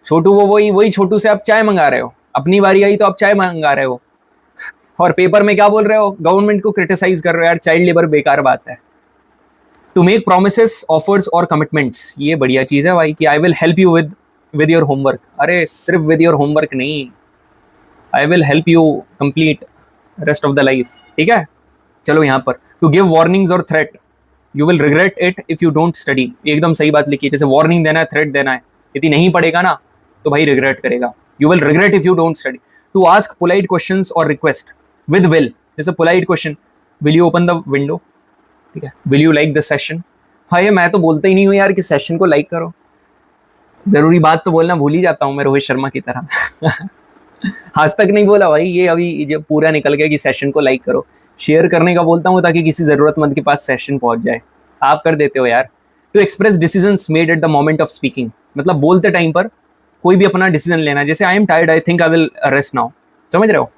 वो वही छोटू से आप चाय मंगा रहे हो, अपनी बारी आई तो आप चाय मंगा रहे हो, और पेपर में क्या बोल रहे हो, गवर्नमेंट को क्रिटिसाइज कर रहे हो, यार चाइल्ड लेबर बेकार बात है। टू मेक प्रोमिसेस, ऑफर्स और कमिटमेंट्स, ये बढ़िया चीज़ है भाई कि I will help you with your homework, अरे सिर्फ विद योर होमवर्क नहीं, I will help you complete rest of the life, ठीक है। चलो यहाँ पर टू गिव वार्निंग्स और threat, you will regret it if you don't study, एकदम सही बात लिखी है, जैसे वार्निंग देना है, थ्रेट देना है, यदि नहीं पढ़ेगा ना तो भाई रिग्रेट करेगा. You will regret if you don't study. To ask polite questions और रिक्वेस्ट विद विल. जैसे polite question, will you open the window, ठीक है, will you like the session. भाई मैं तो बोलता ही नहीं हूँ यार कि सेशन को लाइक करो. जरूरी बात तो बोलना भूल ही जाता हूँ मैं, रोहित शर्मा की तरह. आज तक नहीं बोला भाई, ये अभी जब पूरा निकल गया कि सेशन को लाइक करो. शेयर करने का बोलता हूँ ताकि किसी जरूरतमंद के पास सेशन पहुंच जाए. आप कर देते हो यार. To express decisions made at the moment of speaking, मतलब बोलते टाइम पर कोई भी अपना डिसीजन लेना. जैसे I am tired, I think I will rest now. समझ रहे हो?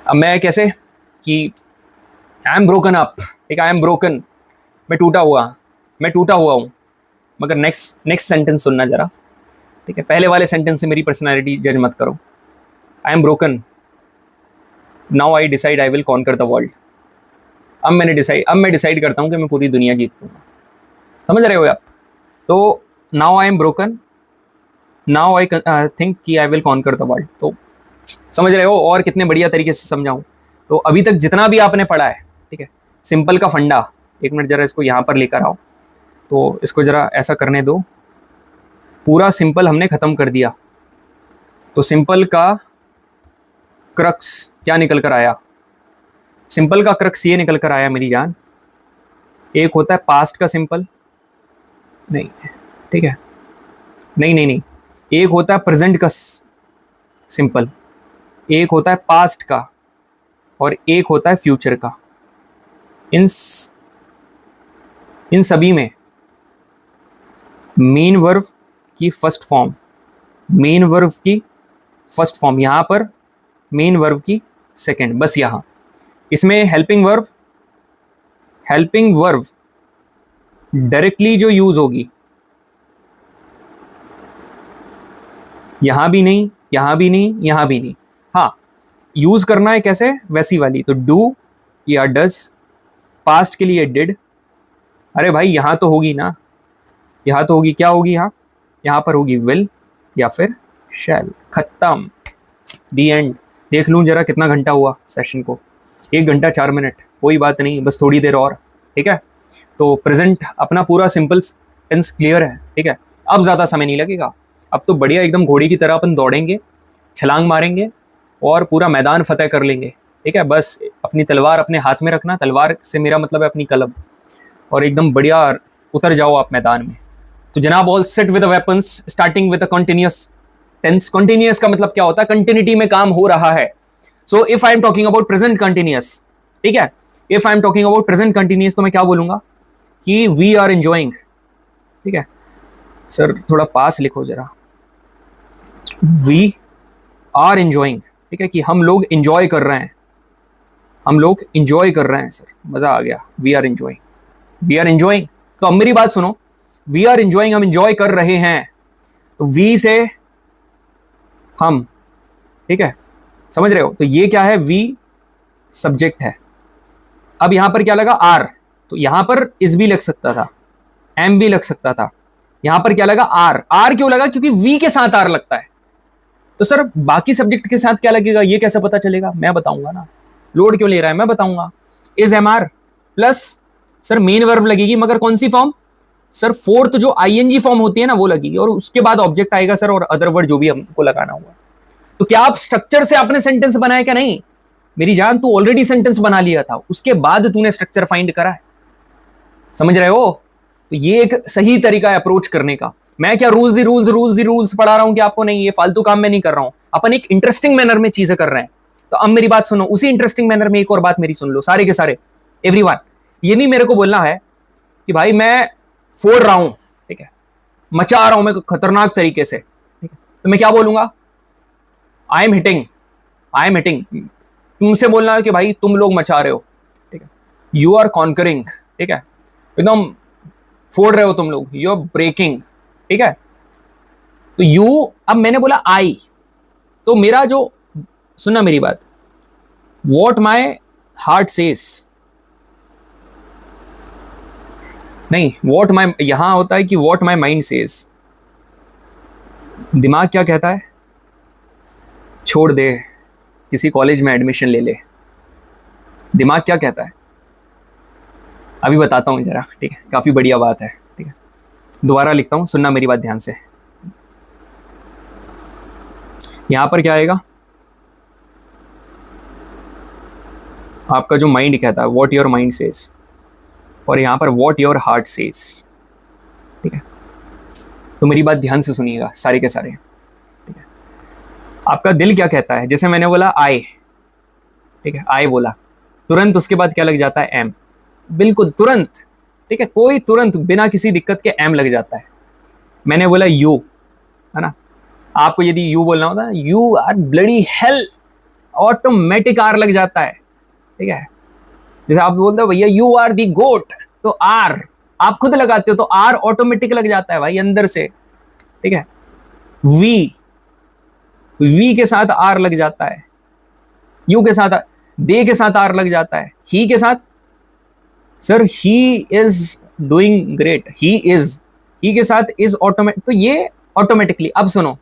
अब मैं कैसे कि आई एम ब्रोकन अप, ठीक, आई एम ब्रोकन, मैं टूटा हुआ हूँ. मगर नेक्स्ट सेंटेंस सुनना जरा, ठीक है. पहले वाले सेंटेंस से मेरी पर्सनालिटी जज मत करो. आई am broken, now I decide I will conquer the world. अब मैं डिसाइड करता हूँ कि मैं पूरी दुनिया जीत लूँगा. समझ रहे हो आप? तो now I am broken, now I think कि I will conquer the world. तो समझ रहे हो? और कितने बढ़िया तरीके से समझाऊँ. तो अभी तक जितना भी आपने पढ़ा है, ठीक है, सिंपल का फंडा. एक मिनट जरा इसको यहाँ पर लेकर आओ. तो इसको जरा ऐसा करने दो. पूरा सिंपल हमने खत्म कर दिया. तो सिंपल का क्रक्स क्या निकल कर आया? सिंपल का क्रक्स ये निकल कर आया मेरी जान. एक होता है पास्ट का सिंपल, नहीं, ठीक है, नहीं, एक होता है प्रेजेंट का सिंपल, एक होता है पास्ट का, और एक होता है फ्यूचर का. इन सभी में मेन वर्ब की फर्स्ट फॉर्म, मेन वर्ब की फर्स्ट फॉर्म, यहां पर मेन वर्ब की सेकंड, बस यहां. इसमें हेल्पिंग वर्ब डायरेक्टली जो यूज होगी, यहां भी नहीं, यहां भी नहीं, यहां भी नहीं. हाँ, यूज करना है कैसे? वैसी वाली. तो डू या डज. पास्ट के लिए डिड. अरे भाई यहां तो होगी ना, यहां तो होगी. क्या होगी यहां पर होगी विल या फिर शैल. खत्म, दी एंड. देख लूं जरा कितना घंटा हुआ सेशन को. 1 घंटा 4 मिनट. कोई बात नहीं, बस थोड़ी देर और, ठीक है. तो प्रेजेंट अपना पूरा सिंपल टेंस क्लियर है, ठीक है. अब ज़्यादा समय नहीं लगेगा. अब तो बढ़िया एकदम घोड़ी की तरह अपन दौड़ेंगे, छलांग मारेंगे और पूरा मैदान फतेह कर लेंगे, ठीक है. बस अपनी तलवार अपने हाथ में रखना. तलवार से मेरा मतलब है अपनी कलम. और एकदम बढ़िया उतर जाओ आप मैदान में. तो जनाब, all set with the weapons, starting with the continuous tense. Continuous का मतलब क्या होता है? कंटिन्यूटी में काम हो रहा है. So if I am talking about present continuous, ठीक है, if I am talking about present continuous तो मैं क्या बोलूंगा कि वी आर एंजॉइंग, ठीक है. सर थोड़ा पास लिखो जरा. वी आर एंजॉइंग, ठीक है, कि हम लोग एंजॉय कर रहे हैं, हम लोग एंजॉय कर रहे हैं. सर मजा आ गया. We are enjoying, we are enjoying. तो अब मेरी बात सुनो. वी आर एंजॉइंग, हम एंजॉय कर रहे हैं. तो वी से हम, ठीक है, समझ रहे हो? तो ये क्या है? वी सब्जेक्ट है. अब यहां पर क्या लगा? आर. तो यहां पर इस भी लग सकता था, एम भी लग सकता था. यहां पर क्या लगा? आर. आर क्यों लगा? क्योंकि वी के साथ आर लगता है. तो सर बाकी सब्जेक्ट के साथ क्या लगेगा ये कैसे पता चलेगा? मैं बताऊंगा ना. लोड क्यों ले रहा है? मैं बताऊंगा. Is am are plus sir main verb लगेगी, मगर कौन सी फॉर्म? सर फोर्थ जो आईएनजी फॉर्म होती है ना वो लगेगी, और उसके बाद ऑब्जेक्ट आएगा सर, और अदर वर्ड जो भी हमको लगाना हुआ. तो क्या आप स्ट्रक्चर से आपने सेंटेंस बनाया? क्या नहीं मेरी जान, तू ऑलरेडी सेंटेंस बना लिया था, उसके बाद तूने स्ट्रक्चर फाइंड करा है. समझ रहे हो? तो ये एक सही तरीका है अप्रोच करने का. मैं क्या रूल्स पढ़ा रहा हूं कि आपको? नहीं, ये फालतू काम में नहीं कर रहा हूं. अपन एक इंटरेस्टिंग मैनर में चीजें कर रहे हैं. तो अब मेरी बात सुनो. उसी इंटरेस्टिंग मैनर में एक और बात मेरी सुन लो सारे के सारे, एवरीवन. ये नहीं मेरे को बोलना है कि भाई मैं फोड़ रहा हूं, ठीक है, मचा रहा हूं मैं खतरनाक तरीके से, ठीक है. तो मैं क्या बोलूंगा? I am hitting, I am hitting. तुमसे बोलना है कि भाई तुम लोग मचा रहे हो, ठीक है. यू आर कॉन्करिंग, ठीक है, एकदम फोड़ रहे हो तुम लोग. यू आर ब्रेकिंग, ठीक है. तो यू, अब मैंने बोला आई, तो मेरा जो, सुनना मेरी बात, वॉट माई हार्ट सेज, नहीं, वॉट माई, यहां होता है कि वॉट माई माइंड सेज. दिमाग क्या कहता है? छोड़ दे, किसी कॉलेज में एडमिशन ले ले. दिमाग क्या कहता है? अभी बताता हूं जरा, ठीक है, काफी बढ़िया बात है, ठीक है. दोबारा लिखता हूं, सुनना मेरी बात ध्यान से। यहां पर क्या आएगा, आपका जो माइंड कहता है, व्हाट योर माइंड सेज, और यहां पर व्हाट योर हार्ट सेज। ठीक है, तो मेरी बात ध्यान से सुनिएगा सारे के सारे। ठीक है, आपका दिल क्या कहता है, जैसे मैंने बोला आई, ठीक है, आई बोला, तुरंत उसके बाद क्या लग जाता है, एम, बिल्कुल तुरंत। ठीक है, कोई तुरंत बिना किसी दिक्कत के एम लग जाता है। मैंने बोला यू, है ना, आपको यदि यू बोलना होता है, you are bloody hell, automatic are लग जाता है। ठीक है, जैसे आप बोलते हो भैया यू आर दी गोट, तो आर आप खुद लगाते हो तो आर ऑटोमेटिक लग जाता है भाई अंदर से। ठीक है, वी, वी के साथ आर लग जाता है, यू के साथ, दे के साथ आर लग जाता है, ही के साथ, sir he is doing great, he is, he के साथ इज ऑटोमेटिक, तो ये ऑटोमेटिकली। अब सुनो,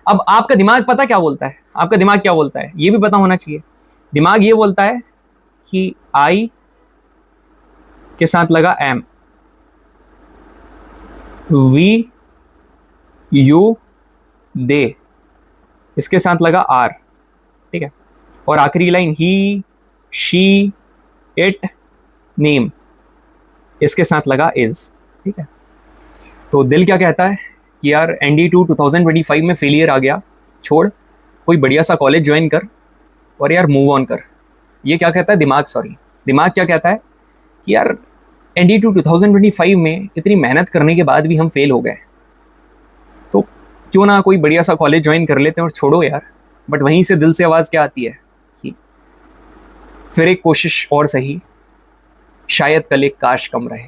अब आपका दिमाग पता क्या बोलता है, आपका दिमाग क्या बोलता है ये भी पता होना चाहिए। दिमाग ये बोलता है कि आई के साथ लगा एम, वी, यू, दे, इसके साथ लगा आर। ठीक है, और आखिरी line he, she, it, name, इसके साथ लगा इज। ठीक है, तो दिल क्या कहता है कि यार ND2 2025 में फेलियर आ गया, छोड़, कोई बढ़िया सा कॉलेज ज्वाइन कर और यार मूव ऑन कर। ये क्या कहता है दिमाग, सॉरी, दिमाग क्या कहता है कि यार ND2 2025 में इतनी मेहनत करने के बाद भी हम फेल हो गए, तो क्यों ना कोई बढ़िया सा कॉलेज ज्वाइन कर लेते हैं और छोड़ो यार। बट वहीं से दिल से आवाज़ क्या आती है कि फिर एक कोशिश और सही, शायद कल एक काश कम रहे,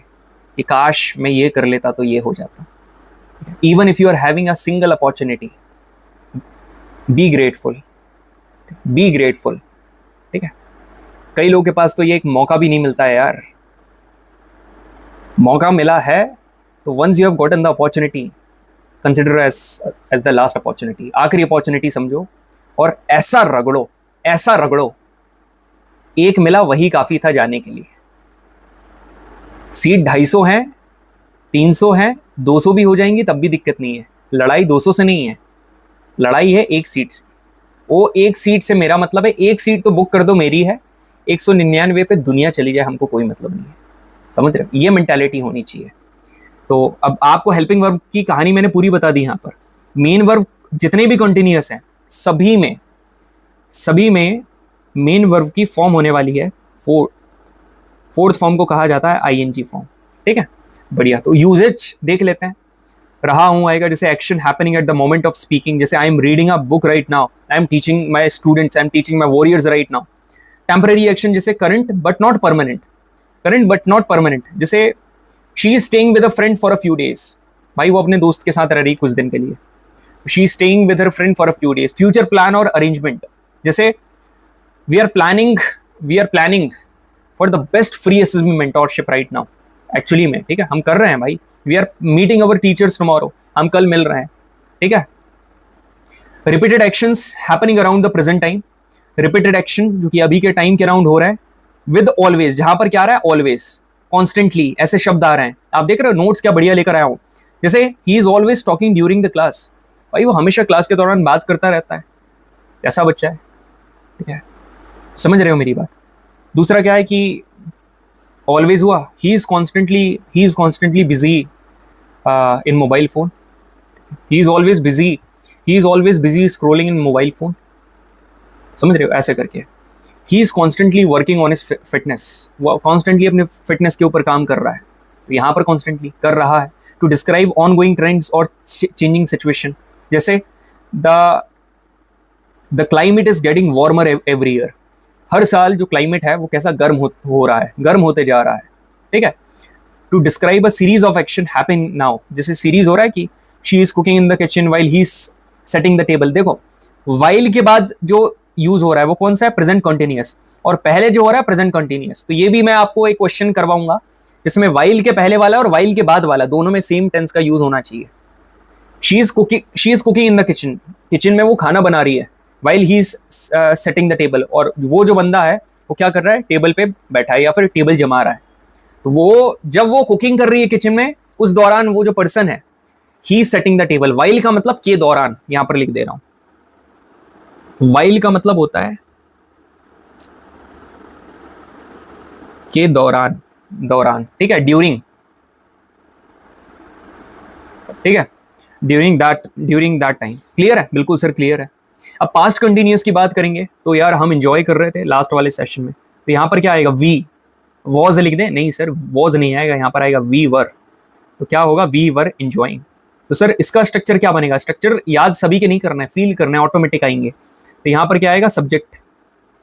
कि काश मैं ये कर लेता तो ये हो जाता। Even if you are having a single opportunity, be grateful, be grateful. ठीक है, कई लोगों के पास तो ये एक मौका भी नहीं मिलता है यार, मौका मिला है तो once you have gotten the opportunity, consider as the last opportunity, आखिरी अपॉर्चुनिटी समझो, और ऐसा रगड़ो, ऐसा रगड़ो, एक मिला वही काफी था जाने के लिए। सीट 250 है, 300 है, 200 भी हो जाएंगी तब भी दिक्कत नहीं है। लड़ाई 200 से नहीं है, लड़ाई है एक सीट से। वो एक सीट से मेरा मतलब है एक सीट तो बुक कर दो मेरी है, 199 पे दुनिया चली जाए हमको कोई मतलब नहीं है। समझ रहे हो, ये मेंटालिटी होनी चाहिए। तो अब आपको हेल्पिंग वर्ब की कहानी मैंने पूरी बता दी। यहाँ पर मेन वर्ब जितने भी कंटिन्यूअस हैं सभी में मेन वर्ब की फॉर्म होने वाली है फोर्थ फॉर्म को कहा जाता है ING फॉर्म। ठीक है, बढ़िया। तो यूजेज देख लेते हैं। रहा हूं आएगा जैसे action happening at the moment of speaking, जैसे I am reading a book right now, I am teaching my students, I am teaching my warriors right now. Temporary action जैसे current but not permanent, current but not permanent, जैसे she is staying with a friend for a few days, भाई वो अपने दोस्त के साथ रह रही कुछ दिन के लिए, she is staying with her friend for a few days. Future plan और अरेंजमेंट, जैसे we are planning for the best free assessment mentorship right now, actually में, ठीक है, हम कर रहे हैं भाई, we are meeting our teachers tomorrow, हम कल मिल रहे हैं। ठीक है, repeated actions happening around the present time, repeated action जो कि अभी के टाइम के अराउंड हो रहा है, विद ऑलवेज, जहां पर क्या आ रहा है ऑलवेज, कॉन्स्टेंटली, ऐसे शब्द आ रहे हैं। आप देख रहे हो नोट्स क्या बढ़िया लेकर आया हूं, जैसे he is always talking during the class, भाई वो हमेशा क्लास के दौरान बात करता रहता है, ऐसा बच्चा है। ठीक है, समझ रहे हो मेरी बात। दूसरा क्या है कि ऑलवेज हुआ, he is constantly busy in mobile phone, he is always busy scrolling in mobile phone, समझ रहे हो, ऐसे करके। He is constantly working on his fitness, वो कॉन्स्टेंटली अपने फिटनेस के ऊपर काम कर रहा है, तो यहाँ पर कॉन्स्टेंटली कर रहा है। To describe ongoing trends और चेंजिंग सिचुएशन, जैसे the climate is getting warmer every year, हर साल जो क्लाइमेट है वो कैसा गर्म हो रहा है, गर्म होते जा रहा है। ठीक है, to describe a series of action happening now, जैसे सीरीज हो रहा है कि she is cooking in the kitchen while he is setting the table. देखो वाइल के बाद जो यूज हो रहा है वो कौन सा है, प्रेजेंट कंटिन्यूअस, और पहले जो हो रहा है प्रेजेंट कंटिन्यूअस। तो ये भी मैं आपको एक क्वेश्चन करवाऊंगा जिसमें वाइल के पहले वाला और वाइल के बाद वाला दोनों में सेम टेंस का यूज होना चाहिए। She is cooking in the kitchen, kitchen में वो खाना बना रही है, while he is setting the table, और वो जो बंदा है वो क्या कर रहा है, टेबल पे बैठा है या फिर टेबल जमा रहा है। तो वो जब वो कुकिंग कर रही है किचन में, उस दौरान वो जो पर्सन है, ही सेटिंग द टेबल। वाइल का मतलब के दौरान, यहां पर लिख दे रहा हूं। वाइल का मतलब होता है के दौरान, दौरान, ठीक है, ड्यूरिंग, ठीक है, ड्यूरिंग दैट टाइम। क्लियर है? बिल्कुल सर क्लियर है। अब पास्ट कंटिन्यूअस की बात करेंगे तो यार हम एंजॉय कर रहे थे लास्ट वाले सेशन में, तो यहां पर क्या आएगा? वी वॉज लिख दें? नहीं सर, वॉज नहीं आएगा, यहां पर आएगा वी वर। तो क्या होगा? We were enjoying. तो सर इसका स्ट्रक्चर क्या बनेगा? स्ट्रक्चर याद सभी के नहीं करना है, फील करना है, ऑटोमेटिक आएंगे। तो यहां पर क्या आएगा? सब्जेक्ट।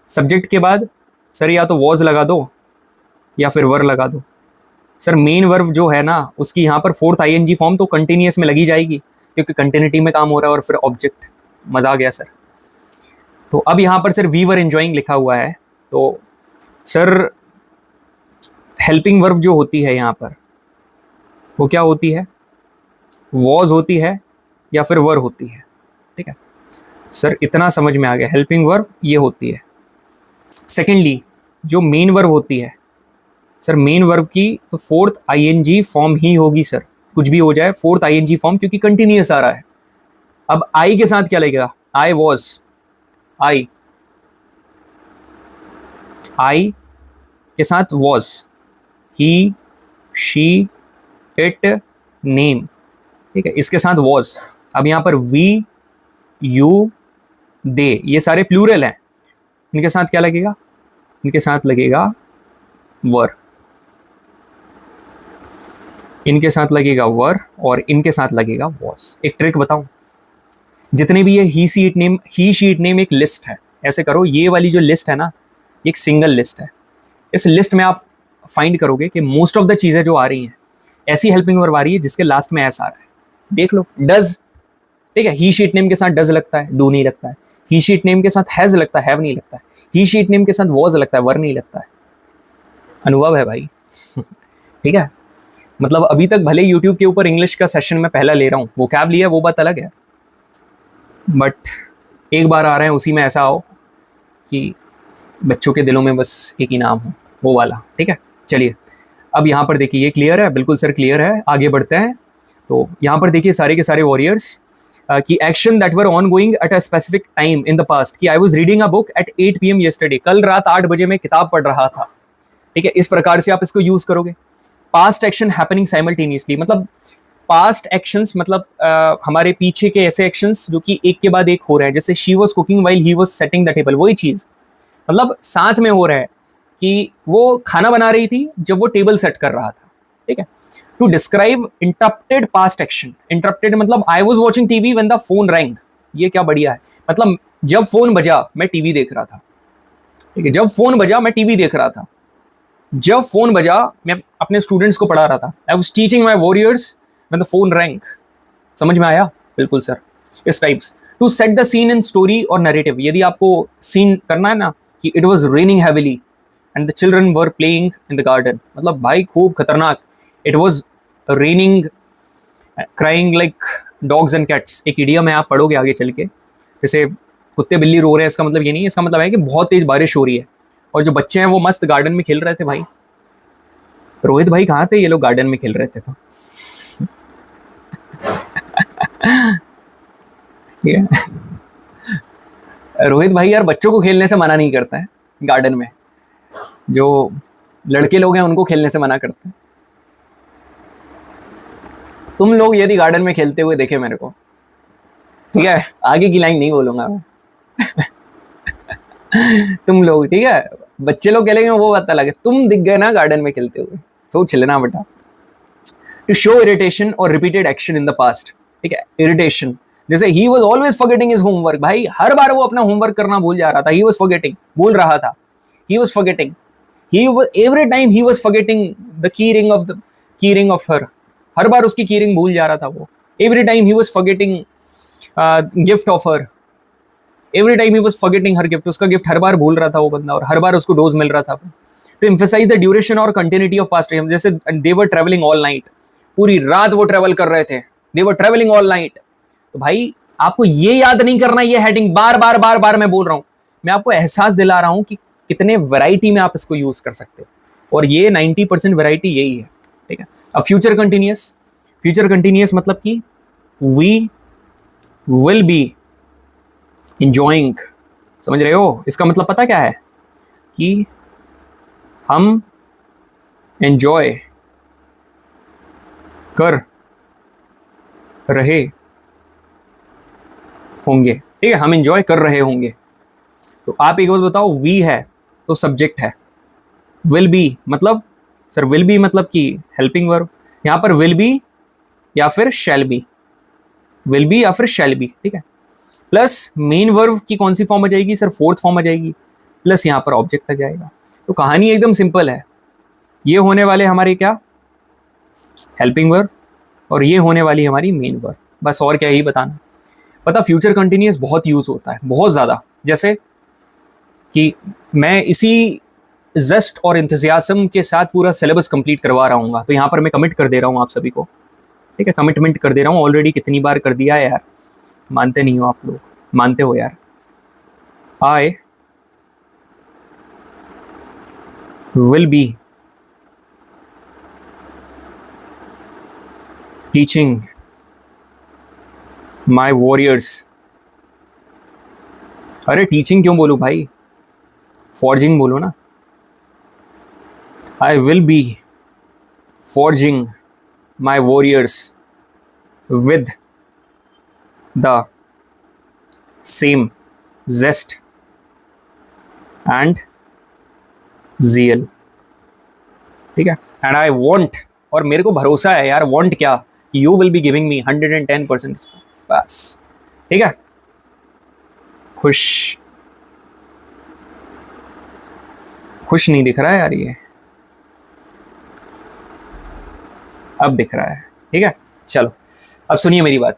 सब्जेक्ट के बाद सर या तो वॉज लगा दो या फिर वर लगा दो। सर मेन वर्ब जो है ना, उसकी यहाँ पर फोर्थ आईएनजी फॉर्म तो कंटिन्यूअस में लगी जाएगी, क्योंकि कंटिन्यूटी में काम हो रहा है, और फिर ऑब्जेक्ट। मजा आ गया सर। तो अब यहाँ पर सर वी वर एंजॉइंग लिखा हुआ है, तो सर हेल्पिंग वर्ब जो होती है यहाँ पर वो क्या होती है? वॉज होती है या फिर वर होती है? ठीक है सर, इतना समझ में आ गया। हेल्पिंग वर्ब ये होती है। सेकेंडली जो मेन वर्ब होती है सर, मेन वर्ब की तो फोर्थ आईएनजी फॉर्म ही होगी सर, कुछ भी हो जाए फोर्थ आईएनजी फॉर्म, क्योंकि कंटिन्यूअस आ रहा है। अब आई के साथ क्या लगेगा? आई वॉज, आई के साथ was, he, she, it, name, ठीक है, इसके साथ वॉज। अब यहां पर वी, यू, दे, ये सारे प्लूरल हैं, इनके साथ क्या लगेगा? इनके साथ लगेगा वर, इनके साथ लगेगा वर, और इनके साथ लगेगा वॉज। एक ट्रिक बताऊं, जितने भी ये ही शीट नेम एक लिस्ट है। ऐसे करो, ये वाली जो लिस्ट है ना, एक सिंगल लिस्ट है। इस लिस्ट में आप फाइंड करोगे कि मोस्ट ऑफ द चीजें जो आ रही हैं, ऐसी हेल्पिंग वर्ब आ रही है जिसके लास्ट में एस आ रहा है। देख लो, डज, ठीक है, ही शीट नेम के साथ डज लगता है, डू नहीं लगता है। ही शीट नेम के साथ हैज लगता है, हैव नहीं लगता है। ही शीट नेम के साथ वॉज लगता है, वर नहीं लगता है। अनुभव है भाई। ठीक है, मतलब अभी तक भले YouTube के ऊपर इंग्लिश का सेशन में पहला ले रहा हूँ, वो कैब लिया वो बात अलग है, बट एक बार आ रहे हैं उसी में ऐसा हो कि बच्चों के दिलों में बस एक ही नाम हो, वो वाला। ठीक है, चलिए अब यहाँ पर देखिए, ये क्लियर है? बिल्कुल सर क्लियर है। आगे बढ़ते हैं। तो यहाँ पर देखिए सारे के सारे वॉरियर्स की action that were ongoing at a specific time in the past, कि I was reading a book at 8 PM yesterday, कल रात 8 बजे मैं किताब पढ़ रहा था। ठीक है, इस प्रकार से आप इसको यूज करोगे। पास्ट एक्शन हैपनिंग साइमल्टेनियसली, मतलब पास्ट एक्शंस मतलब हमारे पीछे के ऐसे एक्शंस जो कि एक के बाद एक हो रहे हैं, जैसे she was cooking while he was setting the table, वही चीज मतलब साथ में हो रहा है कि वो खाना बना रही थी जब वो टेबल सेट कर रहा था। ठीक है, to describe interrupted past action, interrupted मतलब I was watching TV when the phone rang, ये क्या बढ़िया है, मतलब जब फोन बजा मैं टीवी देख रहा था। ठीक है, जब फोन बजा मैं टीवी देख रहा था, जब फोन बजा मैं अपने स्टूडेंट्स को पढ़ा रहा था। I was teaching my warriors when the phone rang. समझ में आया? बिल्कुल सर। इस types to set the scene in story और नैरेटिव, यदि आपको सीन करना है ना कि it was raining heavily and the children were playing in the garden, मतलब भाई खूब खतरनाक, it was raining crying like dogs and cats, एक इडियम है, आप पढ़ोगे आगे चल के, जैसे कुत्ते बिल्ली रो रहे हैं, इसका मतलब ये नहीं है, इसका मतलब है कि बहुत तेज बारिश हो रही है और जो बच्चे हैं वो मस्त गार्डन में खेल रहे थे। भाई रोहित भाई कहाँ थे? ये लोग गार्डन में खेल रहे थे। तो रोहित भाई यार बच्चों को खेलने से मना नहीं करता है गार्डन में, जो लड़के लोग हैं उनको खेलने से मना करते हैं। तुम लोग यदि गार्डन में खेलते हुए देखे मेरे को, ठीक है, आगे की लाइन नहीं बोलूंगा मैं। तुम लोग, ठीक है, बच्चे लोग खेलेंगे वो बात अलग है, तुम दिख गए ना गार्डन में खेलते हुए, सोच लेना बेटा। टू शो इरिटेशन और repeated action in the past, ठीक है, इरिटेशन जैसे he was always forgetting his homework, भाई हर बार वो अपना होमवर्क करना भूल जा रहा था, ही वाज फॉरगेटिंग, भूल रहा था, he was forgetting, he was every time he was forgetting the key ring of her, हर बार उसकी की रिंग भूल जा रहा था वो, every time he was forgetting gift of her, every time he was forgetting her gift, उसका गिफ्ट हर बार भूल रहा था वो बंदा, और हर बार उसको डोज मिल रहा था। टू एम्फसाइज द ड्यूरेशन और कंटिन्यूटी ऑफ पास्ट टाइम, जैसे दे वर ट्रेवलिंग ऑल नाइट, पूरी रात वो ट्रेवल कर रहे थे, दे वर ट्रेवलिंग ऑल नाइट। तो भाई आपको ये याद नहीं करना, ये हेडिंग बार बार मैं बोल रहा हूं, मैं आपको एहसास दिला रहा हूं कि कितने वैरायटी में आप इसको यूज कर सकते हो, और ये 90% वैरायटी यही है। ठीक है, अब फ्यूचर कंटिन्यूअस, फ्यूचर कंटिन्यूअस मतलब कि वी विल बी इंजॉइंग, समझ रहे हो? इसका मतलब पता क्या है कि हम एंजॉय कर रहे होंगे, ठीक है, हम एंजॉय कर रहे होंगे। तो आप एक बात बताओ, वी है तो सब्जेक्ट है, विल बी मतलब, सर विल बी मतलब कि हेल्पिंग वर्ब, यहां पर विल बी या फिर शैल बी, विल बी या फिर शैल बी, ठीक है। प्लस मेन वर्ब की कौन सी फॉर्म आ जाएगी सर? फोर्थ फॉर्म आ जाएगी, प्लस यहां पर ऑब्जेक्ट आ जाएगा। तो कहानी एकदम सिंपल है, ये होने वाले हमारे क्या, हेल्पिंग वर्ब, और ये होने वाली हमारी मेन वर्ब, बस और क्या ही बताना। पता फ्यूचर कंटिन्यूअस बहुत यूज होता है, बहुत ज्यादा, जैसे कि मैं इसी जस्ट और इंतजियाज्म के साथ पूरा सिलेबस कंप्लीट करवा रहा हूँ, तो यहाँ पर मैं कमिट कर दे रहा हूँ आप सभी को, ठीक है, कमिटमेंट कर दे रहा हूँ। ऑलरेडी कितनी बार कर दिया है यार, मानते नहीं हो आप लोग, मानते हो यार। आई will be teaching my warriors, अरे टीचिंग क्यों बोलूं भाई, फॉर्जिंग बोलो ना। आई will B forging my warriors with the same zest and zeal, ठीक है। एंड आई वॉन्ट, और मेरे को भरोसा है यार, वॉन्ट क्या, you will be giving me 110%, बस, ठीक है। खुश, खुश नहीं दिख रहा है यार ये, अब दिख रहा है, ठीक है। चलो अब सुनिए मेरी बात,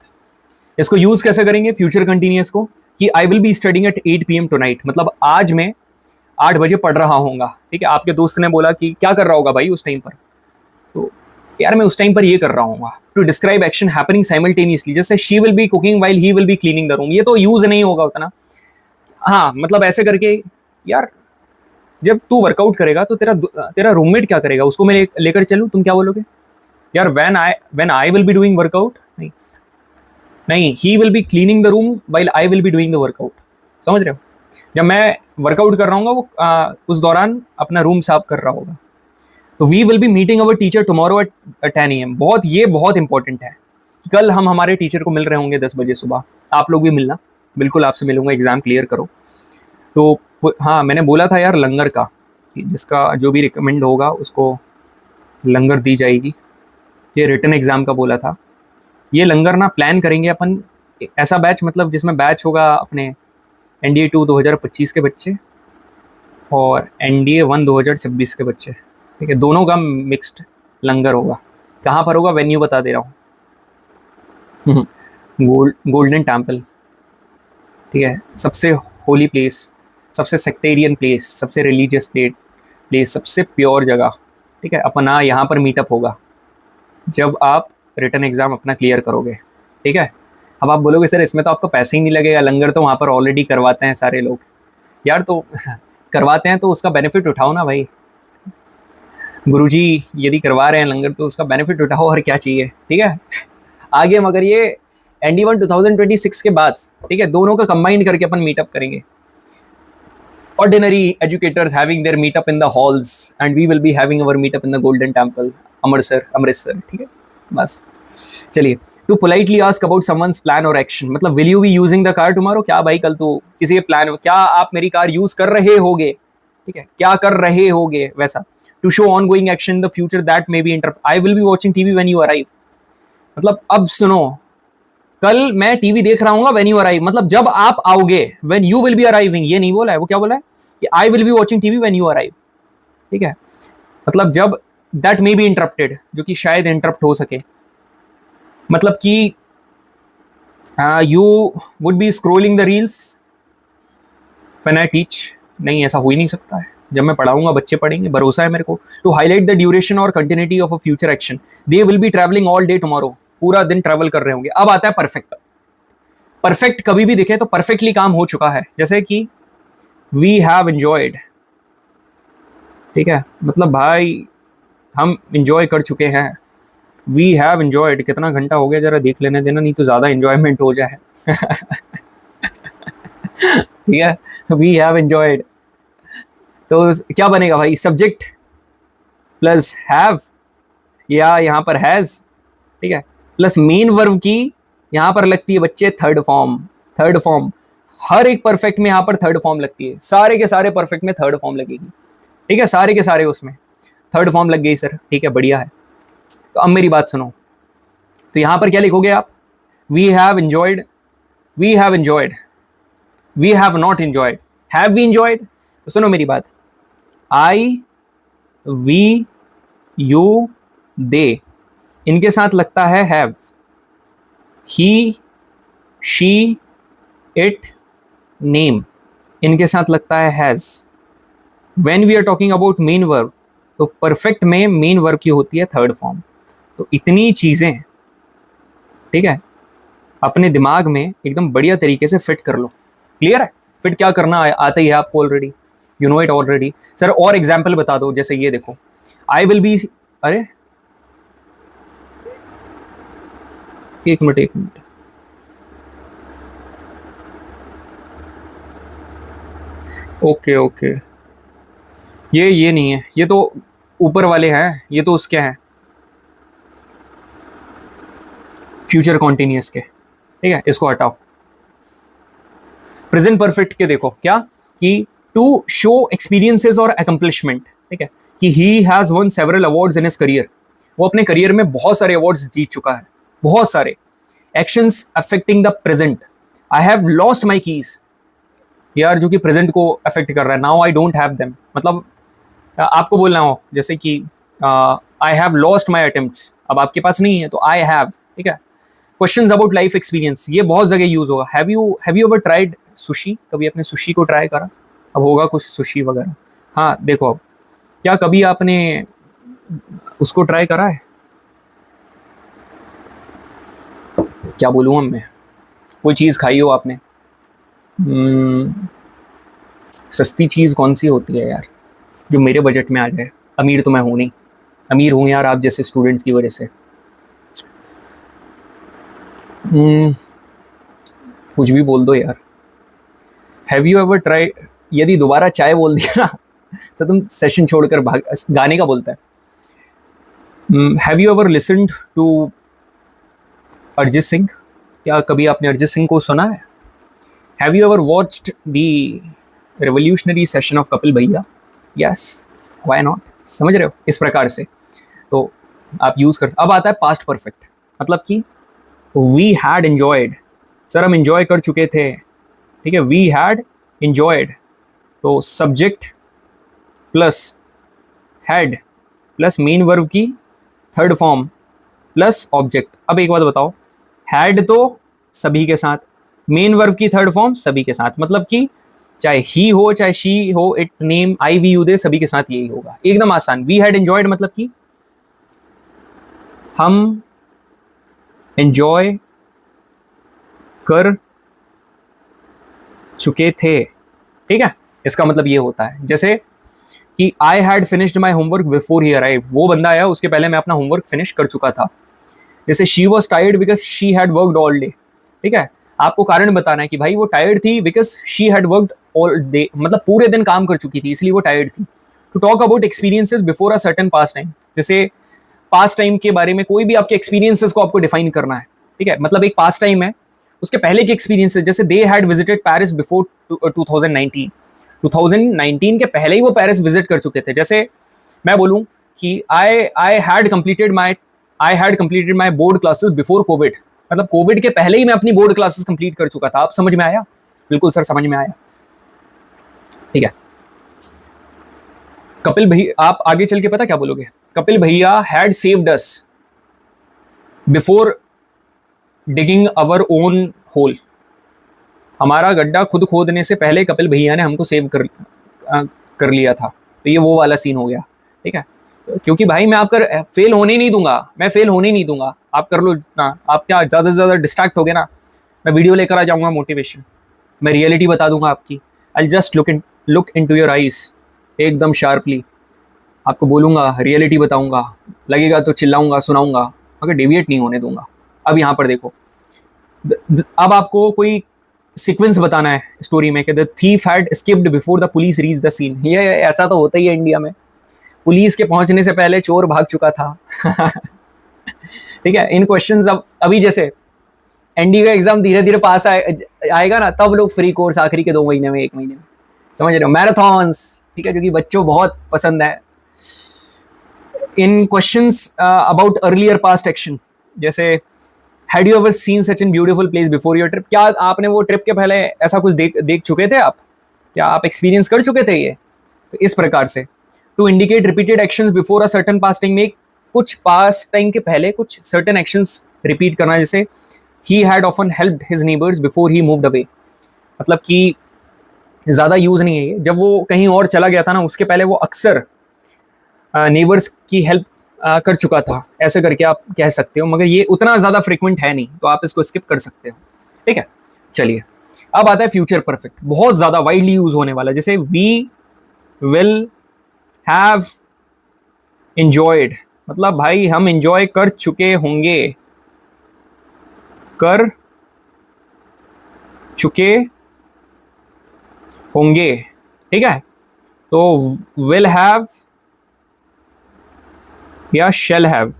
इसको यूज कैसे करेंगे फ्यूचर कंटिन्यूअस को, कि I will be studying at 8 PM tonight, मतलब आज मैं 8 बजे पढ़ रहा हूँगा, ठीक है। आपके दोस्त ने बोला कि क्या कर रहा होगा भाई उस टाइम पर, तो यार मैं उस टाइम पर ये कर रहा हूँ। To describe action happening simultaneously, जैसे she will be cooking while he will be cleaning the room, ये तो यूज नहीं होगा उतना, हाँ मतलब ऐसे करके। यार जब तू वर्कआउट करेगा तो तेरा रूममेट क्या करेगा, उसको मैं लेकर चलूँ, तुम क्या बोलोगे यार? When I will be doing workout, नहीं नहीं, ही will be cleaning the room while I will be doing the workout, समझ रहे हो? जब मैं वर्कआउट कर रहा हूँ वो उस दौरान अपना रूम साफ कर रहा होगा। तो we will be meeting our teacher tomorrow at 10 AM, ये बहुत इंपॉर्टेंट है, कल हम हमारे टीचर को मिल रहे होंगे 10 बजे सुबह, आप लोग भी मिलना, बिल्कुल आपसे मिलूंगा, एग्जाम क्लियर करो। तो हाँ मैंने बोला था यार लंगर का, कि जिसका जो भी रिकमेंड होगा उसको लंगर दी जाएगी, ये रिटन एग्जाम का बोला था। ये लंगर ना प्लान करेंगे अपन, ऐसा बैच, मतलब जिसमें बैच होगा अपने NDA 2 2025 के बच्चे और NDA 1 2026 के बच्चे, ठीक है, दोनों का मिक्स्ड लंगर होगा। कहाँ पर होगा वेन्यू बता दे रहा हूँ गोल्डन टेम्पल, ठीक है, सबसे होली प्लेस, सबसे सेक्टेरियन प्लेस, सबसे रिलीजियस प्लेस, सबसे प्योर जगह, ठीक है। अपना यहाँ पर मीटअप होगा जब आप रिटन एग्जाम अपना क्लियर करोगे, ठीक है। अब आप बोलोगे सर इसमें तो आपको पैसे ही नहीं लगेगा, लंगर तो वहाँ पर ऑलरेडी करवाते हैं सारे लोग, यार तो करवाते हैं तो उसका बेनिफिट उठाओ ना भाई, गुरुजी यदि करवा रहे हैं लंगर तो उसका बेनिफिट उठाओ, और क्या चाहिए, ठीक है। आगे मगर ये NDA 1 2026 के बाद, ठीक है, दोनों का कंबाइन करके अपन मीटअप करेंगे। Ordinary educators having their meetup in the halls and we will be having our meetup in the Golden Temple, Amritsar, ठीक है, बस। चलिए, to politely ask about someone's plan or action, मतलब will you be using the car tomorrow, क्या भाई कल तो किसी के प्लान, क्या आप मेरी कार यूज कर रहे होगे, ठीक है, क्या कर रहे होगे वैसा। to show ongoing action in the future that may be interrupt, I will be watching TV when you arrive, मतलब अब सुनो, कल मैं टीवी देख रहा हूँ when you arrive, मतलब जब आप आओगे, when you will be arriving, ये नहीं बोला है, वो क्या बोला है कि I will be watching TV when you arrive, ठीक है, मतलब जब that may be interrupted, जो कि शायद इंटरप्ट हो सके, मतलब कि you would be scrolling the reels when I teach, नहीं ऐसा हो ही नहीं सकता है, जब मैं पढ़ाऊंगा बच्चे पढ़ेंगे, भरोसा है मेरे को। to highlight the duration और continuity of a future action, they will be traveling all day tomorrow, पूरा दिन ट्रैवल कर रहे होंगे। अब आता है परफेक्ट, परफेक्ट कभी भी दिखे तो परफेक्टली काम हो चुका है, जैसे कि वी हैव एंजॉयड, ठीक है, मतलब भाई हम इंजॉय कर चुके हैं, वी हैव एंजॉयड, कितना घंटा हो गया जरा देख लेने देना, नहीं तो ज़्यादा एंजॉयमेंट हो जाए। ठीक है, वी हैव एंजॉयड, तो क्या बनेगा भाई, सब्जेक्ट प्लस हैव, या यहाँ पर हैज़, ठीक है, प्लस मेन वर्ब की यहाँ पर लगती है बच्चे थर्ड फॉर्म। थर्ड फॉर्म हर एक परफेक्ट में यहाँ पर थर्ड फॉर्म लगती है, सारे के सारे परफेक्ट में थर्ड फॉर्म लगेगी, ठीक है, सारे के सारे उसमें थर्ड फॉर्म लग गई सर, ठीक है, बढ़िया है। तो अब मेरी बात सुनो, तो यहाँ पर क्या लिखोगे आप, we have enjoyed, we have enjoyed, we have not enjoyed, have we enjoyed. तो सुनो मेरी बात, आई, वी, यू, दे, इनके साथ लगता है have, he, she, it, name, इनके साथ लगता है has. When we are talking about main verb, तो परफेक्ट में मेन वर्ब की होती है थर्ड फॉर्म। तो इतनी चीजें, ठीक है, अपने दिमाग में एकदम बढ़िया तरीके से फिट कर लो। क्लियर है, फिट क्या करना आता ही है आपको already, you know it already. Sir और एग्जाम्पल बता दो, जैसे ये देखो, आई विल बी, अरे एक मिनट, ओके, ये नहीं है, ये तो ऊपर वाले हैं, ये तो उसके हैं फ्यूचर कॉन्टिन्यूअस के, ठीक है, इसको हटाओ। प्रेजेंट परफेक्ट के देखो क्या, कि टू शो एक्सपीरियंसेस और अकम्पलिशमेंट, ठीक है, कि he has one several awards in his career, वो अपने करियर में बहुत सारे अवार्ड्स जीत चुका है, बहुत सारे। Actions affecting the present, I have lost my keys, यार जो कि प्रेजेंट को अफेक्ट कर रहा है, now I don't have them, मतलब आपको बोलना हो जैसे कि I have lost my attempts, अब आपके पास नहीं है तो आई हैव, ठीक है। क्वेश्चंस अबाउट लाइफ एक्सपीरियंस, ये बहुत जगह यूज होगा। Have you ever tried sushi, कभी आपने सुशी को ट्राई करा? अब होगा कुछ सुशी वगैरह, हाँ देखो, अब क्या कभी आपने उसको ट्राई करा है? क्या बोलूँ अब मैं, कोई चीज़ खाई हो आपने? सस्ती चीज़ कौन सी होती है यार जो मेरे बजट में आ जाए? अमीर तो मैं हूँ नहीं, अमीर हूँ यार आप जैसे स्टूडेंट्स की वजह से। कुछ भी बोल दो यार। हैव यू एवर ट्राई, यदि दोबारा चाय बोल दिया ना तो तुम सेशन छोड़कर भाग, गाने का बोलता है। Have you ever listened to Arijit Singh, क्या कभी आपने अरिजीत सिंह को सुना है? Have you ever watched the revolutionary session of Kapil भैया? यस, व्हाई नॉट, समझ रहे हो, इस प्रकार से तो आप यूज कर। अब आता है पास्ट परफेक्ट, मतलब कि वी हैड एंजॉयड, सर हम एंजॉय कर चुके थे, ठीक है, वी हैड एंजॉयड, तो subject plus had plus main verb की थर्ड फॉर्म प्लस ऑब्जेक्ट। अब एक बात बताओ, हैड तो सभी के साथ, मेन वर्ब की थर्ड फॉर्म सभी के साथ, मतलब कि चाहे ही हो चाहे शी हो, it, name, I, we, you, they, सभी के साथ यही होगा, एकदम आसान। वी हैड एंजॉयड मतलब कि हम एंजॉय कर चुके थे, ठीक है, इसका मतलब ये होता है। जैसे कि I had finished my homework before he arrived, वो बंदा आया उसके पहले मैं अपना होमवर्क फिनिश कर चुका था। जैसे she was tired because she had worked all day, ठीक है, आपको कारण बताना है कि भाई वो टायर्ड थी because she had worked all day, मतलब पूरे दिन काम कर चुकी थी इसलिए वो टायर्ड थी। To talk about experiences before a certain past time, जैसे पास्ट टाइम के बारे में कोई भी आपके एक्सपीरियंसेस को आपको डिफाइन करना है, ठीक है, मतलब एक पास्ट टाइम है उसके पहले के एक्सपीरियंसेस, जैसे they had visited Paris before 2019, 2019 के पहले ही वो पेरिस विजिट कर चुके थे। जैसे मैं बोलूं कि I had completed my board classes before Covid, मतलब कोविड के पहले ही मैं अपनी बोर्ड क्लासेस कंप्लीट कर चुका था। आप समझ में आया? बिल्कुल सर समझ में आया, ठीक है। कपिल भैया, आप आगे चल के पता क्या बोलोगे, कपिल भैया had saved us before digging our own hole, हमारा गड्ढा खुद खोदने से पहले कपिल भैया ने हमको सेव कर लिया था। तो ये वो वाला सीन हो गया, ठीक है, क्योंकि भाई मैं आपका फेल होने नहीं दूंगा, मैं फेल होने नहीं दूंगा, आप कर लो जितना, आप क्या ज़्यादा से ज़्यादा डिस्ट्रैक्ट हो गए ना, मैं वीडियो लेकर आ जाऊंगा मोटिवेशन, मैं रियलिटी बता दूंगा आपकी, I just look into your eyes एकदम शार्पली, आपको बोलूंगा, रियलिटी बताऊंगा, लगेगा तो चिल्लाऊंगा, सुनाऊंगा, मगर डेविएट नहीं होने दूंगा। अब यहाँ पर देखो, अब आपको कोई सीक्वेंस बताना है स्टोरी में कि the thief had escaped before the police reach the scene. ये ऐसा तो होता ही है इंडिया में, पुलिस के पहुंचने से पहले चोर भाग चुका था। ठीक है, इन क्वेश्चंस अब अभी जैसे एनडी का एग्जाम धीरे धीरे पास आएगा ना, तब लोग फ्री कोर्स आखिरी के 2 महीने में, 1 महीने में, समझ रहे हो, मैराथन्स, ठीक है, जो कि बच्चों बहुत पसंद है। In questions about earlier past action, जैसे had you ever seen such an beautiful place before your trip, क्या आपने वो ट्रिप के पहले ऐसा कुछ देख चुके थे आप, क्या आप एक्सपीरियंस कर चुके थे ये, तो इस प्रकार से। To indicate repeated actions before a certain past time, में कुछ पास्ट टाइम के पहले कुछ सर्टेन एक्शंस रिपीट करना, जैसे he had often helped his neighbours before he moved away, मतलब कि ज़्यादा यूज़ नहीं है ये, जब वो कहीं और चला गया था ना, उसके पहले वो अक्सर नेबर्स की हेल्प कर चुका था, ऐसे करके आप कह सकते हो, मगर ये उतना ज़्यादा फ्रिक्वेंट है नहीं, तो आप इसको स्किप कर सकते हो। ठीक है, चलिए अब आता है फ्यूचर परफेक्ट, बहुत ज़्यादा वाइडली यूज होने वाला, जैसे वी विल हैव इंजॉयड, मतलब भाई हम इंजॉय कर चुके होंगे, कर चुके होंगे। ठीक है, तो विल हैव या शेल हैव,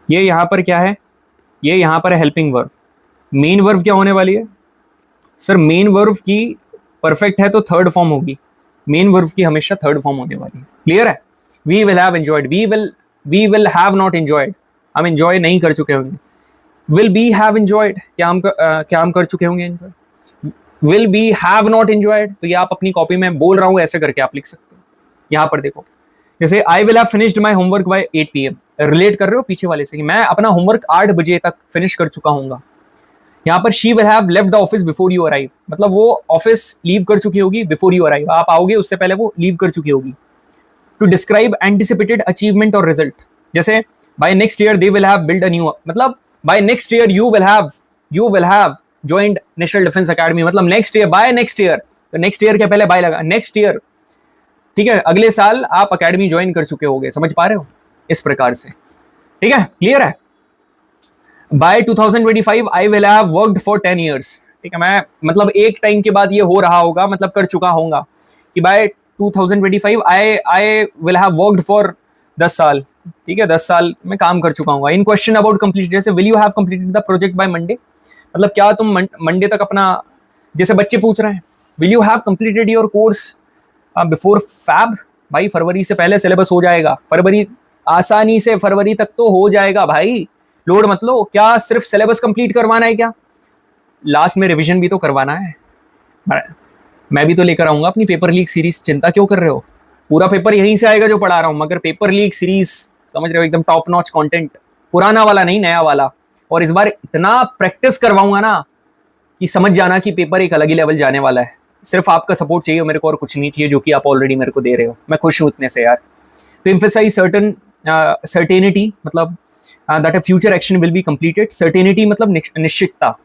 ये यहां पर क्या है, ये यहां पर है हेल्पिंग वर्ब। मेन वर्ब क्या होने वाली है सर, मेन वर्ब की परफेक्ट है तो थर्ड फॉर्म होगी, मेन वर्ब की हमेशा थर्ड फॉर्म होने वाली है। क्लियर है, we will have enjoyed, we will have not enjoyed, हम एंजॉय नहीं कर चुके होंगे। विल बी हैव एंजॉयड, क्या हम कर चुके होंगे enjoy. Will be have not enjoyed, तो ये आप अपनी कॉपी में बोल रहा हूं ऐसे करके आप लिख सकते हो। यहां पर देखो, जैसे I will have finished my homework by 8 PM, relate कर रहे हो पीछे वाले से कि मैं अपना होमवर्क 8 बजे तक फिनिश कर चुका हूंगा। यहाँ पर she will have left the office before you arrive, मतलब वो ऑफिस लीव कर चुकी होगी बिफोर यू अराइव, आप आओगे उससे पहले वो लीव कर चुकी होगी। टू डिस्क्राइब एंटिसिपेटेड अचीवमेंट और रिजल्ट, जैसे by next year they will have build a new, मतलब by next year you will have joined National Defence Academy, मतलब next year, by next year, तो नेक्स्ट ईयर के पहले बाय लगा, नेक्स्ट ईयर, ठीक है, अगले साल आप अकेडमी ज्वाइन कर चुके होगे, समझ पा रहे हो, इस प्रकार से। ठीक है, क्लियर है। By 2025 I will have worked for 10 years, ठीक है, मैं मतलब एक टाइम के बाद ये हो रहा होगा, मतलब कर चुका होगा कि by 2025 I will have worked for 10 साल, ठीक है, 10 साल में काम कर चुका हूँ। इन क्वेश्चन अबाउट कंप्लीट, जैसे will you have completed the project by Monday, मतलब क्या तुम मंडे तक अपना, जैसे बच्चे पूछ रहे हैं will you have completed your course before Feb, भाई फरवरी से पहले सिलेबस हो जाएगा, फरवरी आसानी से फरवरी तक तो हो जाएगा भाई, लोड मत लो। क्या सिर्फ सिलेबस कंप्लीट करवाना है क्या, लास्ट में रिवीजन भी तो करवाना है। मैं भी तो लेकर आऊंगा अपनी पेपर लीक सीरीज, चिंता क्यों कर रहे हो, पूरा पेपर यहीं से आएगा जो पढ़ा रहा हूं, मगर पेपर लीक सीरीज समझ रहे हो, एकदम टॉप नॉच कंटेंट, पुराना वाला नहीं, नया वाला। और इस बार इतना प्रैक्टिस करवाऊंगा ना कि समझ जाना कि पेपर एक अलग ही लेवल जाने वाला है। सिर्फ आपका सपोर्ट चाहिए मेरे को और कुछ नहीं चाहिए, जो कि आप ऑलरेडी मेरे को दे रहे हो, मैं खुश हूं इतने से यार। तो एम्फसाइज सर्टेनिटी, मतलब that a future action will be completed. Certainty मतलब निश्चितता,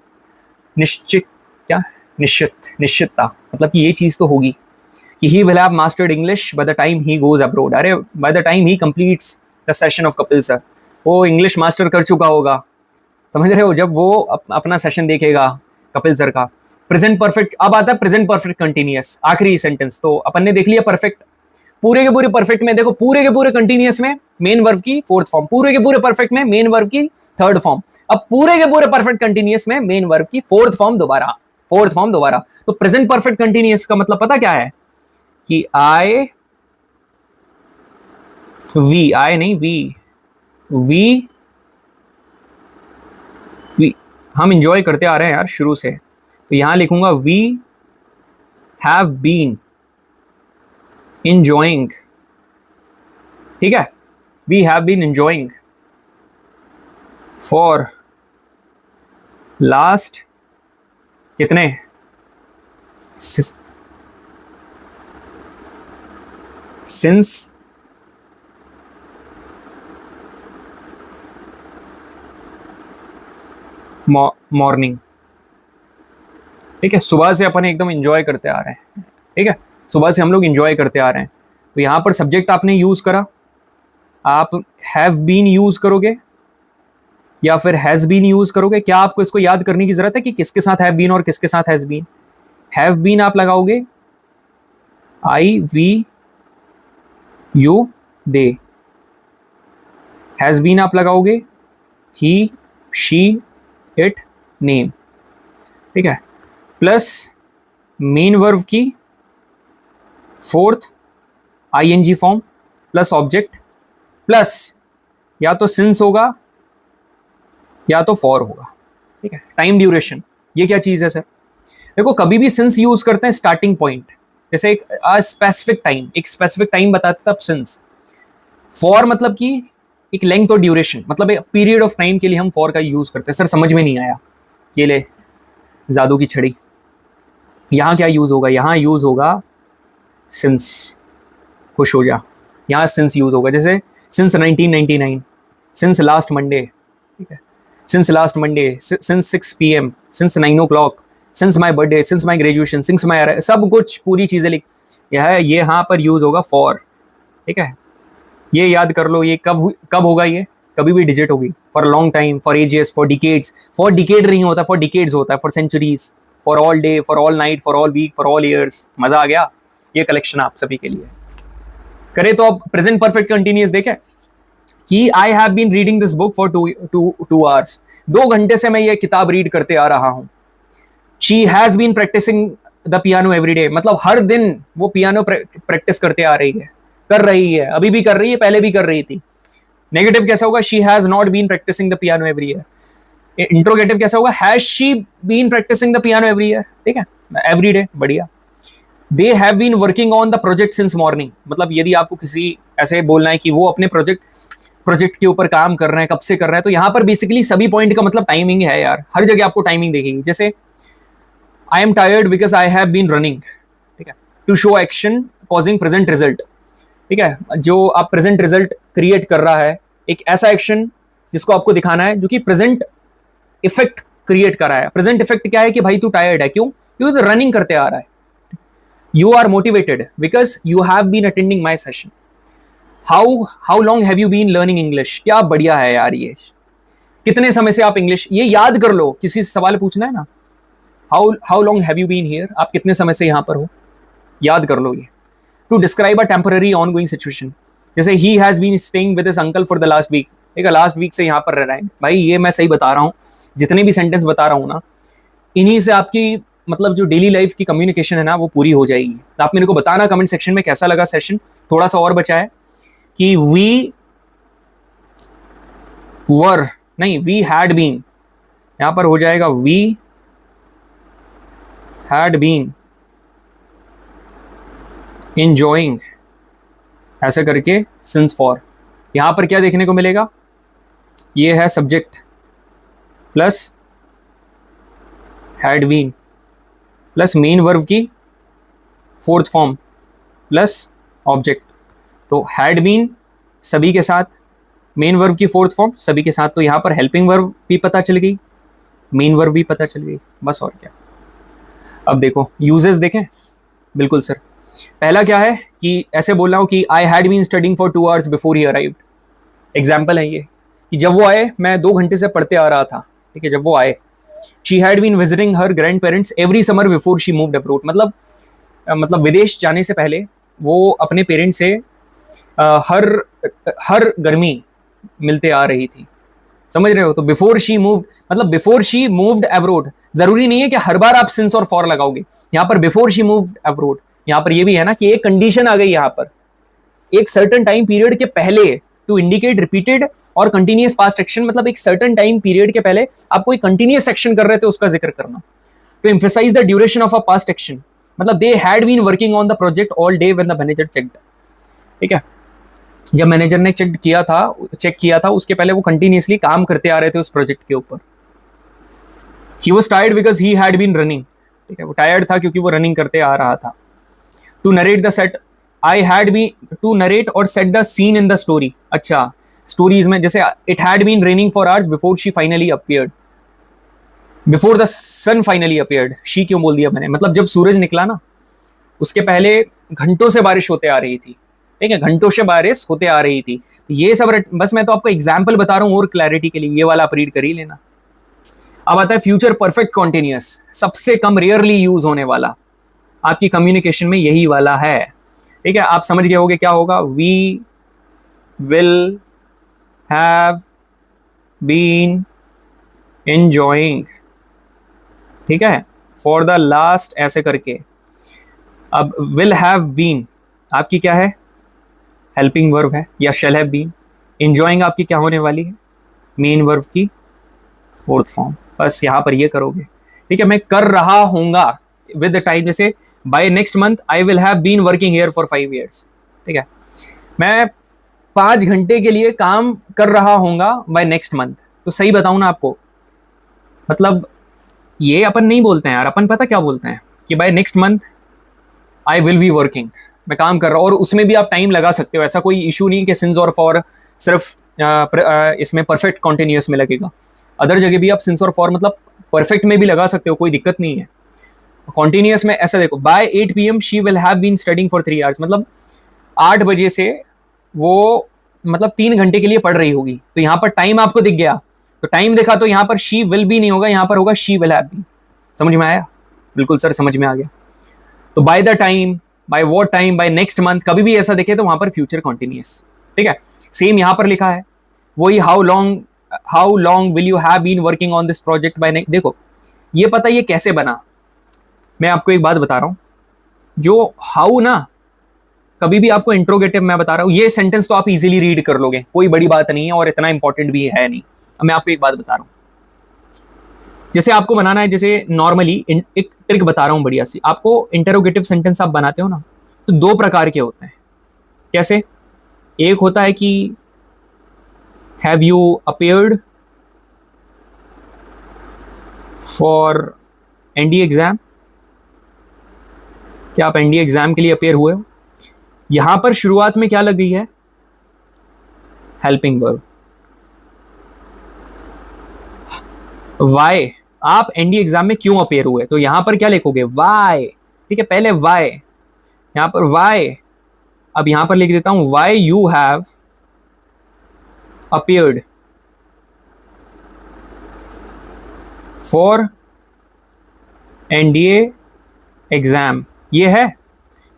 निश्चितता, मतलब कि ये चीज तो होगी कि he will have mastered English by the time he goes abroad, अरे by the time he completes the session of Kapil sir, वो इंग्लिश मास्टर कर चुका होगा, समझ रहे हो, जब वो अपना सेशन देखेगा कपिल सर का। प्रेजेंट परफेक्ट, अब आता है प्रेजेंट परफेक्ट कंटिन्यूअस, आखिरी सेंटेंस। तो अपन ने देख लिया परफेक्ट, पूरे के पूरे परफेक्ट में देखो, पूरे के पूरे कंटिन्यूअस में मेन वर्ब की फोर्थ फॉर्म, पूरे के पूरे परफेक्ट में मेन वर्ब की थर्ड फॉर्म, अब पूरे के पूरे परफेक्ट कंटिन्यूअस में मेन वर्ब की फोर्थ फॉर्म दोबारा। तो प्रेजेंट परफेक्ट कंटिन्यूअस का मतलब पता क्या है कि वी हम इंजॉय करते आ रहे हैं यार शुरू से, तो यहां लिखूंगा वी हैव बीन enjoying, ठीक है, we have been enjoying for last कितने सिंस मॉर्निंग, ठीक है, सुबह से अपन एकदम एंजॉय करते आ रहे हैं, ठीक है, सुबह से हम लोग एंजॉय करते आ रहे हैं। तो यहां पर सब्जेक्ट आपने यूज करा, आप हैव बीन यूज करोगे, या फिर हैज बीन यूज करोगे? क्या आपको इसको याद करने की जरूरत है कि किसके साथ हैव बीन और किसके साथ हैज बीन? हैव बीन आप लगाओगे I we you they, has been आप लगाओगे ही शी इट नेम, ठीक है, प्लस मेन वर्ब की fourth ING form plus object plus या तो सिंस होगा या तो फॉर होगा, ठीक है। टाइम ड्यूरेशन, ये क्या चीज है सर? देखो कभी भी सिंस यूज करते हैं स्टार्टिंग पॉइंट, जैसे एक स्पेसिफिक टाइम, एक स्पेसिफक टाइम बताते तब सिंस। फॉर मतलब कि एक लेंथ और ड्यूरेशन, मतलब एक पीरियड ऑफ टाइम के लिए हम फॉर का यूज करते हैं। सर समझ में नहीं आया, ये ले जादू की छड़ी, यहाँ क्या यूज होगा? यहाँ यूज होगा सिंस, खुश हो जा, यहाँ सिंस यूज होगा। जैसे सिंस 1999, सिंस लास्ट मंडे, ठीक है, since last Monday, since 6 PM, since 9 o'clock, since my birthday, since my graduation, since my, सब कुछ पूरी चीजें लिख, यह है, ये यहाँ पर यूज होगा फॉर, ठीक है। ये याद कर लो, ये कब होगा? ये कभी भी डिजिट होगी। For long time, for ages, for decades. For decade नहीं होता, फॉर डिकेड्स होता है, for centuries, for all day, for all night, for all week, for all years. मजा आ गया? ये कलेक्शन आप सभी के लिए करे। तो अब प्रेजेंट परफेक्ट कंटिन्यूअस देखें कि I have been reading this book for 2 hours, 2 घंटे से मैं ये किताब रीड करते आ रहा हूं। She has been practicing the piano every day, मतलब हर दिन वो पियानो प्रैक्टिस करते आ रही है, कर रही है, अभी भी कर रही है, पहले भी कर रही थी। नेगेटिव कैसा होगा? She has not been practicing the piano every year. Interrogative कैसा होगा? Has she been practicing the piano every year, ठीक है, एवरी डे, बढ़िया। They have been working on the project since morning, मतलब यदि आपको किसी ऐसे बोलना है कि वो अपने प्रोजेक्ट के ऊपर काम कर रहे हैं, कब से कर रहे हैं, तो यहां पर बेसिकली सभी पॉइंट का मतलब टाइमिंग है यार, हर जगह आपको टाइमिंग देखेगी। जैसे I am tired because I have been running, ठीक है, to show action causing present result, ठीक है, जो आप प्रेजेंट रिजल्ट क्रिएट कर रहा है, एक ऐसा एक्शन जिसको आपको दिखाना है जो कि प्रेजेंट इफेक्ट क्रिएट कर रहा है। प्रेजेंट इफेक्ट क्या है कि भाई तू टायर्ड है, क्यों? क्योंकि तो रनिंग करते आ रहा है। You are motivated because you have been attending my session. How long have you been learning English? क्या बढ़िया है यार ये, कितने समय से आप इंग्लिश, ये याद कर लो, किसी से सवाल पूछना है ना, how long have you been here, आप कितने समय से यहां पर हो, याद कर लो ये। To describe a temporary ongoing situation, जैसे ही has been staying with his uncle for the last week, ठीक है, लास्ट वीक से यहां पर रह रहा है। भाई ये मैं सही बता रहा हूं, जितने भी सेंटेंस बता रहा हूं ना, इन्हीं से आपकी मतलब जो डेली लाइफ की कम्युनिकेशन है ना वो पूरी हो जाएगी। तो आप मेरे को बताना कमेंट सेक्शन में कैसा लगा सेशन। थोड़ा सा और बचा है कि वी हैड बीन, यहां पर हो जाएगा वी हैड बीन enjoying, ऐसे करके since for। यहां पर क्या देखने को मिलेगा? ये है subject plus had been plus main verb की फोर्थ फॉर्म प्लस ऑब्जेक्ट। तो हैड बीन सभी के साथ, मेन वर्ब की फोर्थ फॉर्म सभी के साथ, तो यहां पर हेल्पिंग वर्ब भी पता चल गई, मेन वर्ब भी पता चल गई, बस और क्या। अब देखो यूजेस देखें। बिल्कुल सर, पहला क्या है कि ऐसे बोल रहा हूं कि I had been studying for 2 hours before he arrived. Example है ये कि जब वो आए मैं 2 घंटे से पढ़ते आ रहा था, ठीक है, जब वो आए। She had been visiting her grand parents every summer before she moved abroad, मतलब विदेश जाने से पहले वो अपने पेरेंट्स से हर गर्मी मिलते आ रही थी, समझ रहे हो? तो बिफोर शी मूव, मतलब बिफोर शी मूव्ड अब्रॉड। जरूरी नहीं है कि हर बार आप सिंस और फॉर लगाओगे, यहाँ पर बिफोर शी मूव्ड अब्रॉड। यहाँ पर ये भी है ना कि एक कंडीशन आ गई यहाँ पर, एक सर्टेन टाइम पीरियड के पहले, टू इंडिकेट रिपीटेड और कंटिन्यूअस पास्ट एक्शन, मतलब एक सर्टेन टाइम पीरियड के पहले आप कोई कंटिन्यूअस एक्शन कर रहे थे उसका जिक्र करना। To emphasize the duration of a past action, मतलब they had been working on the project all day when the manager checked, ठीक है, जब मैनेजर ने चेक किया था उसके पहले वो कंटिन्यूअसली काम करते आ रहे थे उस प्रोजेक्ट के ऊपर। He was tired because he had been running, ठीक है, वो टायर्ड था क्योंकि वो रनिंग करते आ रहा था। To narrate the set, I had been, to narrate और set the scene in the story. अच्छा, स्टोरीज में जैसे it had been raining for hours before she finally appeared, before the sun finally appeared. She क्यों बोल दिया मैंने? मतलब जब सूरज निकला ना उसके पहले घंटों से बारिश होते आ रही थी, ठीक है, घंटों से बारिश होते आ रही थी। ये सब बस मैं तो आपको एग्जाम्पल बता रहा हूँ और क्लैरिटी के लिए, ये वाला आप रीड कर ही लेना। अब आता है फ्यूचर परफेक्ट कॉन्टिन्यूअस, सबसे कम रेयरली यूज होने वाला आपकी कम्युनिकेशन में यही वाला है। ठीक है, आप समझ गए होगे क्या होगा, we will have been enjoying, ठीक है, फॉर द लास्ट ऐसे करके। अब विल हैव बीन आपकी क्या है, हेल्पिंग वर्ब है या शैल हैव बीन। एंजॉइंग आपकी क्या होने वाली है, मेन वर्ब की फोर्थ फॉर्म। बस यहां पर ये करोगे। ठीक है, मैं कर रहा हूंगा विद द टाइम, जैसे by next month I will have been working here for 5 years। ठीक है, मैं 5 घंटे के लिए काम कर रहा हूंगा बाय नेक्स्ट मंथ। तो सही बताऊं ना आपको, मतलब ये अपन नहीं बोलते हैं यार, अपन पता क्या बोलते हैं कि by next month I will be working, मैं काम कर रहा हूं। और उसमें भी आप टाइम लगा सकते हो, ऐसा कोई इशू नहीं कि सिंस और फॉर सिर्फ इसमें परफेक्ट कॉन्टिन्यूअस में लगेगा। अदर जगह भी आप सिंस और फॉर मतलब परफेक्ट में भी लगा सकते हो, कोई दिक्कत नहीं है। कॉन्टिन्यूअस में ऐसा देखो, by 8 PM she will have been studying for 3 hours, मतलब 8 बजे से वो मतलब 3 घंटे के लिए पढ़ रही होगी। तो यहाँ पर टाइम आपको दिख गया, तो टाइम देखा तो यहाँ पर शी विल बी नहीं होगा, यहाँ पर होगा शी विल हैव बीन। समझ में आया? बिल्कुल सर, समझ में आ गया। तो by the time, by what time, by next month, कभी भी ऐसा देखे तो वहां पर फ्यूचर कॉन्टिन्यूअस। ठीक है, सेम यहां पर लिखा है वही, how long will you have been working on this project by next. देखो ये पता ये कैसे बना, मैं आपको एक बात बता रहा हूं, जो हाउ ना कभी भी आपको इंट्रोगेटिव मैं बता रहा हूं, ये सेंटेंस तो आप इजीली रीड कर लोगे, कोई बड़ी बात नहीं है और इतना इंपॉर्टेंट भी है नहीं। अब मैं आपको एक बात बता रहा हूं, जैसे आपको बनाना है, जैसे नॉर्मली एक ट्रिक बता रहा हूं बढ़िया सी, आपको इंटरोगेटिव सेंटेंस आप बनाते हो ना, तो 2 प्रकार के होते हैं। कैसे? एक होता है कि have you appeared for NDA exam, क्या आप एनडीए एग्जाम के लिए अपीयर हुए हो? यहां पर शुरुआत में क्या लग गई है, हेल्पिंग वर्ब। वाई, आप एनडीए एग्जाम में क्यों अपीयर हुए, तो यहां पर क्या लिखोगे, वाई। ठीक है, पहले वाई, यहां पर वाई। अब यहां पर लिख देता हूं, why you have appeared for NDA exam. ये है,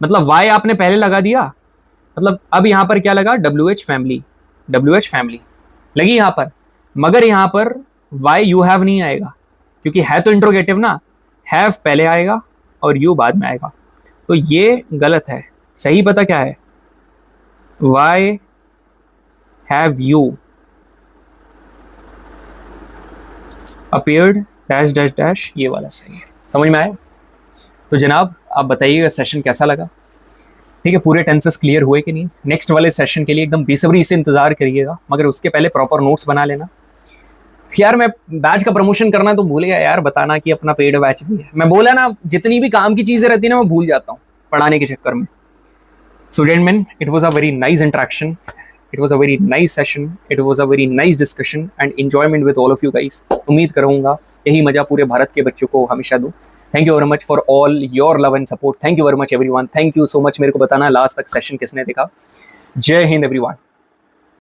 मतलब वाई आपने पहले लगा दिया, मतलब अब यहां पर क्या लगा, WH फैमिली लगी यहां पर, मगर यहां पर वाई यू हैव नहीं आएगा, क्योंकि है तो इंट्रोगेटिव ना, हैव पहले आएगा और यू बाद में आएगा। तो ये गलत है, सही पता क्या है, why have you appeared dash dash dash, ये वाला सही है। समझ में आया? तो जनाब आप बताइएगा सेशन कैसा लगा। ठीक है, पूरे टेंसेस क्लियर हुए कि नहीं? नेक्स्ट वाले सेशन के लिए एकदम बेसब्री से इंतजार करिएगा, मगर उसके पहले प्रॉपर नोट्स बना लेना। यार मैं बैच का प्रमोशन करना तो भूल गया यार बताना कि अपना पेड बैच भी है। मैं बोला ना, जितनी भी काम की चीजें रहती है ना मैं भूल जाता हूँ पढ़ाने के चक्कर में। So gentleman, it was a very nice interaction, it was a very nice session, it was a very nice discussion and enjoyment with all of you guys. उम्मीद करूंगा यही मजा पूरे भारत के बच्चों को हमेशा दूं। Thank you very much for all your love and support. Thank you very much everyone, thank you so much. मेरे को बताना लास्ट तक सेशन किसने देखा। जय हिंद एवरीवन।